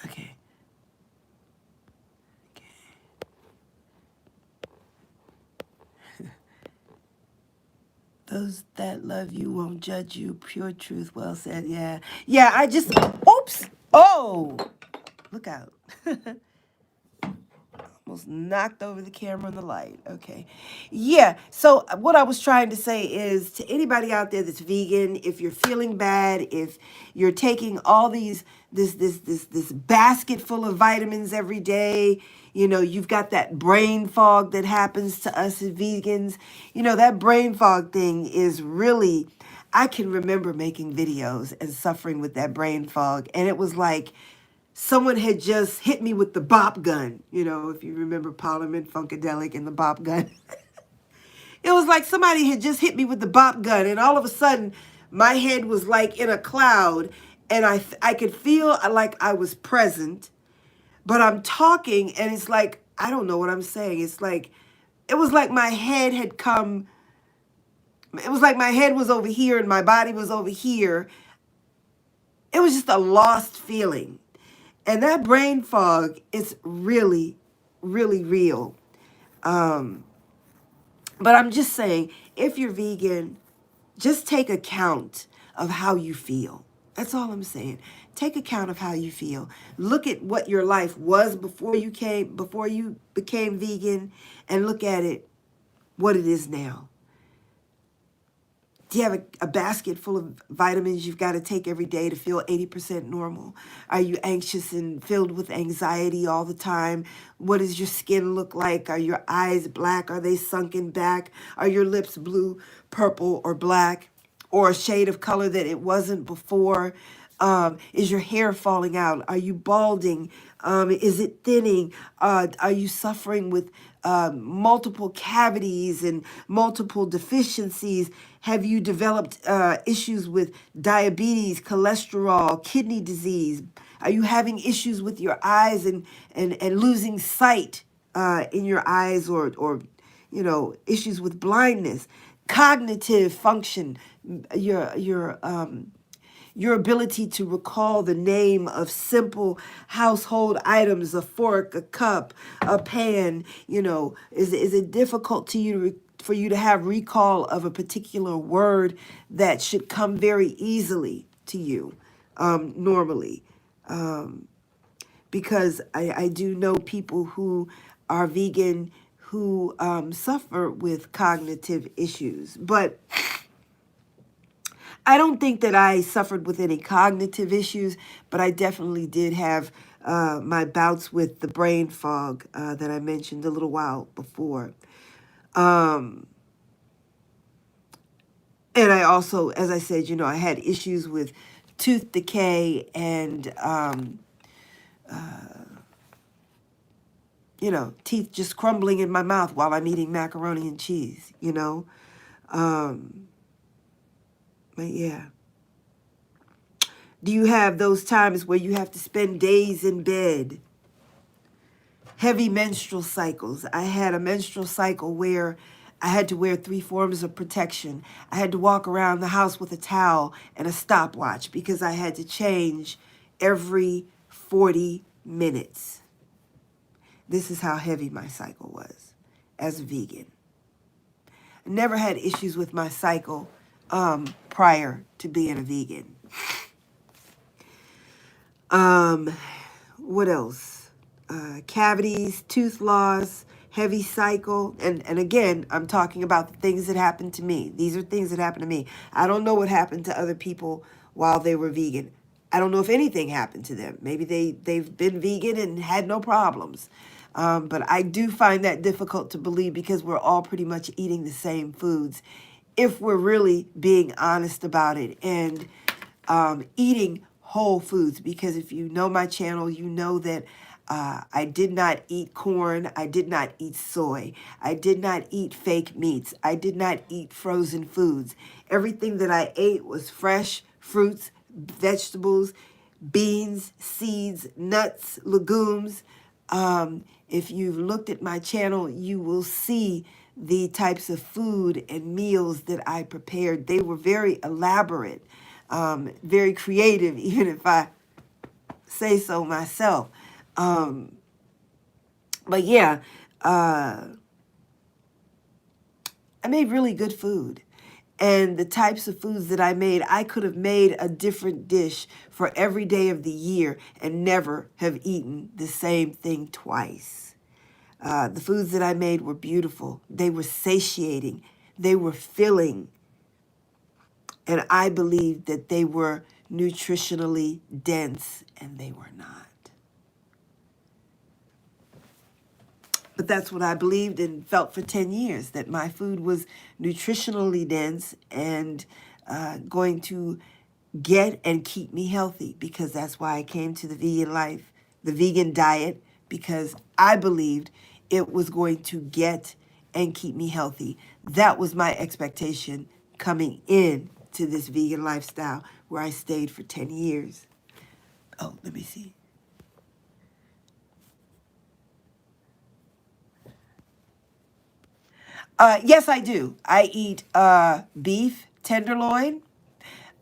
Okay. Those that love you won't judge you. Pure truth. Well said. Yeah. Yeah, I just, oops. Oh, look out. Almost knocked over the camera and the light. Okay. Yeah. So what I was trying to say is to anybody out there that's vegan, if you're feeling bad, if you're taking all this basket full of vitamins every day, you know, you've got that brain fog that happens to us as vegans. You know, that brain fog thing is really, I can remember making videos and suffering with that brain fog. And it was like, someone had just hit me with the bop gun. You know, if you remember Parliament Funkadelic and the bop gun. It was like somebody had just hit me with the bop gun, and all of a sudden, my head was like in a cloud, and I could feel like I was present, but I'm talking, and it's like, I don't know what I'm saying. It's like, it was like my head had come, it was like my head was over here, and my body was over here. It was just a lost feeling. And that brain fog is really, really real. But I'm just saying, if you're vegan, just take account of how you feel. That's all I'm saying. Take account of how you feel. Look at what your life was before you became vegan, and look at it, what it is now. Do you have a basket full of vitamins you've got to take every day to feel 80% normal? Are you anxious and filled with anxiety all the time? What does your skin look like? Are your eyes black? Are they sunken back? Are your lips blue, purple, or black? Or a shade of color that it wasn't before? Is your hair falling out? Are you balding? Is it thinning? Are you suffering with multiple cavities and multiple deficiencies? Have you developed issues with diabetes, cholesterol, kidney disease? Are you having issues with your eyes and losing sight in your eyes, or you know, issues with blindness, cognitive function, your Your ability to recall the name of simple household items, a fork, a cup, a pan, is it difficult to you for you to have recall of a particular word that should come very easily to you normally? Because I do know people who are vegan who suffer with cognitive issues. But I don't think that I suffered with any cognitive issues, but I definitely did have my bouts with the brain fog that I mentioned a little while before. And I also, as I said, I had issues with tooth decay and teeth just crumbling in my mouth while I'm eating macaroni and cheese, But yeah. Do you have those times where you have to spend days in bed? Heavy menstrual cycles. I had a menstrual cycle where I had to wear 3 forms of protection. I had to walk around the house with a towel and a stopwatch because I had to change every 40 minutes. This is how heavy my cycle was as a vegan. I never had issues with my cycle prior to being a vegan. What else? Cavities, tooth loss, heavy cycle. And again, I'm talking about the things that happened to me. These are things that happened to me. I don't know what happened to other people while they were vegan. I don't know if anything happened to them. Maybe they've been vegan and had no problems. But I do find that difficult to believe because we're all pretty much eating the same foods if we're really being honest about it and eating whole foods. Because if you know my channel, you know that I did not eat corn. I did not eat soy. I did not eat fake meats. I did not eat frozen foods. Everything that I ate was fresh fruits, vegetables, beans, seeds, nuts, legumes. If you've looked at my channel, you will see the types of food and meals that I prepared. They were very elaborate, very creative, even if I say so myself. But yeah, I made really good food. And the types of foods that I made, I could have made a different dish for every day of the year and never have eaten the same thing twice. The foods that I made were beautiful. They were satiating. They were filling. And I believed that they were nutritionally dense, and they were not. But that's what I believed and felt for 10 years, that my food was nutritionally dense and going to get and keep me healthy, because that's why I came to the vegan life, the vegan diet, because I believed it was going to get and keep me healthy. That was my expectation coming in to this vegan lifestyle where I stayed for 10 years. Oh, let me see. Yes, I do. I eat beef tenderloin.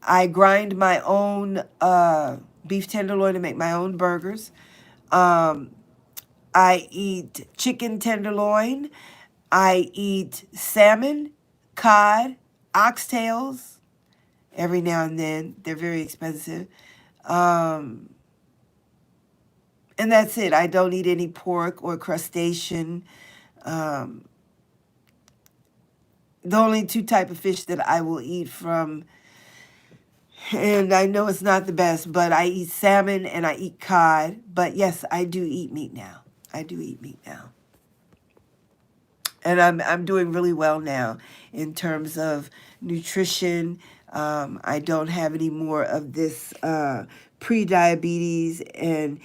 I grind my own beef tenderloin to make my own burgers. I eat chicken tenderloin. I eat salmon, cod, oxtails every now and then. They're very expensive. And that's it. I don't eat any pork or crustacean. The only 2 types of fish that I will eat from, and I know it's not the best, but I eat salmon and I eat cod. But yes, I do eat meat now. I do eat meat now. And I'm doing really well now in terms of nutrition. I don't have any more of this pre-diabetes and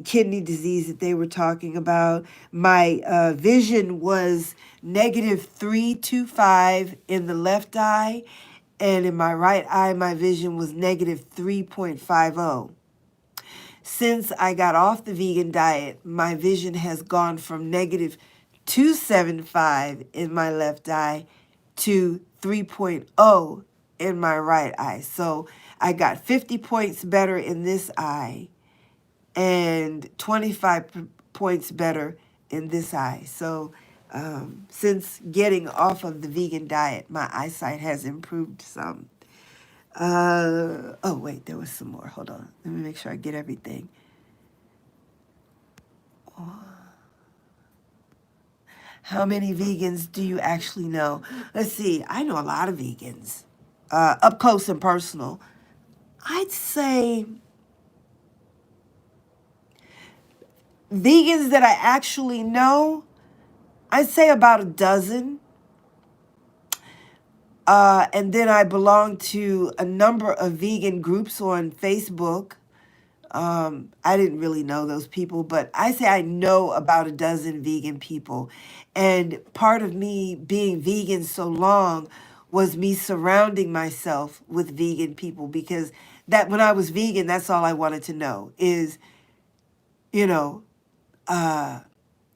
kidney disease that they were talking about. My vision was -325 in the left eye, and in my right eye, my vision was -3.50. Since I got off the vegan diet, my vision has gone from -275 in my left eye to 3.0 in my right eye. So I got 50 points better in this eye and 25 points better in this eye. So since getting off of the vegan diet, my eyesight has improved some. Oh, wait, there was some more. Hold on. Let me make sure I get everything. How many vegans do you actually know? Let's see. I know a lot of vegans, up close and personal. I'd say vegans that I actually know, I'd say about a dozen. And then I belong to a number of vegan groups on Facebook. I didn't really know those people, but I say I know about a dozen vegan people. And part of me being vegan so long was me surrounding myself with vegan people, because that when I was vegan, that's all I wanted to know is, you know,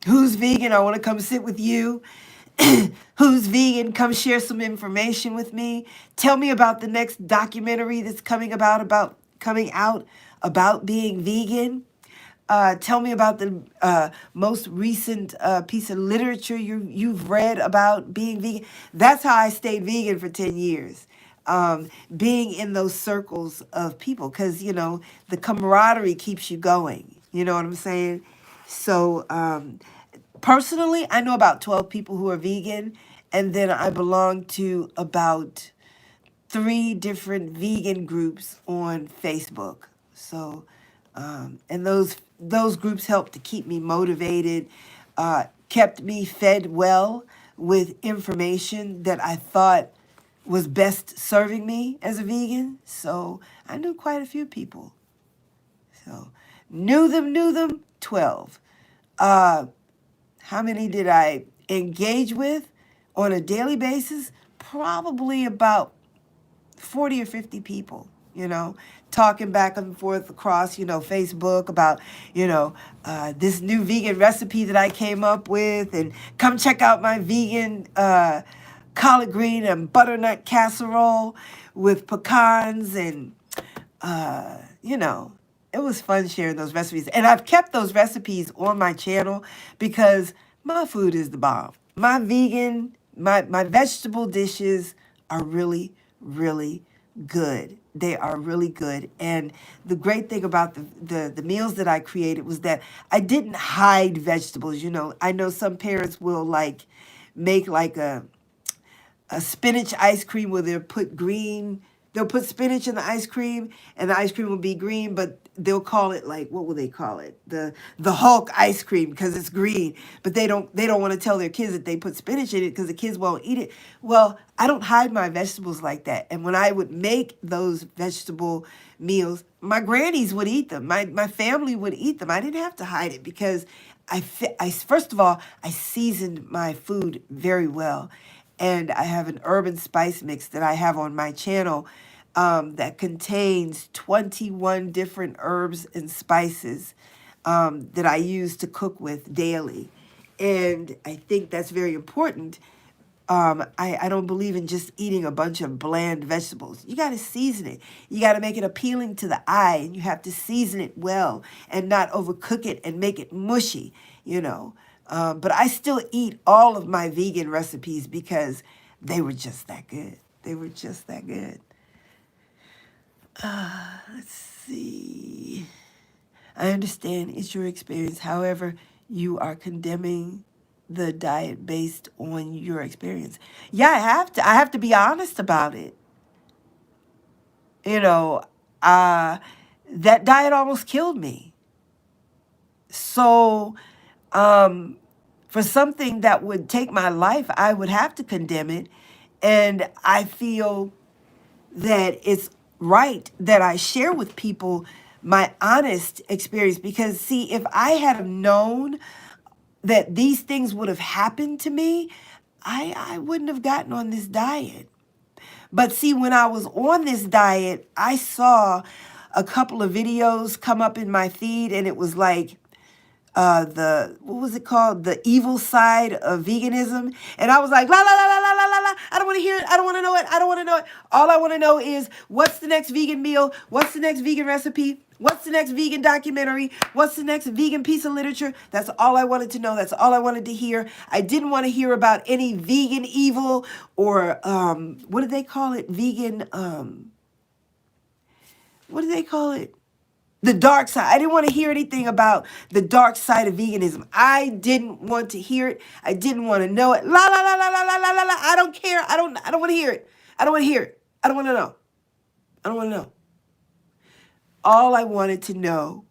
who's vegan? I want to come sit with you. Who's vegan? Come share some information with me. Tell me about the next documentary that's coming out about being vegan. Tell me about the most recent piece of literature you've read about being vegan. That's how I stayed vegan for 10 years. Being in those circles of people, because, the camaraderie keeps you going. You know what I'm saying? So personally, I know about 12 people who are vegan, and then I belong to about 3 different vegan groups on Facebook. So, and those groups helped to keep me motivated, kept me fed well with information that I thought was best serving me as a vegan. So I knew quite a few people. So knew them, 12. How many did I engage with on a daily basis? Probably about 40 or 50 people, talking back and forth across, Facebook about, this new vegan recipe that I came up with, and come check out my vegan collard green and butternut casserole with pecans, and, it was fun sharing those recipes. And I've kept those recipes on my channel because my food is the bomb. My vegetable dishes are really, really good. They are really good. And the great thing about the meals that I created was that I didn't hide vegetables. I know some parents will make a spinach ice cream where they'll put spinach in the ice cream, and the ice cream will be green, but they'll call it what will they call it? The Hulk ice cream, because it's green. But they don't want to tell their kids that they put spinach in it because the kids won't eat it. Well, I don't hide my vegetables like that. And when I would make those vegetable meals, my grannies would eat them. My family would eat them. I didn't have to hide it because first of all, I seasoned my food very well. And I have an urban spice mix that I have on my channel that contains 21 different herbs and spices that I use to cook with daily. And I think that's very important. I don't believe in just eating a bunch of bland vegetables. You got to season it. You got to make it appealing to the eye, and you have to season it well and not overcook it and make it mushy, But I still eat all of my vegan recipes because they were just that good. They were just that good. Let's see. I understand it's your experience. However, you are condemning the diet based on your experience. Yeah, I have to. I have to be honest about it. That diet almost killed me. So, for something that would take my life, I would have to condemn it. And I feel that it's right that I share with people my honest experience, because see, if I had known that these things would have happened to me, I wouldn't have gotten on this diet. But see, when I was on this diet, I saw a couple of videos come up in my feed, and it was like, what was it called? The evil side of veganism. And I was like, la, la, la, la, la, la, la, la. I don't want to hear it. I don't want to know it. I don't want to know it. All I want to know is what's the next vegan meal? What's the next vegan recipe? What's the next vegan documentary? What's the next vegan piece of literature? That's all I wanted to know. That's all I wanted to hear. I didn't want to hear about any vegan evil or what do they call it? Vegan, what do they call it? The dark side. I didn't want to hear anything about the dark side of veganism. I didn't want to hear it. I didn't want to know it. La la la la la la la la la. I don't care. I don't want to hear it. I don't want to hear it. I don't want to know. I don't want to know. All I wanted to know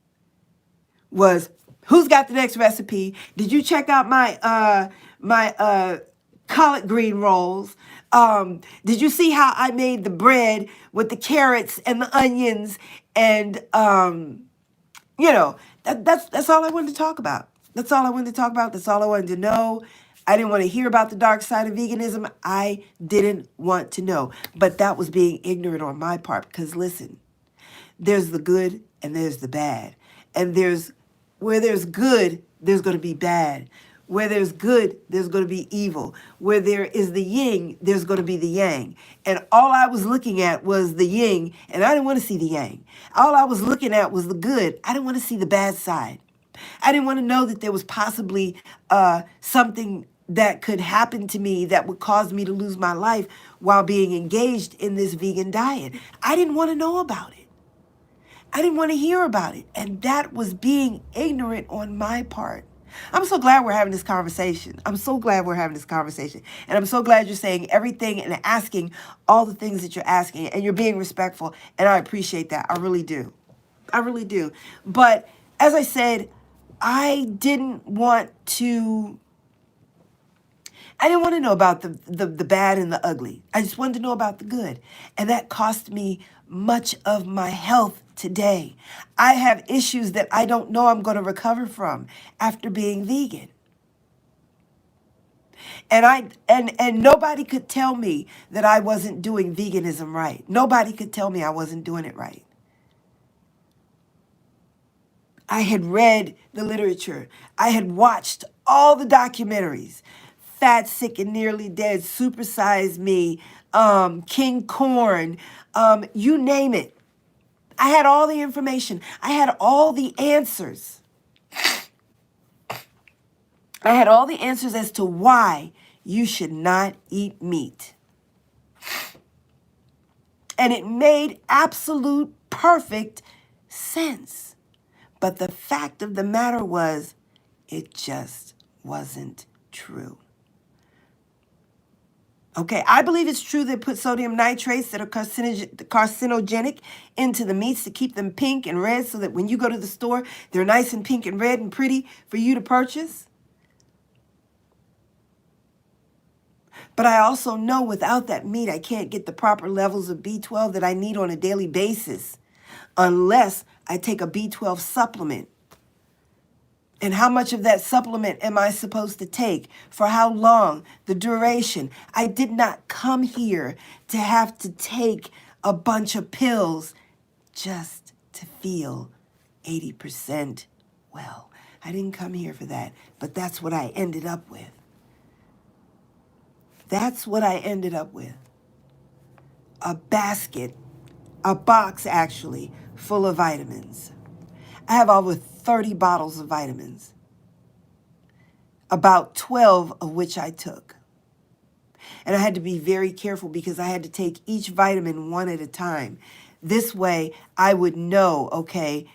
was who's got the next recipe? Did you check out my collard green rolls? Did you see how I made the bread with the carrots and the onions and you know, that's all I wanted to talk about. That's all I wanted to talk about. That's all I wanted to know. I didn't want to hear about the dark side of veganism. I didn't want to know. But that was being ignorant on my part because listen, there's the good and there's the bad. And where there's good, there's going to be bad. Where there's good, there's going to be evil. Where there is the yin, there's going to be the yang. And all I was looking at was the yin, and I didn't want to see the yang. All I was looking at was the good. I didn't want to see the bad side. I didn't want to know that there was possibly something that could happen to me that would cause me to lose my life while being engaged in this vegan diet. I didn't want to know about it. I didn't want to hear about it. And that was being ignorant on my part. I'm so glad we're having this conversation. I'm so glad we're having this conversation. And I'm so glad you're saying everything and asking all the things that you're asking. And you're being respectful. And I appreciate that. I really do. I really do. But as I said, I didn't want to know about the bad and the ugly. I just wanted to know about the good. And that cost me much of my health today. I have issues that I don't know I'm going to recover from after being vegan. And nobody could tell me that I wasn't doing veganism right. Nobody could tell me I wasn't doing it right. I had read the literature. I had watched all the documentaries. Fat, Sick, and Nearly Dead, Super Size Me, King Corn, you name it. I had all the information. I had all the answers. I had all the answers as to why you should not eat meat. And it made absolute perfect sense. But the fact of the matter was, it just wasn't true. Okay, I believe it's true they put sodium nitrates that are carcinogenic into the meats to keep them pink and red so that when you go to the store, they're nice and pink and red and pretty for you to purchase. But I also know without that meat, I can't get the proper levels of B12 that I need on a daily basis unless I take a B12 supplement. And how much of that supplement am I supposed to take? For how long? The duration. I did not come here to have to take a bunch of pills just to feel 80% well. I didn't come here for that, but that's what I ended up with. That's what I ended up with. A basket, a box actually, full of vitamins. I have over 30 bottles of vitamins, about 12 of which I took. And I had to be very careful because I had to take each vitamin one at a time. This way I would know, okay,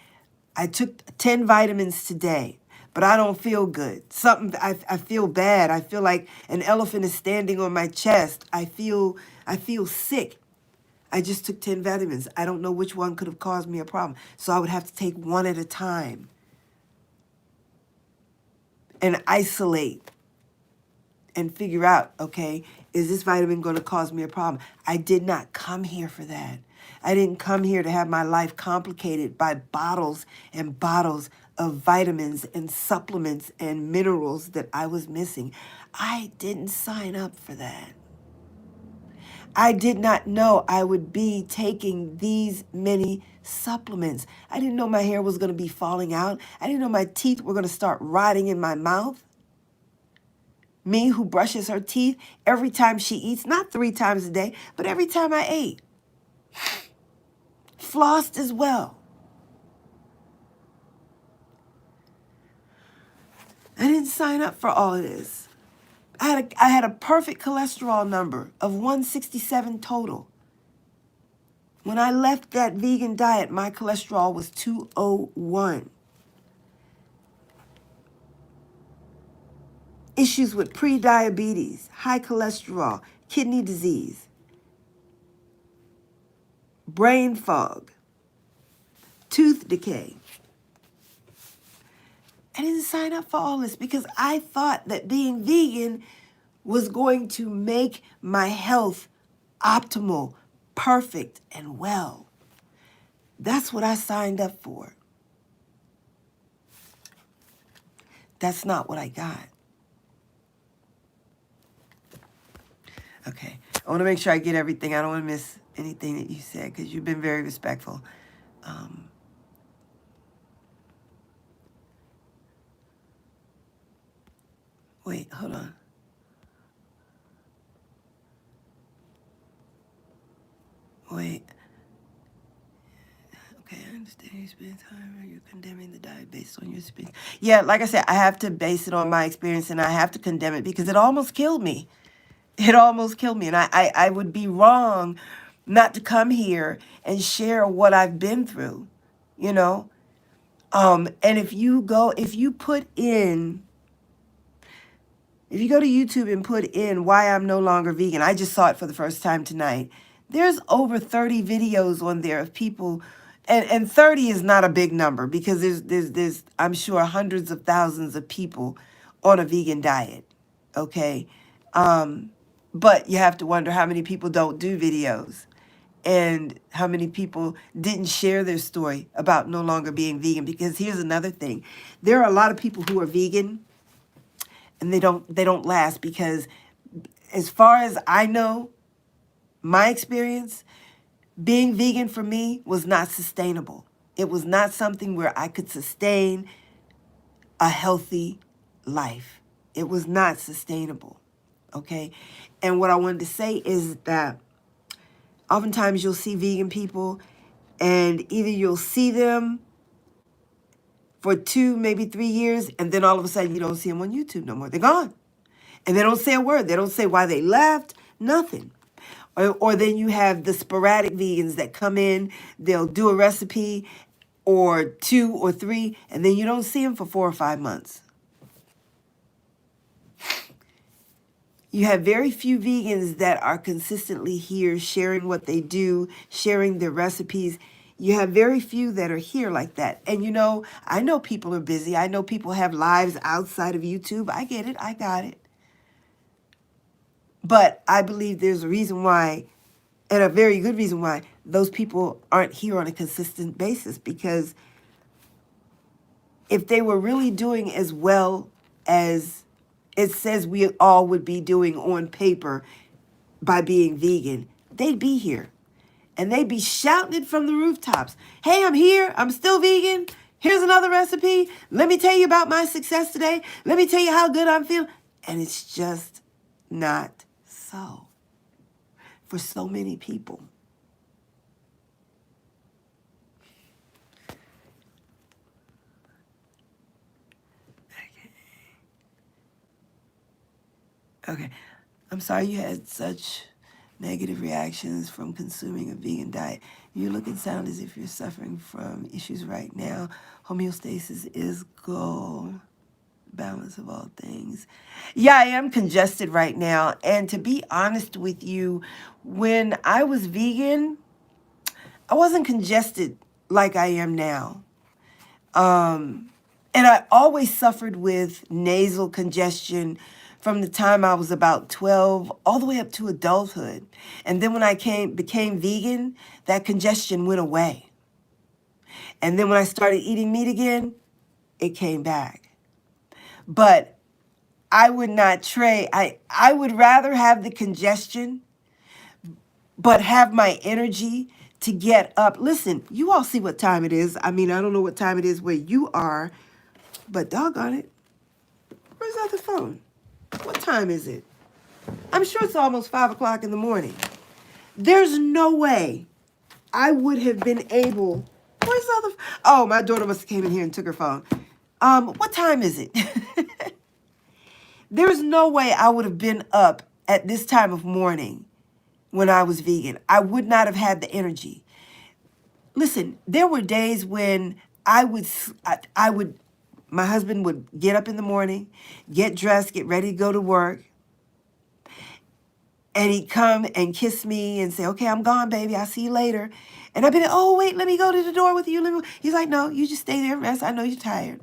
I took 10 vitamins today, but I don't feel good. I feel bad. I feel like an elephant is standing on my chest. I feel sick. I just took 10 vitamins. I don't know which one could have caused me a problem. So I would have to take one at a time and isolate and figure out, okay, is this vitamin going to cause me a problem? I did not come here for that. I didn't come here to have my life complicated by bottles and bottles of vitamins and supplements and minerals that I was missing. I didn't sign up for that. I did not know I would be taking these many supplements. I didn't know my hair was going to be falling out. I didn't know my teeth were going to start rotting in my mouth. Me who brushes her teeth every time she eats, not 3 times a day, but every time I ate. Flossed as well. I didn't sign up for all of this. I had a perfect cholesterol number of 167 total. When I left that vegan diet, my cholesterol was 201. Issues with pre-diabetes, high cholesterol, kidney disease, brain fog, tooth decay. I didn't sign up for all this because I thought that being vegan was going to make my health optimal, perfect, and well. That's what I signed up for. That's not what I got. Okay, I want to make sure I get everything. I don't want to miss anything that you said because you've been very respectful. Wait, hold on. Wait. Okay, I understand you spend time or you're condemning the diet based on your experience. Yeah, like I said, I have to base it on my experience and I have to condemn it because it almost killed me. It almost killed me. And I would be wrong not to come here and share what I've been through, you know? And if you go to YouTube and put in why I'm no longer vegan, I just saw it for the first time tonight. There's over 30 videos on there of people, and 30 is not a big number because there's I'm sure hundreds of thousands of people on a vegan diet, okay? But you have to wonder how many people don't do videos and how many people didn't share their story about no longer being vegan. Because here's another thing. There are a lot of people who are vegan and they don't last because as far as I know, my experience, being vegan for me was not sustainable. It was not something where I could sustain a healthy life. It was not sustainable, okay? And what I wanted to say is that oftentimes you'll see vegan people and either you'll see them for 2, maybe 3 years, and then all of a sudden you don't see them on YouTube no more. They're gone. And they don't say a word. They don't say why they left, nothing. Or then you have the sporadic vegans that come in, they'll do a recipe or 2 or 3, and then you don't see them for 4 or 5 months. You have very few vegans that are consistently here sharing what they do, sharing their recipes. You have very few that are here like that. And you know, I know people are busy. I know people have lives outside of YouTube. I get it. I got it. But I believe there's a reason why, and a very good reason why, those people aren't here on a consistent basis. Because if they were really doing as well as it says we all would be doing on paper by being vegan, they'd be here. And they'd be shouting it from the rooftops. Hey, I'm here. I'm still vegan. Here's another recipe. Let me tell you about my success today. Let me tell you how good I'm feeling. And it's just not so for so many people. Okay. I'm sorry you had such negative reactions from consuming a vegan diet. You look and sound as if you're suffering from issues right now. Homeostasis is goal. Balance of all things. Yeah, I am congested right now. And to be honest with you, when I was vegan, I wasn't congested like I am now. And I always suffered with nasal congestion from the time I was about 12 all the way up to adulthood. And then when I became vegan, that congestion went away. And then when I started eating meat again, it came back. But I would not trade. I would rather have the congestion, but have my energy to get up. Listen, you all see what time it is. I mean, I don't know what time it is where you are, but doggone it. Where's the other phone? What time is it? I'm sure it's almost 5 o'clock in the morning. There's no way I would have been able. Where's the other? Oh, my daughter must have came in here and took her phone. What time is it? There's no way I would have been up at this time of morning when I was vegan. I would not have had the energy. Listen, there were days when I would, my husband would get up in the morning, get dressed, get ready to go to work, and he'd come and kiss me and say, okay, I'm gone, baby. I'll see you later. And I'd be like, oh, wait, let me go to the door with you. He's like, no, you just stay there and rest. I know you're tired.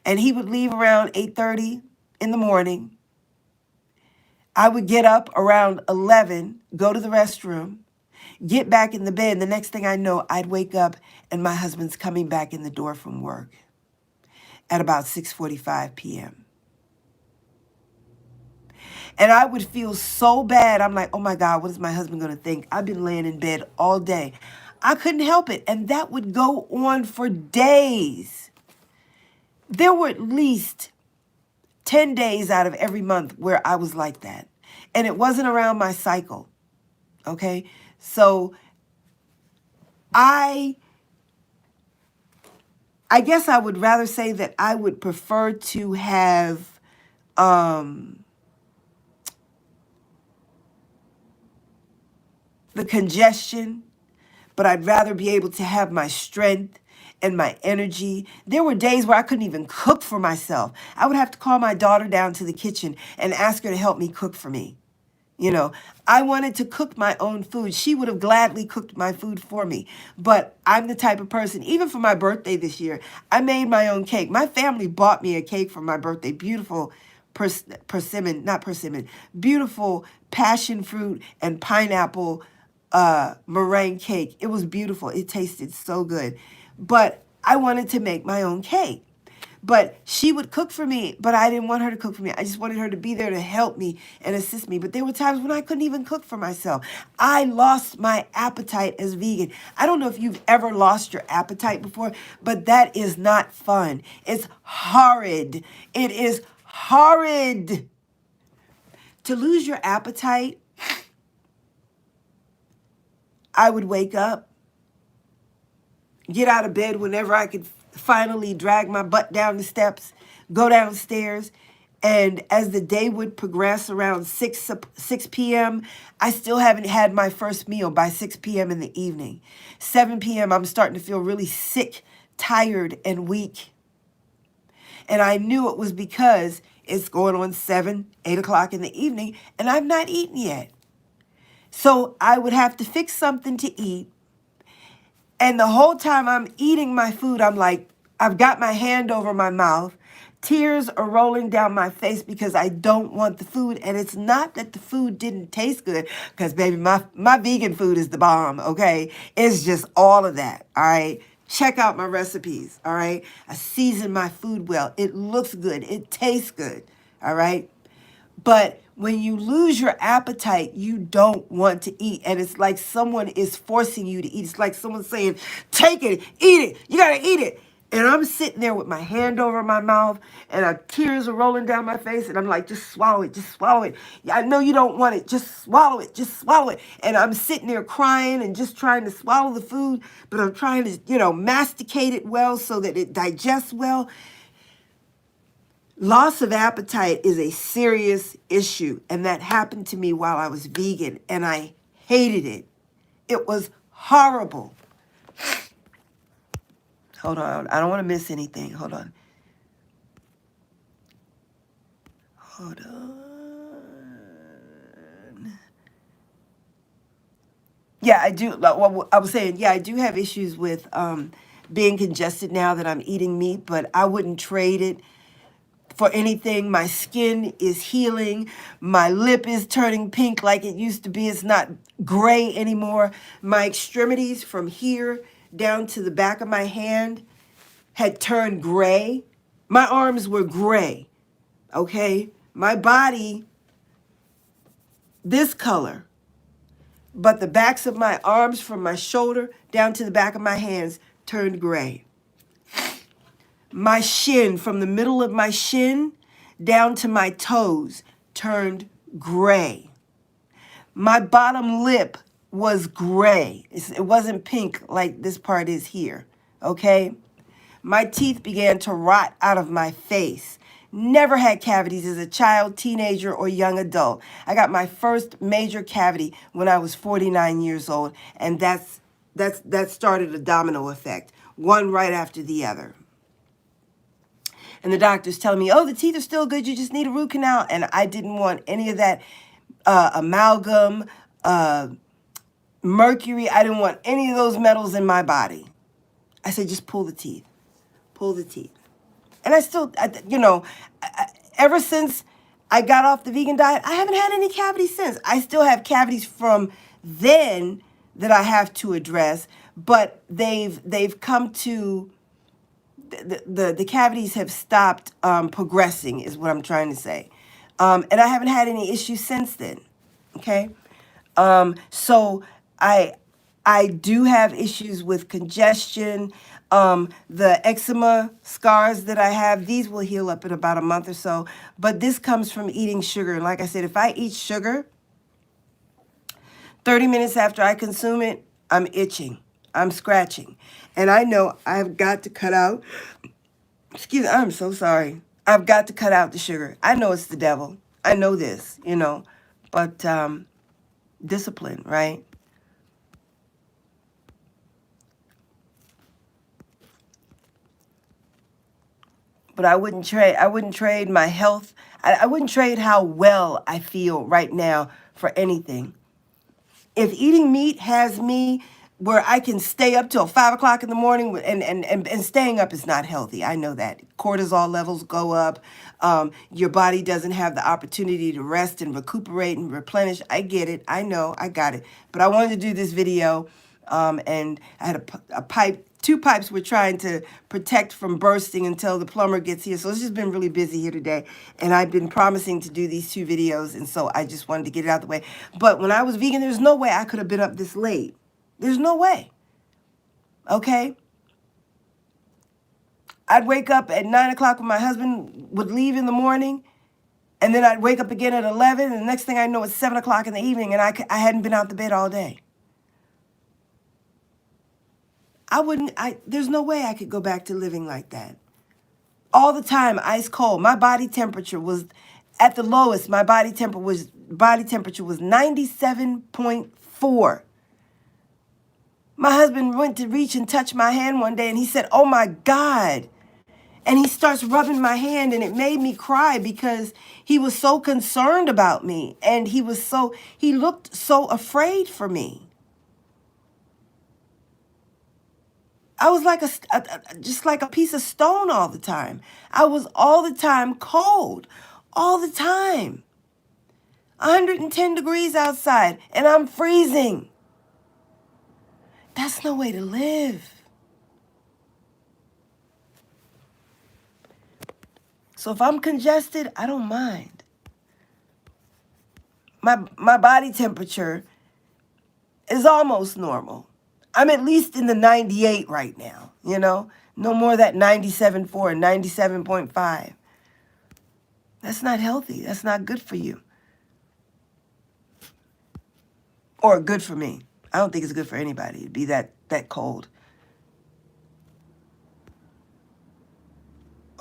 And he would leave around 8:30 in the morning. I would get up around 11, go to the restroom, get back in the bed. And the next thing I know, I'd wake up and my husband's coming back in the door from work at about 6:45 p.m. And I would feel so bad. I'm like, oh my God, what is my husband going to think? I've been laying in bed all day. I couldn't help it. And that would go on for days. There were at least 10 days out of every month where I was like that. And it wasn't around my cycle. Okay? So I guess I would rather say that I would prefer to have the congestion, but I'd rather be able to have my strength and my energy. There were days where I couldn't even cook for myself. I would have to call my daughter down to the kitchen and ask her to help me cook for me. You know, I wanted to cook my own food. She would have gladly cooked my food for me. But I'm the type of person, even for my birthday this year, I made my own cake. My family bought me a cake for my birthday. Beautiful beautiful passion fruit and pineapple meringue cake. It was beautiful. It tasted so good. But I wanted to make my own cake. But she would cook for me, but I didn't want her to cook for me. I just wanted her to be there to help me and assist me. But there were times when I couldn't even cook for myself. I lost my appetite as vegan. I don't know if you've ever lost your appetite before, but that is not fun. It's horrid. It is horrid. To lose your appetite, I would wake up, get out of bed whenever I could finally drag my butt down the steps, go downstairs, and as the day would progress around 6 p.m., I still haven't had my first meal by 6 p.m. in the evening. 7 p.m., I'm starting to feel really sick, tired, and weak. And I knew it was because it's going on 7, 8 o'clock in the evening, and I've not eaten yet. So I would have to fix something to eat. And the whole time I'm eating my food, I'm like, I've got my hand over my mouth. Tears are rolling down my face because I don't want the food. And it's not that the food didn't taste good, because, baby, my vegan food is the bomb, okay? It's just all of that, all right? Check out my recipes, all right? I season my food well. It looks good. It tastes good, all right? But when you lose your appetite, you don't want to eat. And it's like someone is forcing you to eat. It's like someone saying, take it, eat it. You got to eat it. And I'm sitting there with my hand over my mouth and tears are rolling down my face. And I'm like, just swallow it. Just swallow it. I know you don't want it. Just swallow it. Just swallow it. And I'm sitting there crying and just trying to swallow the food. But I'm trying to, masticate it well so that it digests well. Loss of appetite is a serious issue, and that happened to me while I was vegan, and I hated it. It was horrible. Hold on. I don't want to miss anything. Hold on. Yeah, I do. Well, I was saying, I do have issues with being congested now that I'm eating meat, but I wouldn't trade it for anything. My skin is healing. My lip is turning pink like it used to be. It's not gray anymore. My extremities from here down to the back of my hand had turned gray. My arms were gray, okay? My body, this color, but the backs of my arms from my shoulder down to the back of my hands turned gray. My shin, from the middle of my shin down to my toes turned gray. My bottom lip was gray. It wasn't pink like this part is here, okay? My teeth began to rot out of my face. Never had cavities as a child, teenager, or young adult. I got my first major cavity when I was 49 years old, and that started a domino effect, one right after the other. And the doctor's telling me, oh, the teeth are still good, you just need a root canal. And I didn't want any of that amalgam, mercury. I didn't want any of those metals in my body. I said, just pull the teeth. Pull the teeth. And I still, ever since I got off the vegan diet, I haven't had any cavities since. I still have cavities from then that I have to address, but they've come to, the cavities have stopped progressing is what I'm trying to say. And I haven't had any issues since then, okay? So I do have issues with congestion. The eczema scars that I have, these will heal up in about a month or so. But this comes from eating sugar. And like I said, if I eat sugar, 30 minutes after I consume it, I'm itching. I'm scratching. And I know I've got to cut out, excuse me, I'm so sorry. I've got to cut out the sugar. I know it's the devil. I know this, but discipline, right? But I wouldn't trade my health. I wouldn't trade how well I feel right now for anything. If eating meat has me where I can stay up till 5 o'clock in the morning, and staying up is not healthy. I know that. Cortisol levels go up. Your body doesn't have the opportunity to rest and recuperate and replenish. I get it. I know. I got it. But I wanted to do this video, and I had a pipe. 2 pipes we're trying to protect from bursting until the plumber gets here. So it's just been really busy here today. And I've been promising to do these 2 videos. And so I just wanted to get it out of the way. But when I was vegan, there's no way I could have been up this late. There's no way. Okay? I'd wake up at 9 o'clock when my husband would leave in the morning. And then I'd wake up again at 11. And the next thing I know, it's 7 o'clock in the evening. And I hadn't been out the bed all day. There's no way I could go back to living like that. All the time, ice cold. My body temperature was at the lowest. My body temperature was 97.4. My husband went to reach and touch my hand one day and he said, oh my God. And he starts rubbing my hand and it made me cry because he was so concerned about me and he looked so afraid for me. I was like just like a piece of stone all the time. I was all the time cold, all the time. 110 degrees outside, and I'm freezing. That's no way to live. So if I'm congested, I don't mind. My body temperature is almost normal. I'm at least in the 98 right now, no more that 97.4, 97.5. That's not healthy. That's not good for you. Or good for me. I don't think it's good for anybody to be that cold.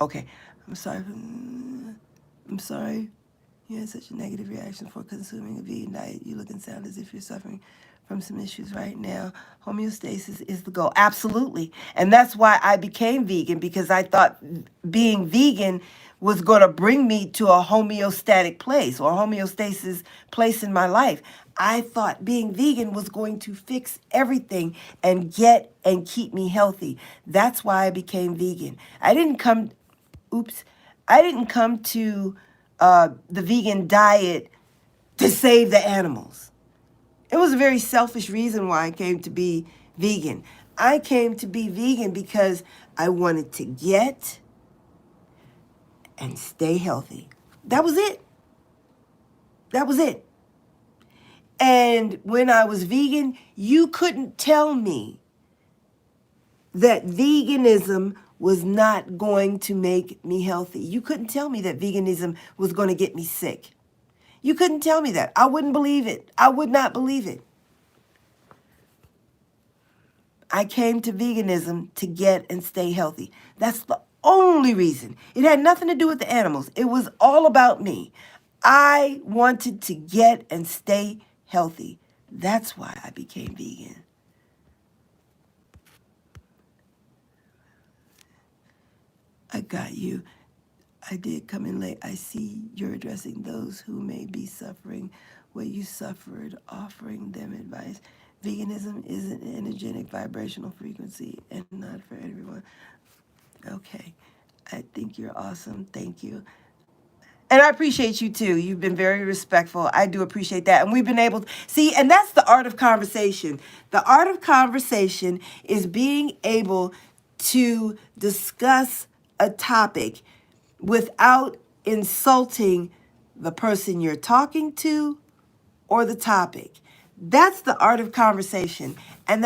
Okay, I'm sorry. You had such a negative reaction for consuming a vegan diet. You look and sound as if you're suffering from some issues right now. Homeostasis is the goal. Absolutely. And that's why I became vegan, because I thought being vegan was going to bring me to a homeostatic place or homeostasis place in my life. I thought being vegan was going to fix everything and keep me healthy. That's why I became vegan. I didn't come to the vegan diet to save the animals. It was a very selfish reason why I came to be vegan. I came to be vegan because I wanted to get and stay healthy. That was it. That was it. And when I was vegan, you couldn't tell me that veganism was not going to make me healthy. You couldn't tell me that veganism was going to get me sick. You couldn't tell me that. I wouldn't believe it. I would not believe it. I came to veganism to get and stay healthy. That's the only reason. It had nothing to do with the animals. It was all about me. I wanted to get and stay healthy. That's why I became vegan. I got you. I did come in late. I see you're addressing those who may be suffering what you suffered, offering them advice. Veganism is an energetic vibrational frequency and not for everyone. Okay. I think you're awesome. Thank you. And I appreciate you too. You've been very respectful. I do appreciate that. And we've been able to see, and that's the art of conversation. The art of conversation is being able to discuss a topic without insulting the person you're talking to or the topic. That's the art of conversation. And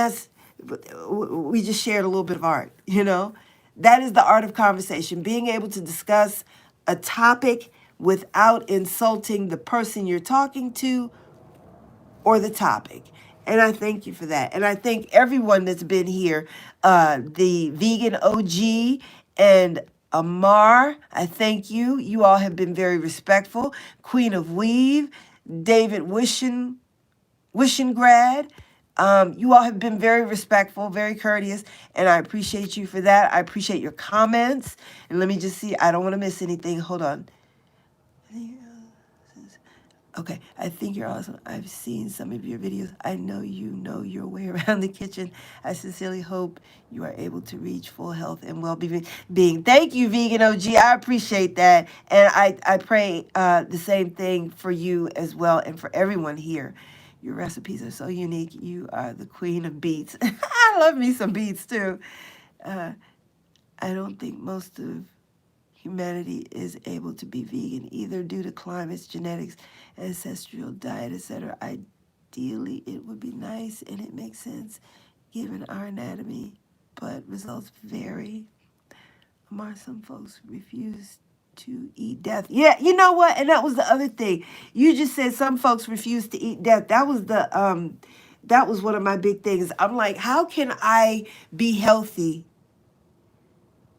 we just shared a little bit of art, you know? That is the art of conversation, being able to discuss a topic without insulting the person you're talking to or the topic. And I thank you for that. And I thank everyone that's been here, the Vegan OG and Amar, I thank you. You all have been very respectful. Queen of Weave, David Wishengrad, you all have been very respectful, very courteous, and I appreciate you for that. I appreciate your comments. And let me just see, I don't want to miss anything. Hold on. Okay, I think you're awesome. I've seen some of your videos. I know you know your way around the kitchen. I sincerely hope you are able to reach full health and well-being. Thank you, Vegan OG. I appreciate that. And I pray the same thing for you as well and for everyone here. Your recipes are so unique. You are the queen of beets. I love me some beets, too. I don't think most of humanity is able to be vegan, either due to climates, genetics, ancestral diet, etc. Ideally, it would be nice and it makes sense given our anatomy, but results vary. Amar, some folks refuse to eat death. Yeah, you know what? And that was the other thing. You just said some folks refuse to eat death. That was that was one of my big things. I'm like, how can I be healthy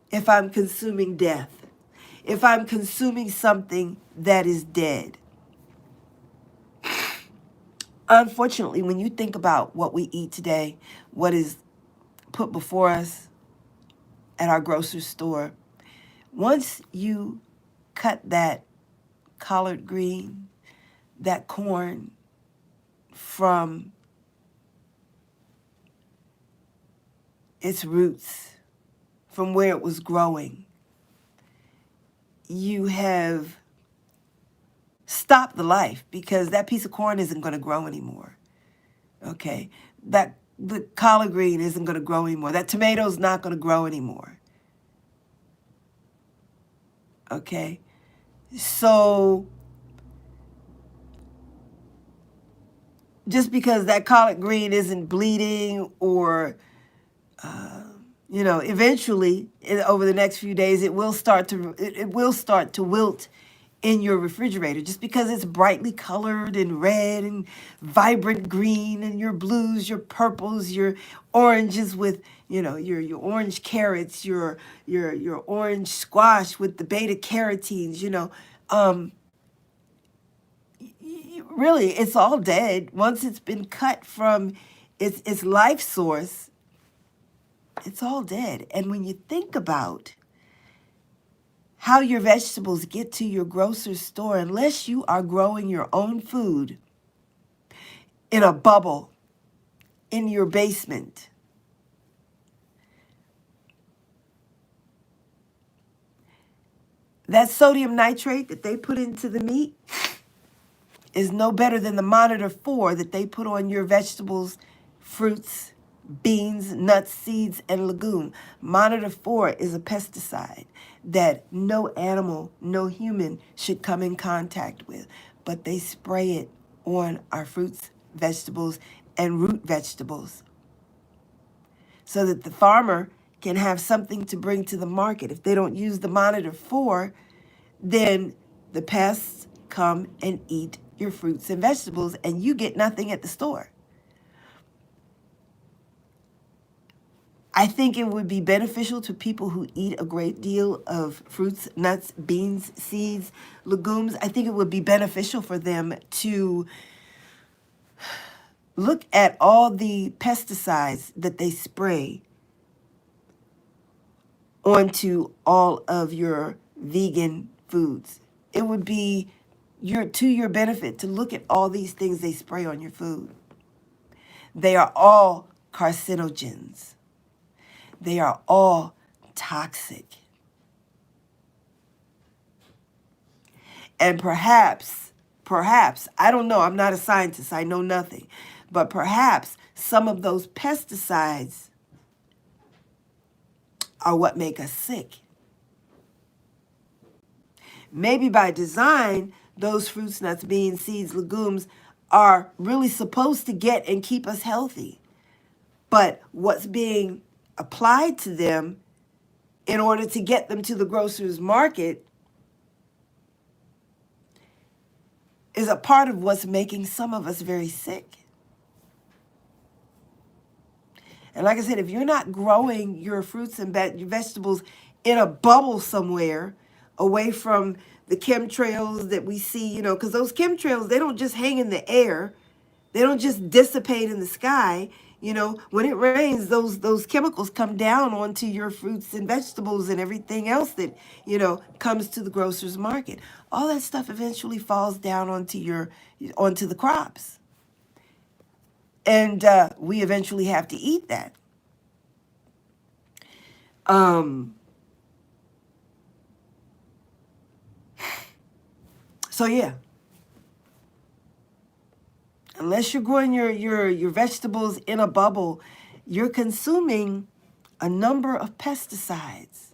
if I'm consuming death? If I'm consuming something that is dead? Unfortunately, when you think about what we eat today, what is put before us at our grocery store, once you cut that collard green, that corn from its roots, from where it was growing, you have stopped the life, because that piece of corn isn't going to grow anymore. Okay? The collard green isn't going to grow anymore. That tomato's not going to grow anymore. Okay? So just because that collard green isn't bleeding or, eventually over the next few days, it will start to wilt in your refrigerator, just because it's brightly colored and red and vibrant green, and your blues, your purples, your oranges with, your orange carrots, your orange squash with the beta carotenes, really, it's all dead. Once it's been cut from its life source, it's all dead. And when you think about how your vegetables get to your grocery store, unless you are growing your own food in a bubble in your basement, that sodium nitrate that they put into the meat is no better than the Monitor 4 that they put on your vegetables, fruits, beans, nuts, seeds, and legume. Monitor 4 is a pesticide that no animal, no human should come in contact with, but they spray it on our fruits, vegetables, and root vegetables so that the farmer can have something to bring to the market. If they don't use the monitor 4, then the pests come and eat your fruits and vegetables, and you get nothing at the store. I think it would be beneficial to people who eat a great deal of fruits, nuts, beans, seeds, legumes. I think it would be beneficial for them to look at all the pesticides that they spray onto all of your vegan foods. It would be to your benefit to look at all these things they spray on your food. They are all carcinogens. They are all toxic. And perhaps, I don't know, I'm not a scientist, I know nothing, but perhaps some of those pesticides are what make us sick. Maybe by design, those fruits, nuts, beans, seeds, legumes are really supposed to get and keep us healthy. But what's being applied to them in order to get them to the grocer's market is a part of what's making some of us very sick. And like I said, if you're not growing your fruits and vegetables in a bubble somewhere away from the chemtrails that we see, because those chemtrails, they don't just hang in the air. They don't just dissipate in the sky. When it rains, those chemicals come down onto your fruits and vegetables and everything else that, comes to the grocer's market. All that stuff eventually falls down onto the crops. And we eventually have to eat that. So yeah, unless you're growing your vegetables in a bubble, you're consuming a number of pesticides.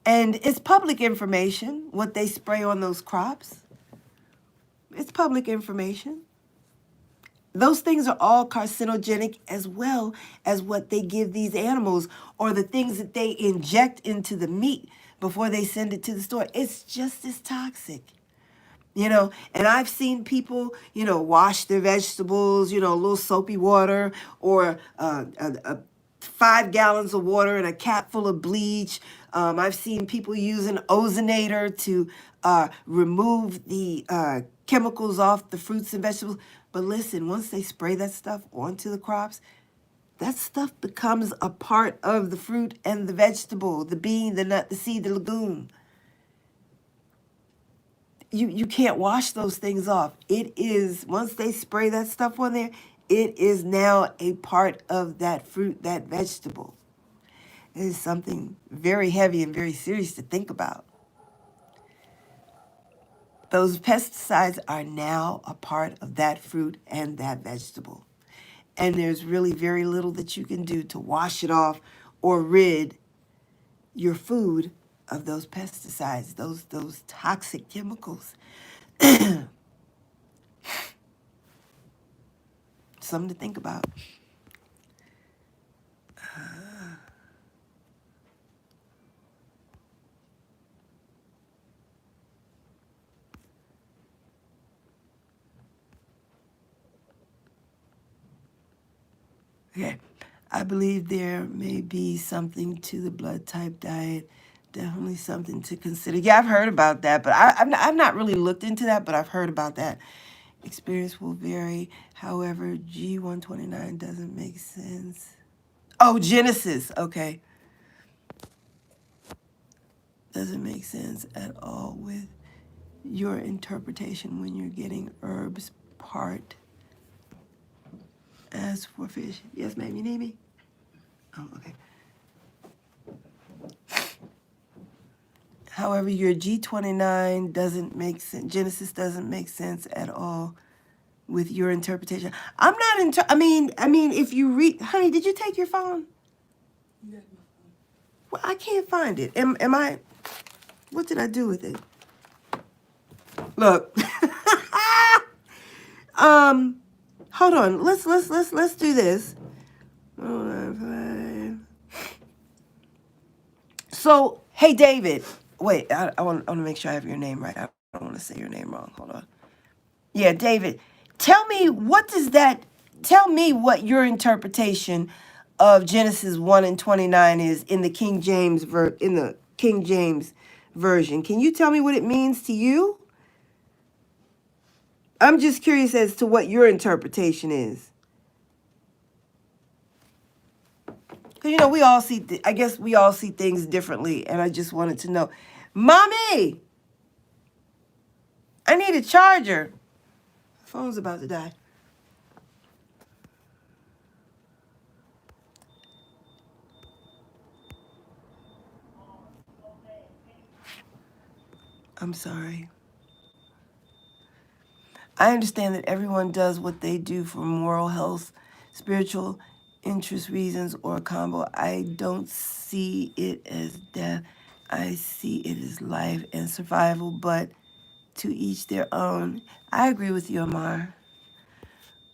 And it's public information what they spray on those crops. It's public information. Those things are all carcinogenic as well as what they give these animals or the things that they inject into the meat before they send it to the store. It's just as toxic. And I've seen people, wash their vegetables, a little soapy water or 5 gallons of water and a cap full of bleach. I've seen people use an ozonator to remove the chemicals off the fruits and vegetables. But listen, once they spray that stuff onto the crops, that stuff becomes a part of the fruit and the vegetable, the bean, the nut, the seed, the legume. You can't wash those things off. It is, once they spray that stuff on there, it is now a part of that fruit, that vegetable. It is something very heavy and very serious to think about. Those pesticides are now a part of that fruit and that vegetable. And there's really very little that you can do to wash it off or rid your food of those pesticides, those toxic chemicals. Something to think about. Okay, I believe there may be something to the blood type diet. Definitely something to consider. Yeah, I've heard about that, but I've not really looked into that, but I've heard about that. Experience will vary. However, G129 doesn't make sense. Oh, Genesis. Okay. Doesn't make sense at all with your interpretation when you're getting herbs part. As for fish. Yes, ma'am, you need me? Oh, okay. However, your G29 doesn't make sense. Genesis doesn't make sense at all with your interpretation. I'm not I mean, if you read, honey, did you take your phone? Yeah. Well, I can't find it. Am I? What did I do with it? Look. Hold on. Let's do this. So, hey, David. Wait, I want to make sure I have your name right. I don't want to say your name wrong. Hold on. Yeah, David. Tell me, tell me what your interpretation of Genesis 1:29 is in the King James version. Can you tell me what it means to you? I'm just curious as to what your interpretation is. Because, we all see, I guess we all see things differently, and I just wanted to know. Mommy, I need a charger. Phone's about to die. I'm sorry. I understand that everyone does what they do for moral health, spiritual interest reasons, or a combo. I don't see it as death. I see it as life and survival, but to each their own. I agree with you, Amar.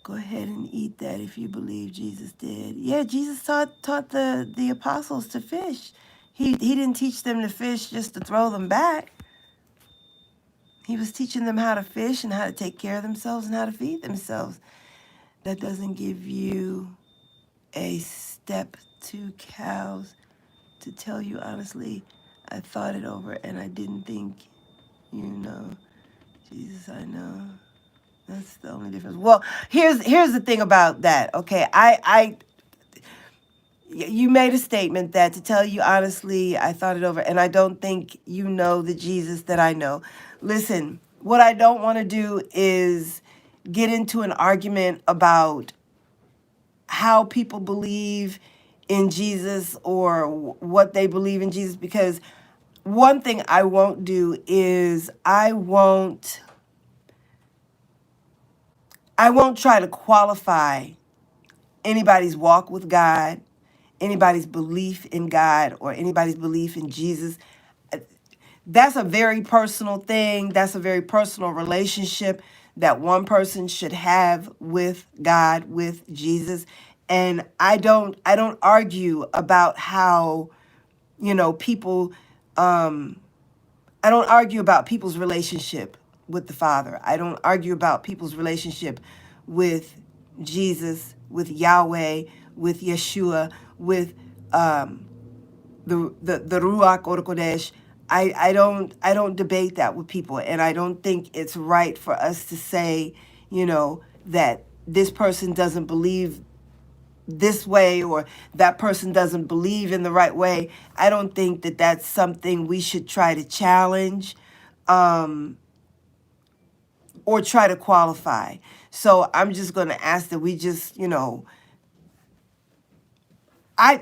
Go ahead and eat that if you believe Jesus did. Yeah, Jesus taught the apostles to fish. He didn't teach them to fish just to throw them back. He was teaching them how to fish and how to take care of themselves and how to feed themselves. That doesn't give you a step to cows. To tell you honestly, I thought it over and I didn't think, Jesus, I know. That's the only difference. Well, here's the thing about that. Okay, you made a statement that, to tell you honestly, I thought it over, and I don't think you know the Jesus that I know. Listen, what I don't want to do is get into an argument about how people believe in Jesus or what they believe in Jesus, because one thing I won't do is I won't try to qualify anybody's walk with God, anybody's belief in God, or anybody's belief in Jesus. That's a very personal thing. That's a very personal relationship that one person should have with God, with Jesus. And I don't argue about how, people I don't argue about people's relationship with the Father. I don't argue about people's relationship with Jesus, with Yahweh, with Yeshua, with the Ruach or Kodesh. I don't debate that with people, and I don't think it's right for us to say, that this person doesn't believe this way or that person doesn't believe in the right way. I don't think that that's something we should try to challenge or try to qualify. So I'm just going to ask that we just, I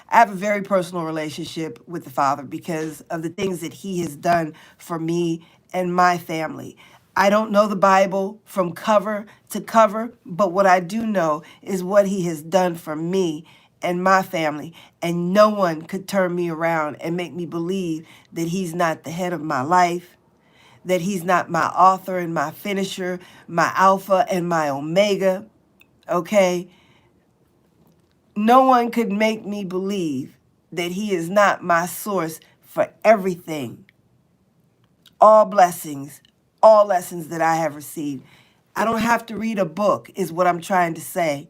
have a very personal relationship with the Father because of the things that He has done for me and my family. I don't know the Bible from cover to cover, but what I do know is what He has done for me and my family. And no one could turn me around and make me believe that He's not the head of my life, that He's not my author and my finisher, my Alpha and my Omega. Okay? No one could make me believe that He is not my source for everything, all blessings, all lessons that I have received. I don't have to read a book, is what I'm trying to say,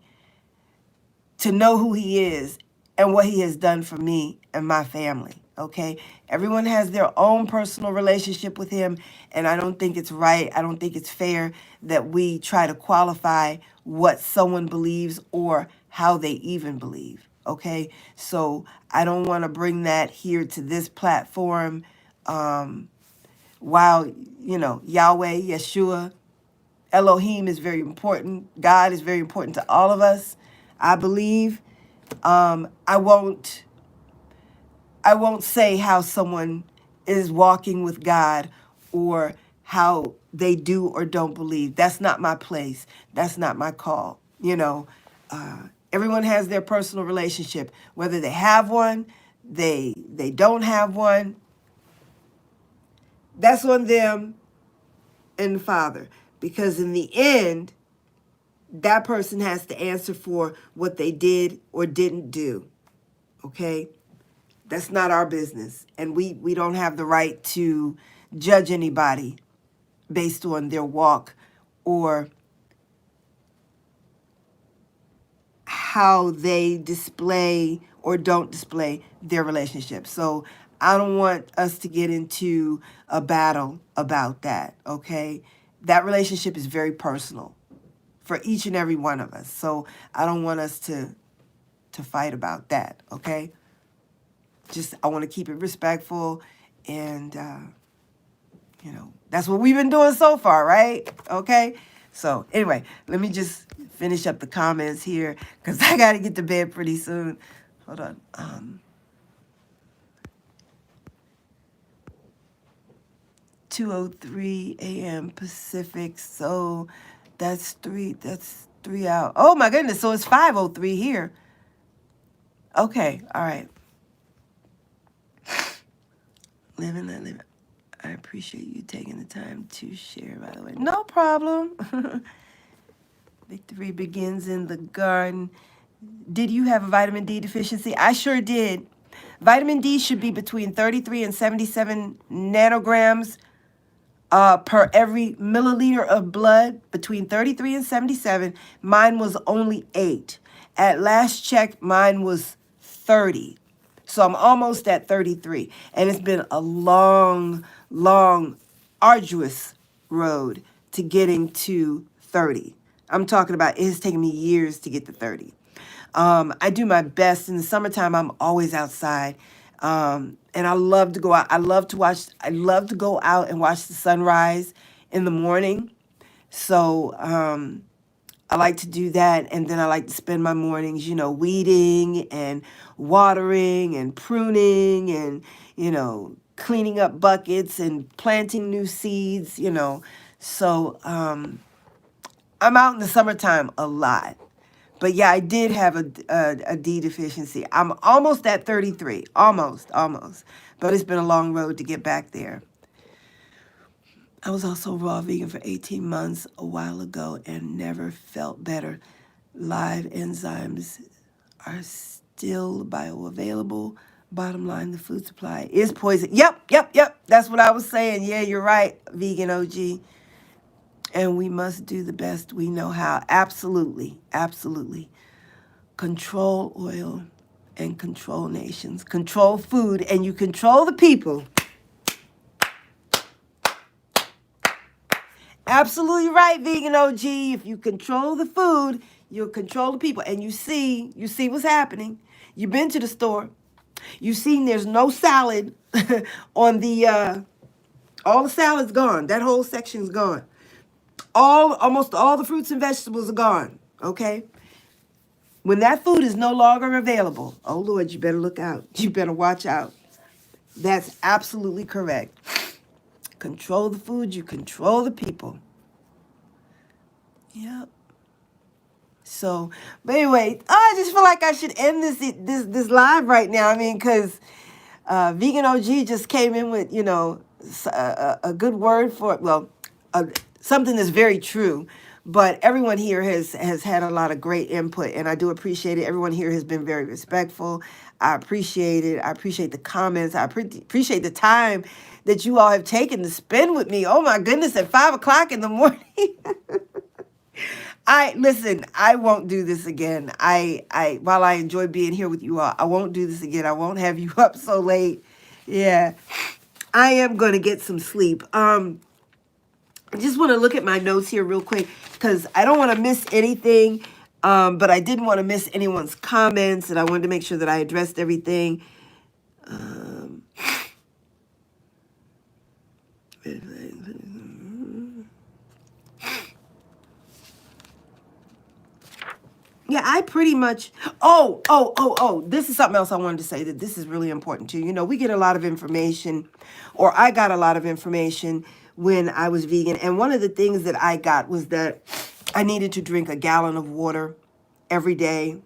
to know who He is and what He has done for me and my family. Okay? Everyone has their own personal relationship with Him, and I don't think it's right. I don't think it's fair that we try to qualify what someone believes or how they even believe. Okay? So I don't want to bring that here to this platform. While, Yahweh, Yeshua, Elohim is very important. God is very important to all of us, I believe. I won't say how someone is walking with God or how they do or don't believe. That's not my place. That's not my call. Everyone has their personal relationship, whether they have one, they don't have one. That's on them and the Father, because in the end, that person has to answer for what they did or didn't do. Okay? That's not our business. And we don't have the right to judge anybody based on their walk or how they display or don't display their relationship. So I don't want us to get into a battle about that, okay? That relationship is very personal for each and every one of us. So I don't want us to fight about that, okay? Just, I want to keep it respectful and, you know, that's what we've been doing so far, right? Okay? So anyway, let me just finish up the comments here because I got to get to bed pretty soon. Hold on. 2:03 a.m. Pacific. So that's 3 hours. Oh my goodness. So it's 5:03 here. Okay. All right. Living that living. I appreciate you taking the time to share, by the way. No problem. Victory begins in the garden. Did you have a vitamin D deficiency? I sure did. Vitamin D should be between 33 and 77 nanograms per every milliliter of blood, between 33 and 77. Mine was only 8. At last check, mine was 30. So I'm almost at 33. And it's been a long, arduous road to getting to 30. I'm talking about it has taken me years to get to 30. I do my best. In the summertime, I'm always outside. And I love to go out. I love to go out and watch the sunrise in the morning. So I like to do that. And then I like to spend my mornings, you know, weeding and watering and pruning and, you know, cleaning up buckets and planting new seeds, you know. So I'm out in the summertime a lot. But yeah, I did have a D deficiency. I'm almost at 33, almost. But it's been a long road to get back there. I was also raw vegan for 18 months a while ago and never felt better. Live enzymes are still bioavailable. Bottom line, the food supply is poison. Yep. That's what I was saying. Yeah, you're right, vegan OG. And we must do the best we know how. Absolutely. Control oil and control nations. Control food and you control the people. Absolutely right, vegan OG. If you control the food, you'll control the people. And you see what's happening. You've been to the store. You've seen there's no salad on the, all the salad's gone. That whole section's gone. Almost all the fruits and vegetables are gone, okay? When that food is no longer available, oh Lord, you better look out. You better watch out. That's absolutely correct. Control the food, you control the people. Yep. So, but anyway, I just feel like I should end this live right now. I mean, because Vegan OG just came in with, you know, a good word for it. Well, something that's very true. But everyone here has had a lot of great input, and I do appreciate it. Everyone here has been very respectful. I appreciate it. I appreciate the comments. I appreciate the time that you all have taken to spend with me. Oh my goodness, at 5 o'clock in the morning. Listen, I won't do this again. While I enjoy being here with you all, I won't do this again. I won't have you up so late. Yeah, I am going to get some sleep. I just want to look at my notes here real quick because I don't want to miss anything, but I didn't want to miss anyone's comments, and I wanted to make sure that I addressed everything. Yeah, I pretty much, this is something else I wanted to say that this is really important too. You know, we get a lot of information, or I got a lot of information when I was vegan. And one of the things that I got was that I needed to drink a gallon of water every day.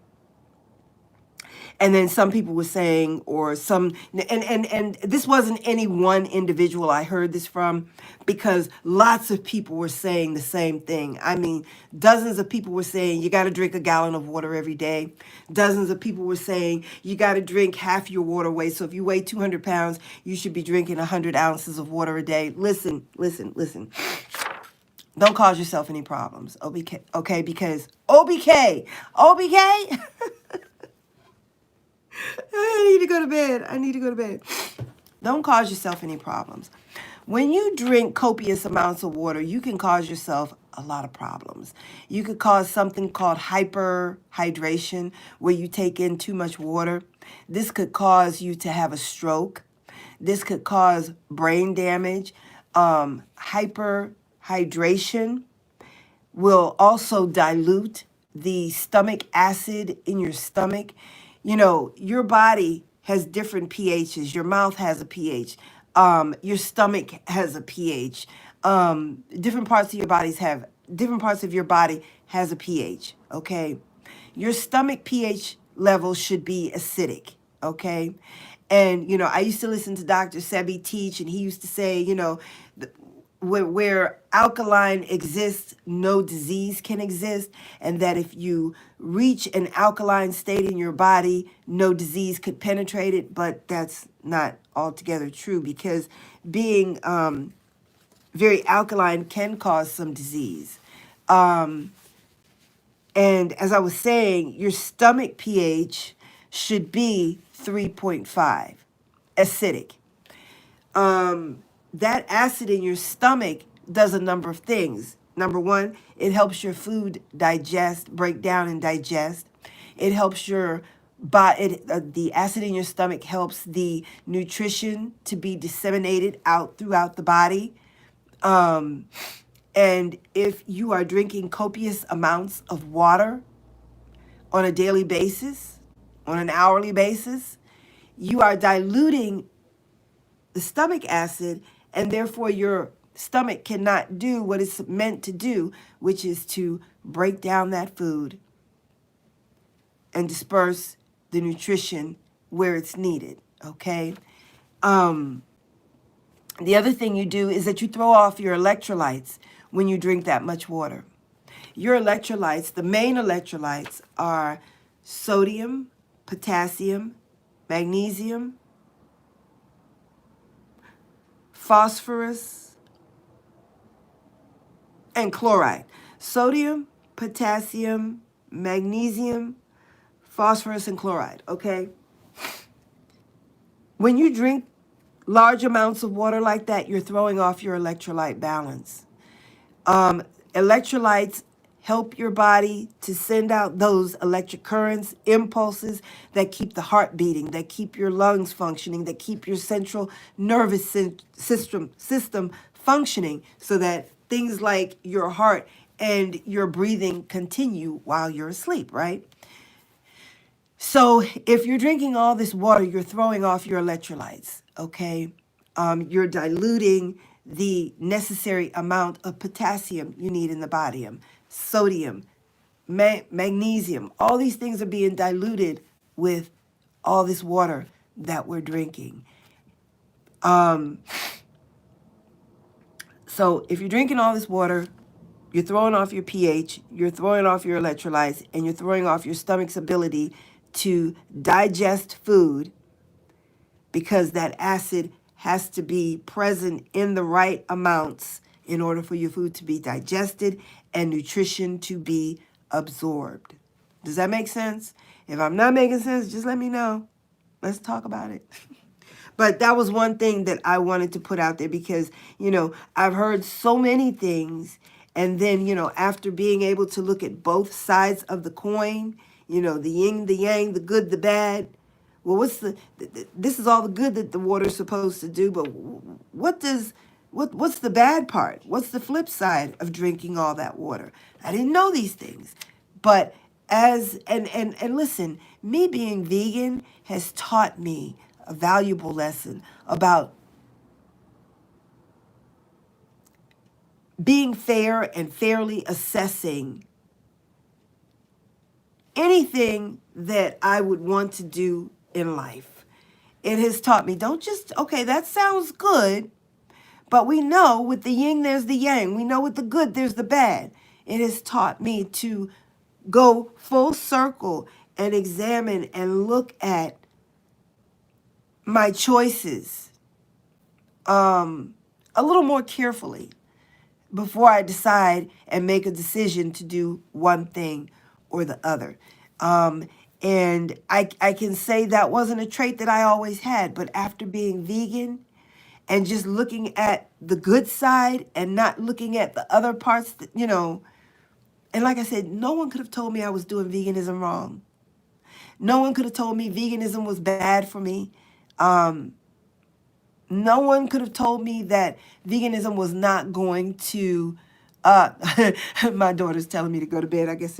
And then some people were saying, or some, and this wasn't any one individual I heard this from, because lots of people were saying the same thing. I mean, dozens of people were saying you got to drink a gallon of water every day. Dozens of people were saying you got to drink half your water weight. So if you weigh 200 pounds, you should be drinking 100 ounces of water a day. Listen, listen, listen. Don't cause yourself any problems, OBK, okay? Because OBK, I need to go to bed. I need to go to bed. Don't cause yourself any problems. When you drink copious amounts of water, you can cause yourself a lot of problems. You could cause something called hyperhydration, where you take in too much water. This could cause you to have a stroke. This could cause brain damage. Hyperhydration will also dilute the stomach acid in your stomach. You know, your body has different pHs. Your mouth has a pH. Your stomach has a pH. Different parts of your body has a pH. Okay, your stomach pH level should be acidic. Okay, and you know, I used to listen to Dr. Sebi teach, and he used to say, you know, where alkaline exists, no disease can exist, and that if you reach an alkaline state in your body, no disease could penetrate it. But that's not altogether true, because being very alkaline can cause some disease. And as I was saying, your stomach pH should be 3.5 acidic. That acid in your stomach does a number of things. Number one, it helps your food break down and digest. It helps your body, the acid in your stomach helps the nutrition to be disseminated out throughout the body. And if you are drinking copious amounts of water on a daily basis, on an hourly basis, you are diluting the stomach acid, and therefore your stomach cannot do what it's meant to do, which is to break down that food and disperse the nutrition where it's needed, okay? The other thing you do is that you throw off your electrolytes when you drink that much water. Your electrolytes, the main electrolytes, are sodium, potassium, magnesium, phosphorus, and chloride. Sodium, potassium, magnesium, phosphorus, and chloride, okay? When you drink large amounts of water like that, you're throwing off your electrolyte balance. Electrolytes help your body to send out those electric currents, impulses that keep the heart beating, that keep your lungs functioning, that keep your central nervous system functioning, so that things like your heart and your breathing continue while you're asleep, right? So if you're drinking all this water, you're throwing off your electrolytes, okay? You're diluting the necessary amount of potassium you need in the body, sodium, magnesium. All these things are being diluted with all this water that we're drinking. So if you're drinking all this water, you're throwing off your pH, you're throwing off your electrolytes, and you're throwing off your stomach's ability to digest food, because that acid has to be present in the right amounts in order for your food to be digested and nutrition to be absorbed. Does that make sense? If I'm not making sense, just let me know. Let's talk about it. But that was one thing that I wanted to put out there, because, you know, I've heard so many things. And then, you know, after being able to look at both sides of the coin, you know, the yin, the yang, the good, the bad. Well, this is all the good that the water is supposed to do, but what's the bad part? What's the flip side of drinking all that water? I didn't know these things. But and listen, me being vegan has taught me a valuable lesson about being fair and fairly assessing anything that I would want to do in life. It has taught me, don't just, okay, that sounds good, but we know with the yin, there's the yang. We know with the good, there's the bad. It has taught me to go full circle and examine and look at my choices a little more carefully before I decide and make a decision to do one thing or the other. And I can say that wasn't a trait that I always had, but after being vegan and just looking at the good side and not looking at the other parts, that, and like I said, no one could have told me I was doing veganism wrong. No one could have told me veganism was bad for me. No one could have told me that veganism was not going to, my daughter's telling me to go to bed. I guess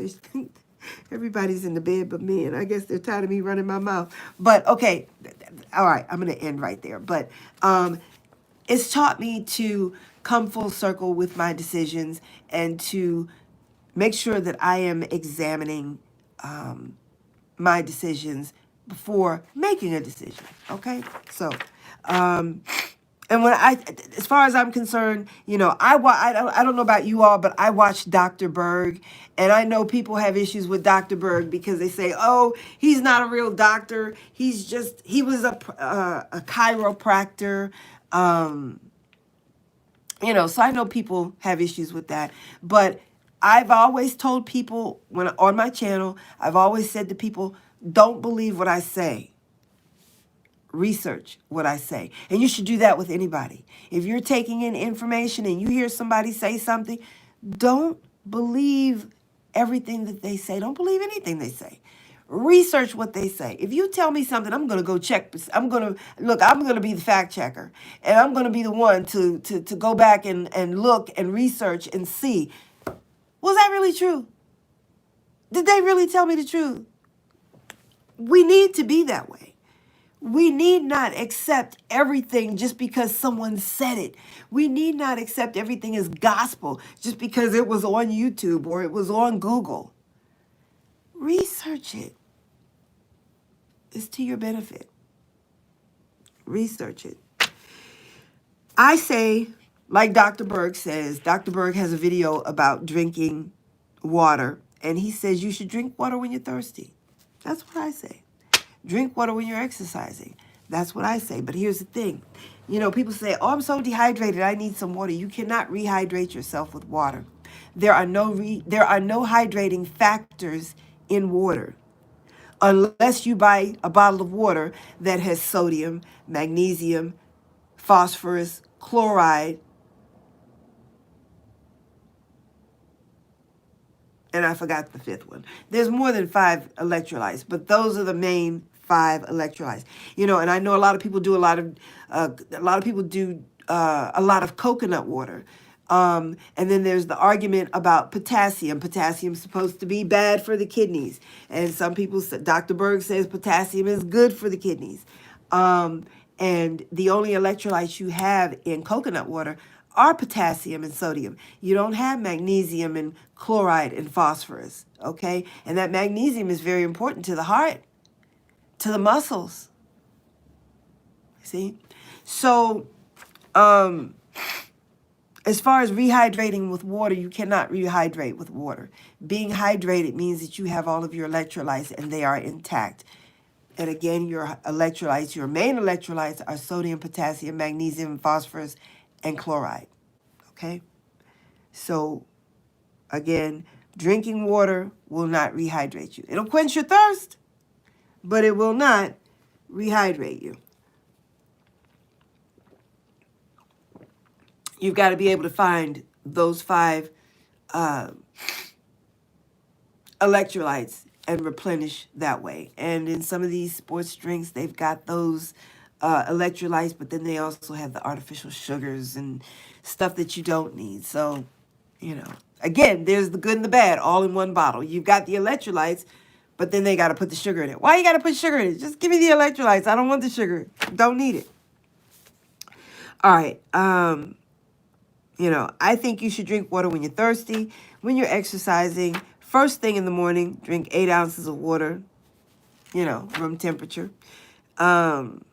everybody's in the bed but me, and I guess they're tired of me running my mouth. But okay, all right, I'm going to end right there. But it's taught me to come full circle with my decisions and to make sure that I am examining my decisions before making a decision. Okay, so and when as far as I'm concerned, I don't know about you all, but I watch Dr. Berg, and I know people have issues with Dr. Berg because they say, oh, he's not a real doctor. He was a chiropractor. So I know people have issues with that, but I've always told people on my channel, I've always said to people, don't believe what I say. Research what I say. And you should do that with anybody. If you're taking in information and you hear somebody say something, don't believe everything that they say. Don't believe anything they say. Research what they say. If you tell me something, I'm going to go check. I'm going to be the fact checker. And I'm going to be the one to go back and look and research and see, was that really true? Did they really tell me the truth? We need to be that way. We need not accept everything just because someone said it. We need not accept everything as gospel just because it was on YouTube or it was on Google. Research it. It's to your benefit. Research it. I say, like Dr. Berg says, Dr. Berg has a video about drinking water, and he says you should drink water when you're thirsty. That's what I say. Drink water when you're exercising. That's what I say. But here's the thing. People say, oh, I'm so dehydrated, I need some water. You cannot rehydrate yourself with water. There are no hydrating factors in water unless you buy a bottle of water that has sodium, magnesium, phosphorus, chloride, and I forgot the fifth one. There's more than 5 electrolytes, but those are the main 5 electrolytes. And I know a lot of people do a lot of coconut water. And then there's the argument about potassium. Potassium's supposed to be bad for the kidneys. And some people, Dr. Berg says potassium is good for the kidneys. And the only electrolytes you have in coconut water are potassium and sodium. You don't have magnesium and chloride and phosphorus, okay? And that magnesium is very important to the heart, to the muscles. See? So, as far as rehydrating with water, you cannot rehydrate with water. Being hydrated means that you have all of your electrolytes and they are intact. And again, your electrolytes, your main electrolytes are sodium, potassium, magnesium, phosphorus, and chloride. Okay? So, again, drinking water will not rehydrate you. It'll quench your thirst, but it will not rehydrate you. You've got to be able to find those 5 electrolytes and replenish that way. And in some of these sports drinks, they've got those electrolytes, but then they also have the artificial sugars and stuff that you don't need. So, again, there's the good and the bad all in one bottle. You've got the electrolytes, but then they got to put the sugar in it. Why you got to put sugar in it? Just give me the electrolytes. I don't want the sugar. Don't need it. All right. I think you should drink water when you're thirsty, when you're exercising, first thing in the morning, drink 8 ounces of water, room temperature. And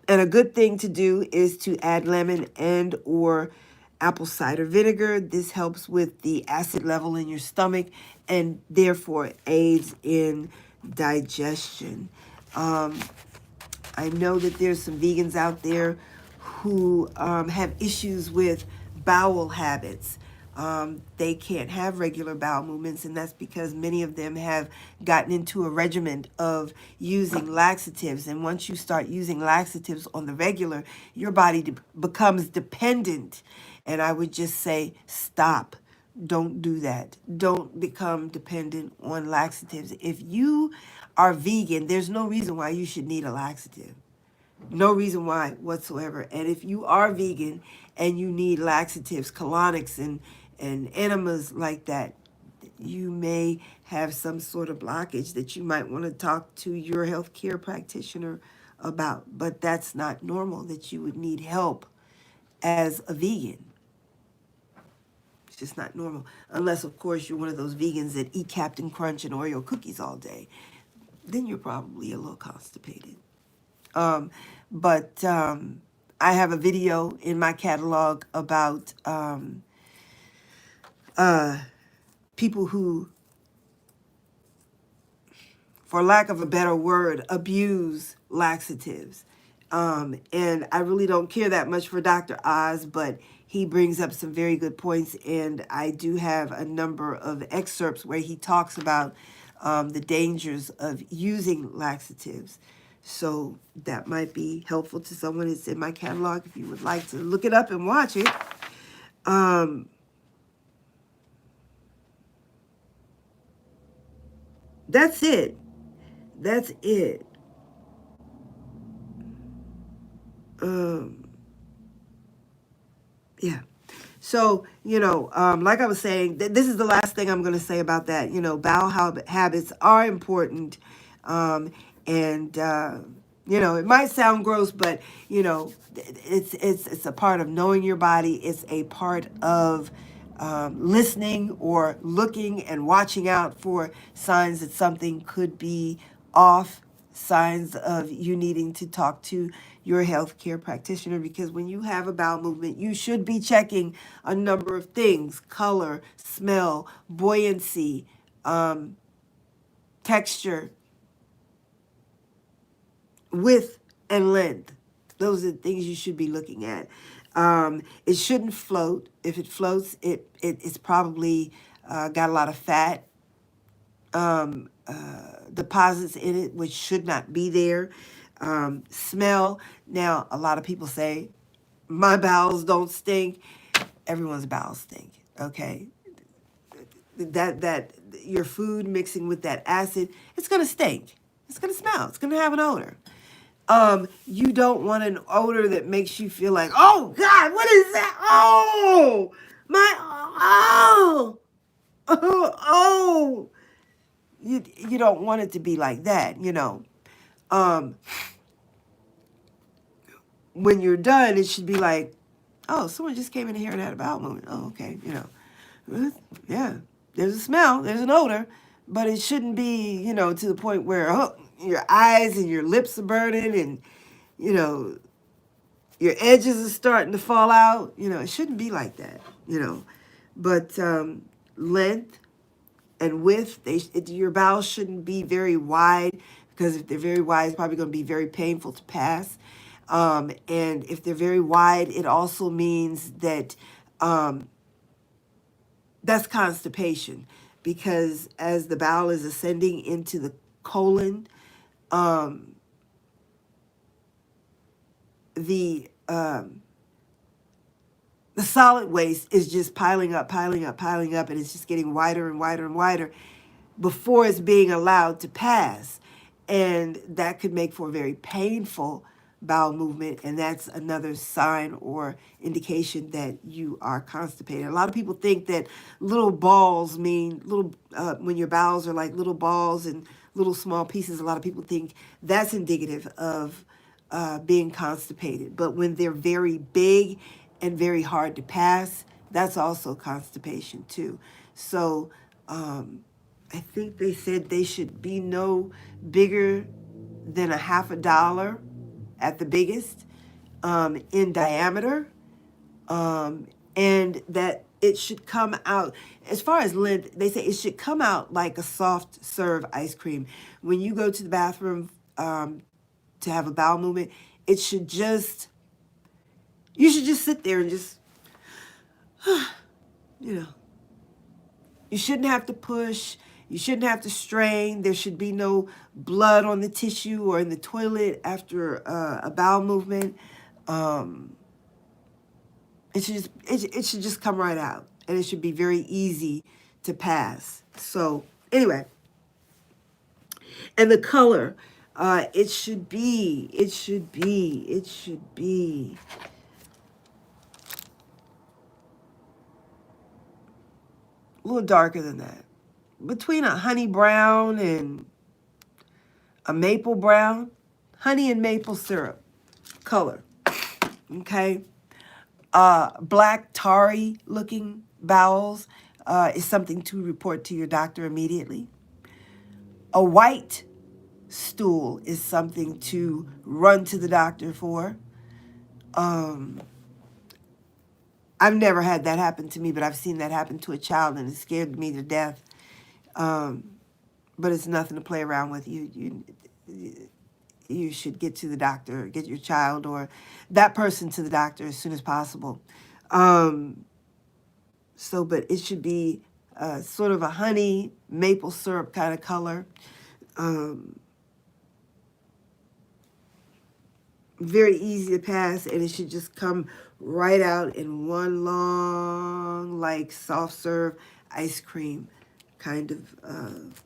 a good thing to do is to add lemon and or apple cider vinegar. This helps with the acid level in your stomach and therefore aids in digestion. I know that there's some vegans out there who have issues with bowel habits. They can't have regular bowel movements, and that's because many of them have gotten into a regimen of using laxatives. And once you start using laxatives on the regular, your body becomes dependent. And I would just say, stop. Don't do that. Don't become dependent on laxatives. If you are vegan, there's no reason why you should need a laxative. No reason why whatsoever. And if you are vegan and you need laxatives, colonics, and enemas like that, you may have some sort of blockage that you might want to talk to your healthcare practitioner about. But that's not normal that you would need help as a vegan. It's just not normal. Unless, of course, you're one of those vegans that eat Captain Crunch and Oreo cookies all day. Then you're probably a little constipated. But I have a video in my catalog about people who, for lack of a better word, abuse laxatives. And I really don't care that much for Dr. Oz, but he brings up some very good points. And I do have a number of excerpts where he talks about the dangers of using laxatives. So that might be helpful to someone. It's in my catalog if you would like to look it up and watch it. That's it. That's it. Yeah. So, like I was saying, this is the last thing I'm going to say about that. Bowel habits are important. And it might sound gross, but, it's a part of knowing your body. It's a part of listening or looking and watching out for signs that something could be off, signs of you needing to talk to your healthcare practitioner, because when you have a bowel movement, you should be checking a number of things: color, smell, buoyancy, texture, width, and length. Those are the things you should be looking at. It shouldn't float. If it floats, it's probably got a lot of fat deposits in it, which should not be there. Smell. Now, a lot of people say, my bowels don't stink. Everyone's bowels stink, okay? That your food mixing with that acid, it's going to stink. It's going to smell. It's going to have an odor. You don't want an odor that makes you feel like, oh, God, what is that? Oh, oh. You don't want it to be like that, When you're done, it should be like, oh, someone just came in here and had a bowel movement. Oh, okay, yeah, there's a smell, there's an odor, but it shouldn't be, to the point where your eyes and your lips are burning and, your edges are starting to fall out. It shouldn't be like that, But length and width, your bowels shouldn't be very wide, because if they're very wide, it's probably going to be very painful to pass. And if they're very wide, it also means that that's constipation, because as the bowel is ascending into the colon, the solid waste is just piling up, and it's just getting wider and wider and wider before it's being allowed to pass. And that could make for a very painful bowel movement, and that's another sign or indication that you are constipated. A lot of people think that little balls mean when your bowels are like little balls and little small pieces, a lot of people think that's indicative of being constipated. But when they're very big and very hard to pass, that's also constipation too. So I think they said they should be no bigger than a $0.50 at the biggest in diameter, and that it should come out, as far as length, they say it should come out like a soft serve ice cream. When you go to the bathroom to have a bowel movement, it should just, you should just sit there and just, you know, you shouldn't have to push. You shouldn't have to strain. There should be no blood on the tissue or in the toilet after a bowel movement. It should just come right out, and it should be very easy to pass. So anyway, and the color, it should be a little darker than that, between a honey brown and a maple brown, honey and maple syrup color. Okay. Black tarry looking bowels is something to report to your doctor immediately. A white stool is something to run to the doctor for. I've never had that happen to me, but I've seen that happen to a child, and it scared me to death. But it's nothing to play around with. You should get to the doctor, get your child or that person to the doctor as soon as possible. But it should be sort of a honey maple syrup kind of color. Very easy to pass, and it should just come right out in one long, like soft serve ice cream kind of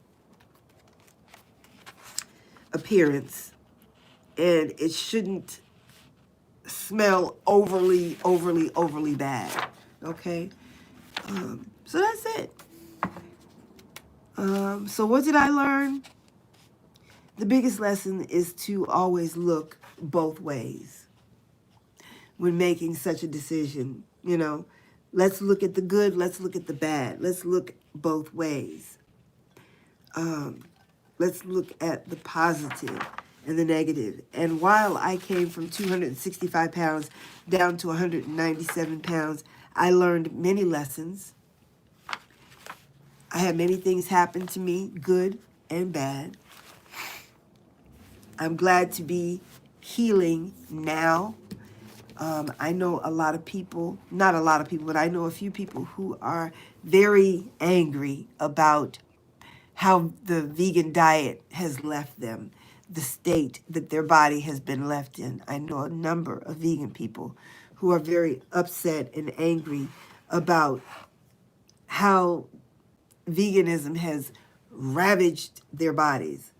appearance. And it shouldn't smell overly bad. Okay? So that's it. So what did I learn? The biggest lesson is to always look both ways when making such a decision. You know, let's look at the good, let's look at the bad. Let's look both ways. Let's look at the positive and the negative. And while I came from 265 pounds down to 197 pounds, I learned many lessons. I had many things happen to me, good and bad. I'm glad to be healing now. I know a lot of people, not a lot of people, but I know a few people who are very angry about how the vegan diet has left them, the state that their body has been left in. I know a number of vegan people who are very upset and angry about how veganism has ravaged their bodies.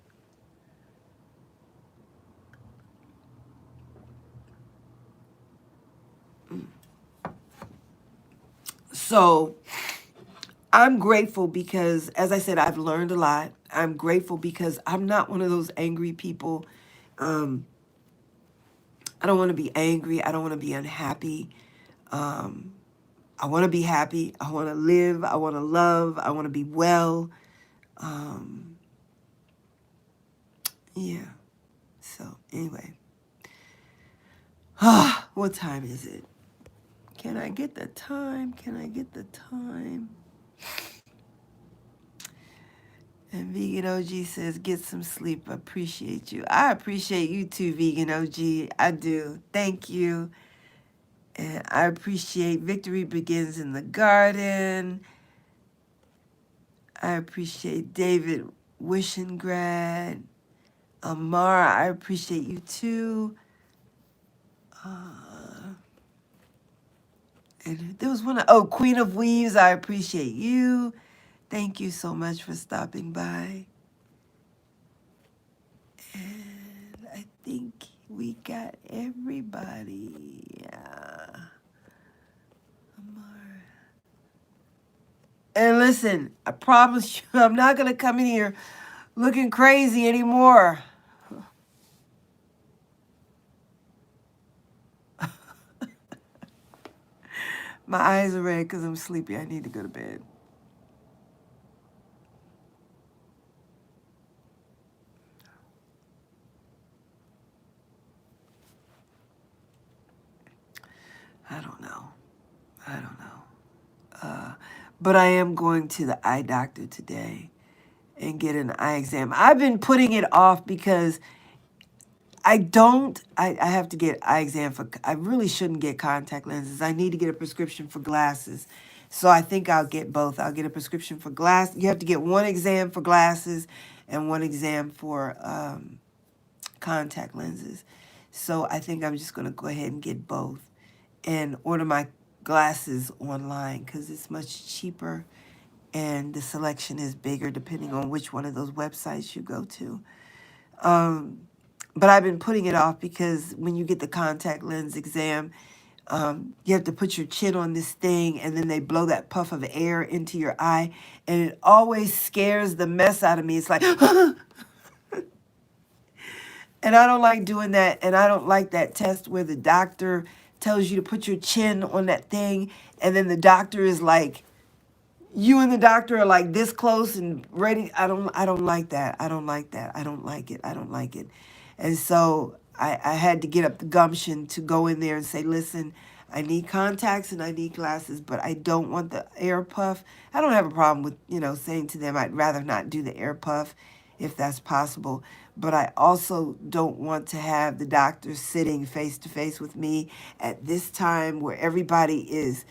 So I'm grateful because, as I said, I've learned a lot. I'm grateful because I'm not one of those angry people. I don't want to be angry. I don't want to be unhappy. I want to be happy. I want to live. I want to love. I want to be well. Yeah. So anyway. What time is it? Can I get the time? Can I get the time? And Vegan OG says, get some sleep. I appreciate you. I appreciate you too, Vegan OG. I do. Thank you. And I appreciate Victory Begins in the Garden. I appreciate David Wishengrad. Amara, I appreciate you too. And there was one, Queen of Weaves, I appreciate you. Thank you so much for stopping by. And I think we got everybody. And listen, I promise you, I'm not going to come in here looking crazy anymore. My eyes are red because I'm sleepy. I need to go to bed. But I am going to the eye doctor today and get an eye exam. I've been putting it off because I have to get eye exam I really shouldn't get contact lenses. I need to get a prescription for glasses. So I think I'll get both. I'll get a prescription for glass. You have to get one exam for glasses and one exam for contact lenses. So I think I'm just going to go ahead and get both and order my glasses online because it's much cheaper and the selection is bigger depending on which one of those websites you go to. But I've been putting it off because when you get the contact lens exam, you have to put your chin on this thing and then they blow that puff of air into your eye. And it always scares the mess out of me. It's like, and I don't like doing that. And I don't like that test where the doctor tells you to put your chin on that thing. And then the doctor is like, you and the doctor are like this close and ready. I don't like that. I don't like that. I don't like it. I don't like it. And so I had to get up the gumption to go in there and say, listen, I need contacts and I need glasses, but I don't want the air puff. I don't have a problem with, saying to them, I'd rather not do the air puff if that's possible. But I also don't want to have the doctor sitting face to face with me at this time where everybody is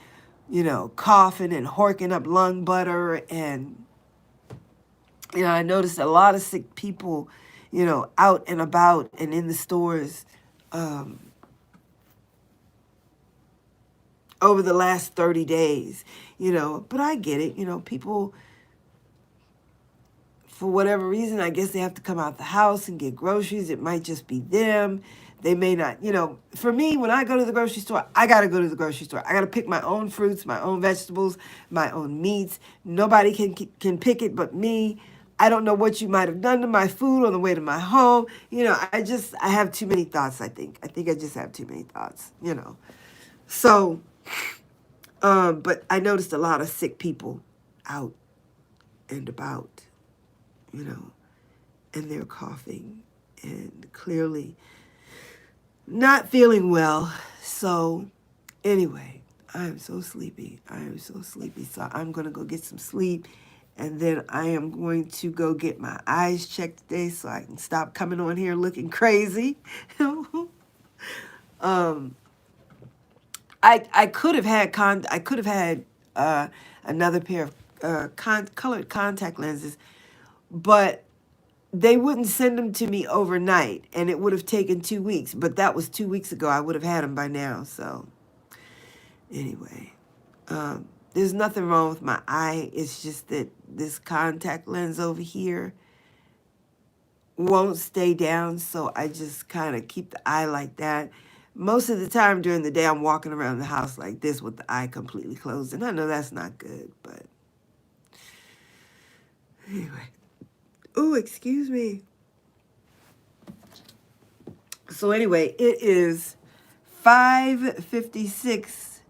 coughing and horking up lung butter. And, I noticed a lot of sick people, out and about and in the stores over the last 30 days, but I get it. People, for whatever reason, I guess they have to come out the house and get groceries. It might just be them. They may not, for me, when I go to the grocery store, I got to go to the grocery store. I got to pick my own fruits, my own vegetables, my own meats. Nobody can pick it but me. I don't know what you might have done to my food on the way to my home. I have too many thoughts, I think. I think I just have too many thoughts, So, but I noticed a lot of sick people out and about, and they're coughing and clearly not feeling well. So anyway, I am so sleepy. So I'm going to go get some sleep. And then I am going to go get my eyes checked today so I can stop coming on here looking crazy. I could have had another pair of colored contact lenses, but they wouldn't send them to me overnight, and it would have taken 2 weeks. But that was 2 weeks ago. I would have had them by now. So anyway, there's nothing wrong with my eye. It's just that this contact lens over here won't stay down, so I just kind of keep the eye like that. Most of the time during the day, I'm walking around the house like this with the eye completely closed, and I know that's not good, but anyway. Oh, excuse me. So anyway, it is 5:56.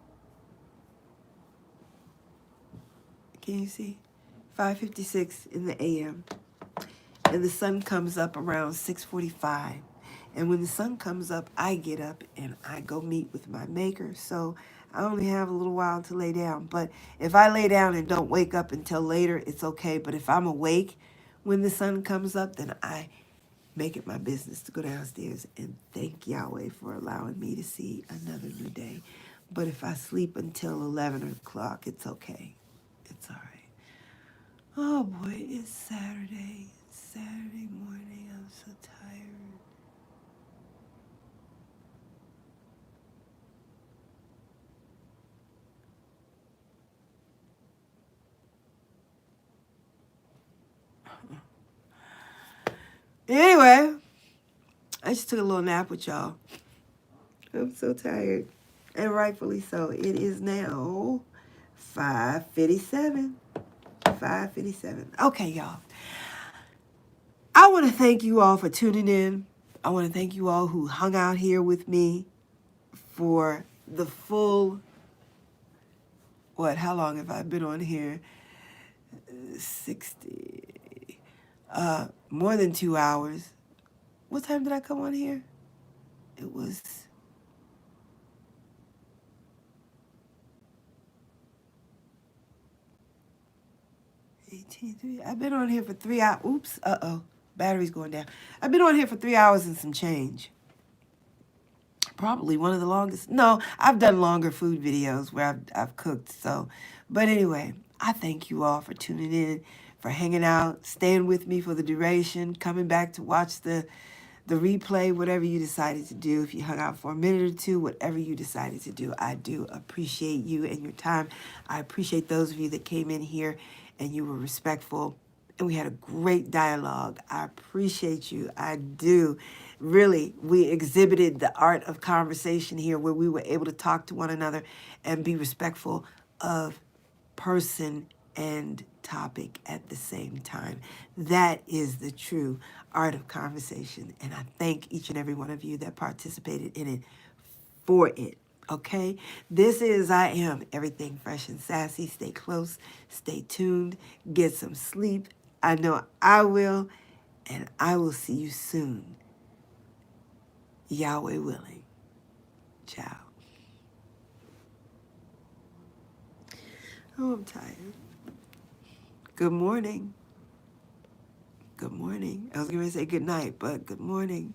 Can you see? 5:56 in the a.m. And the sun comes up around 6:45. And when the sun comes up, I get up and I go meet with my maker. So I only have a little while to lay down. But if I lay down and don't wake up until later, it's okay. But if I'm awake when the sun comes up, then I make it my business to go downstairs and thank Yahweh for allowing me to see another new day. But if I sleep until 11 o'clock, it's okay. It's all right. Oh boy, it's Saturday. It's Saturday morning. I'm so tired. Anyway, I just took a little nap with y'all. I'm so tired. And rightfully so. It is now 5:57. 5:57. Okay, y'all. I want to thank you all for tuning in. I want to thank you all who hung out here with me for the full, how long have I been on here? 60, more than 2 hours. What time did I come on here? It was, I've been on here for 3 hours. Oops, battery's going down. I've been on here for 3 hours and some change. Probably one of the longest. No, I've done longer food videos where I've cooked. So, but anyway, I thank you all for tuning in, for hanging out, staying with me for the duration, coming back to watch the replay, whatever you decided to do. If you hung out for a minute or two, whatever you decided to do, I do appreciate you and your time. I appreciate those of you that came in here and you were respectful and we had a great dialogue. I appreciate you. I do. Really, we exhibited the art of conversation here where we were able to talk to one another and be respectful of person and topic at the same time. That is the true art of conversation. And I thank each and every one of you that participated in it for it. Okay? This is I Am Everything Fresh and Sassy. Stay close, stay tuned, get some sleep. I know I will, and I will see you soon. Yahweh willing. Ciao. Oh, I'm tired. Good morning. Good morning. I was going to say good night, but good morning.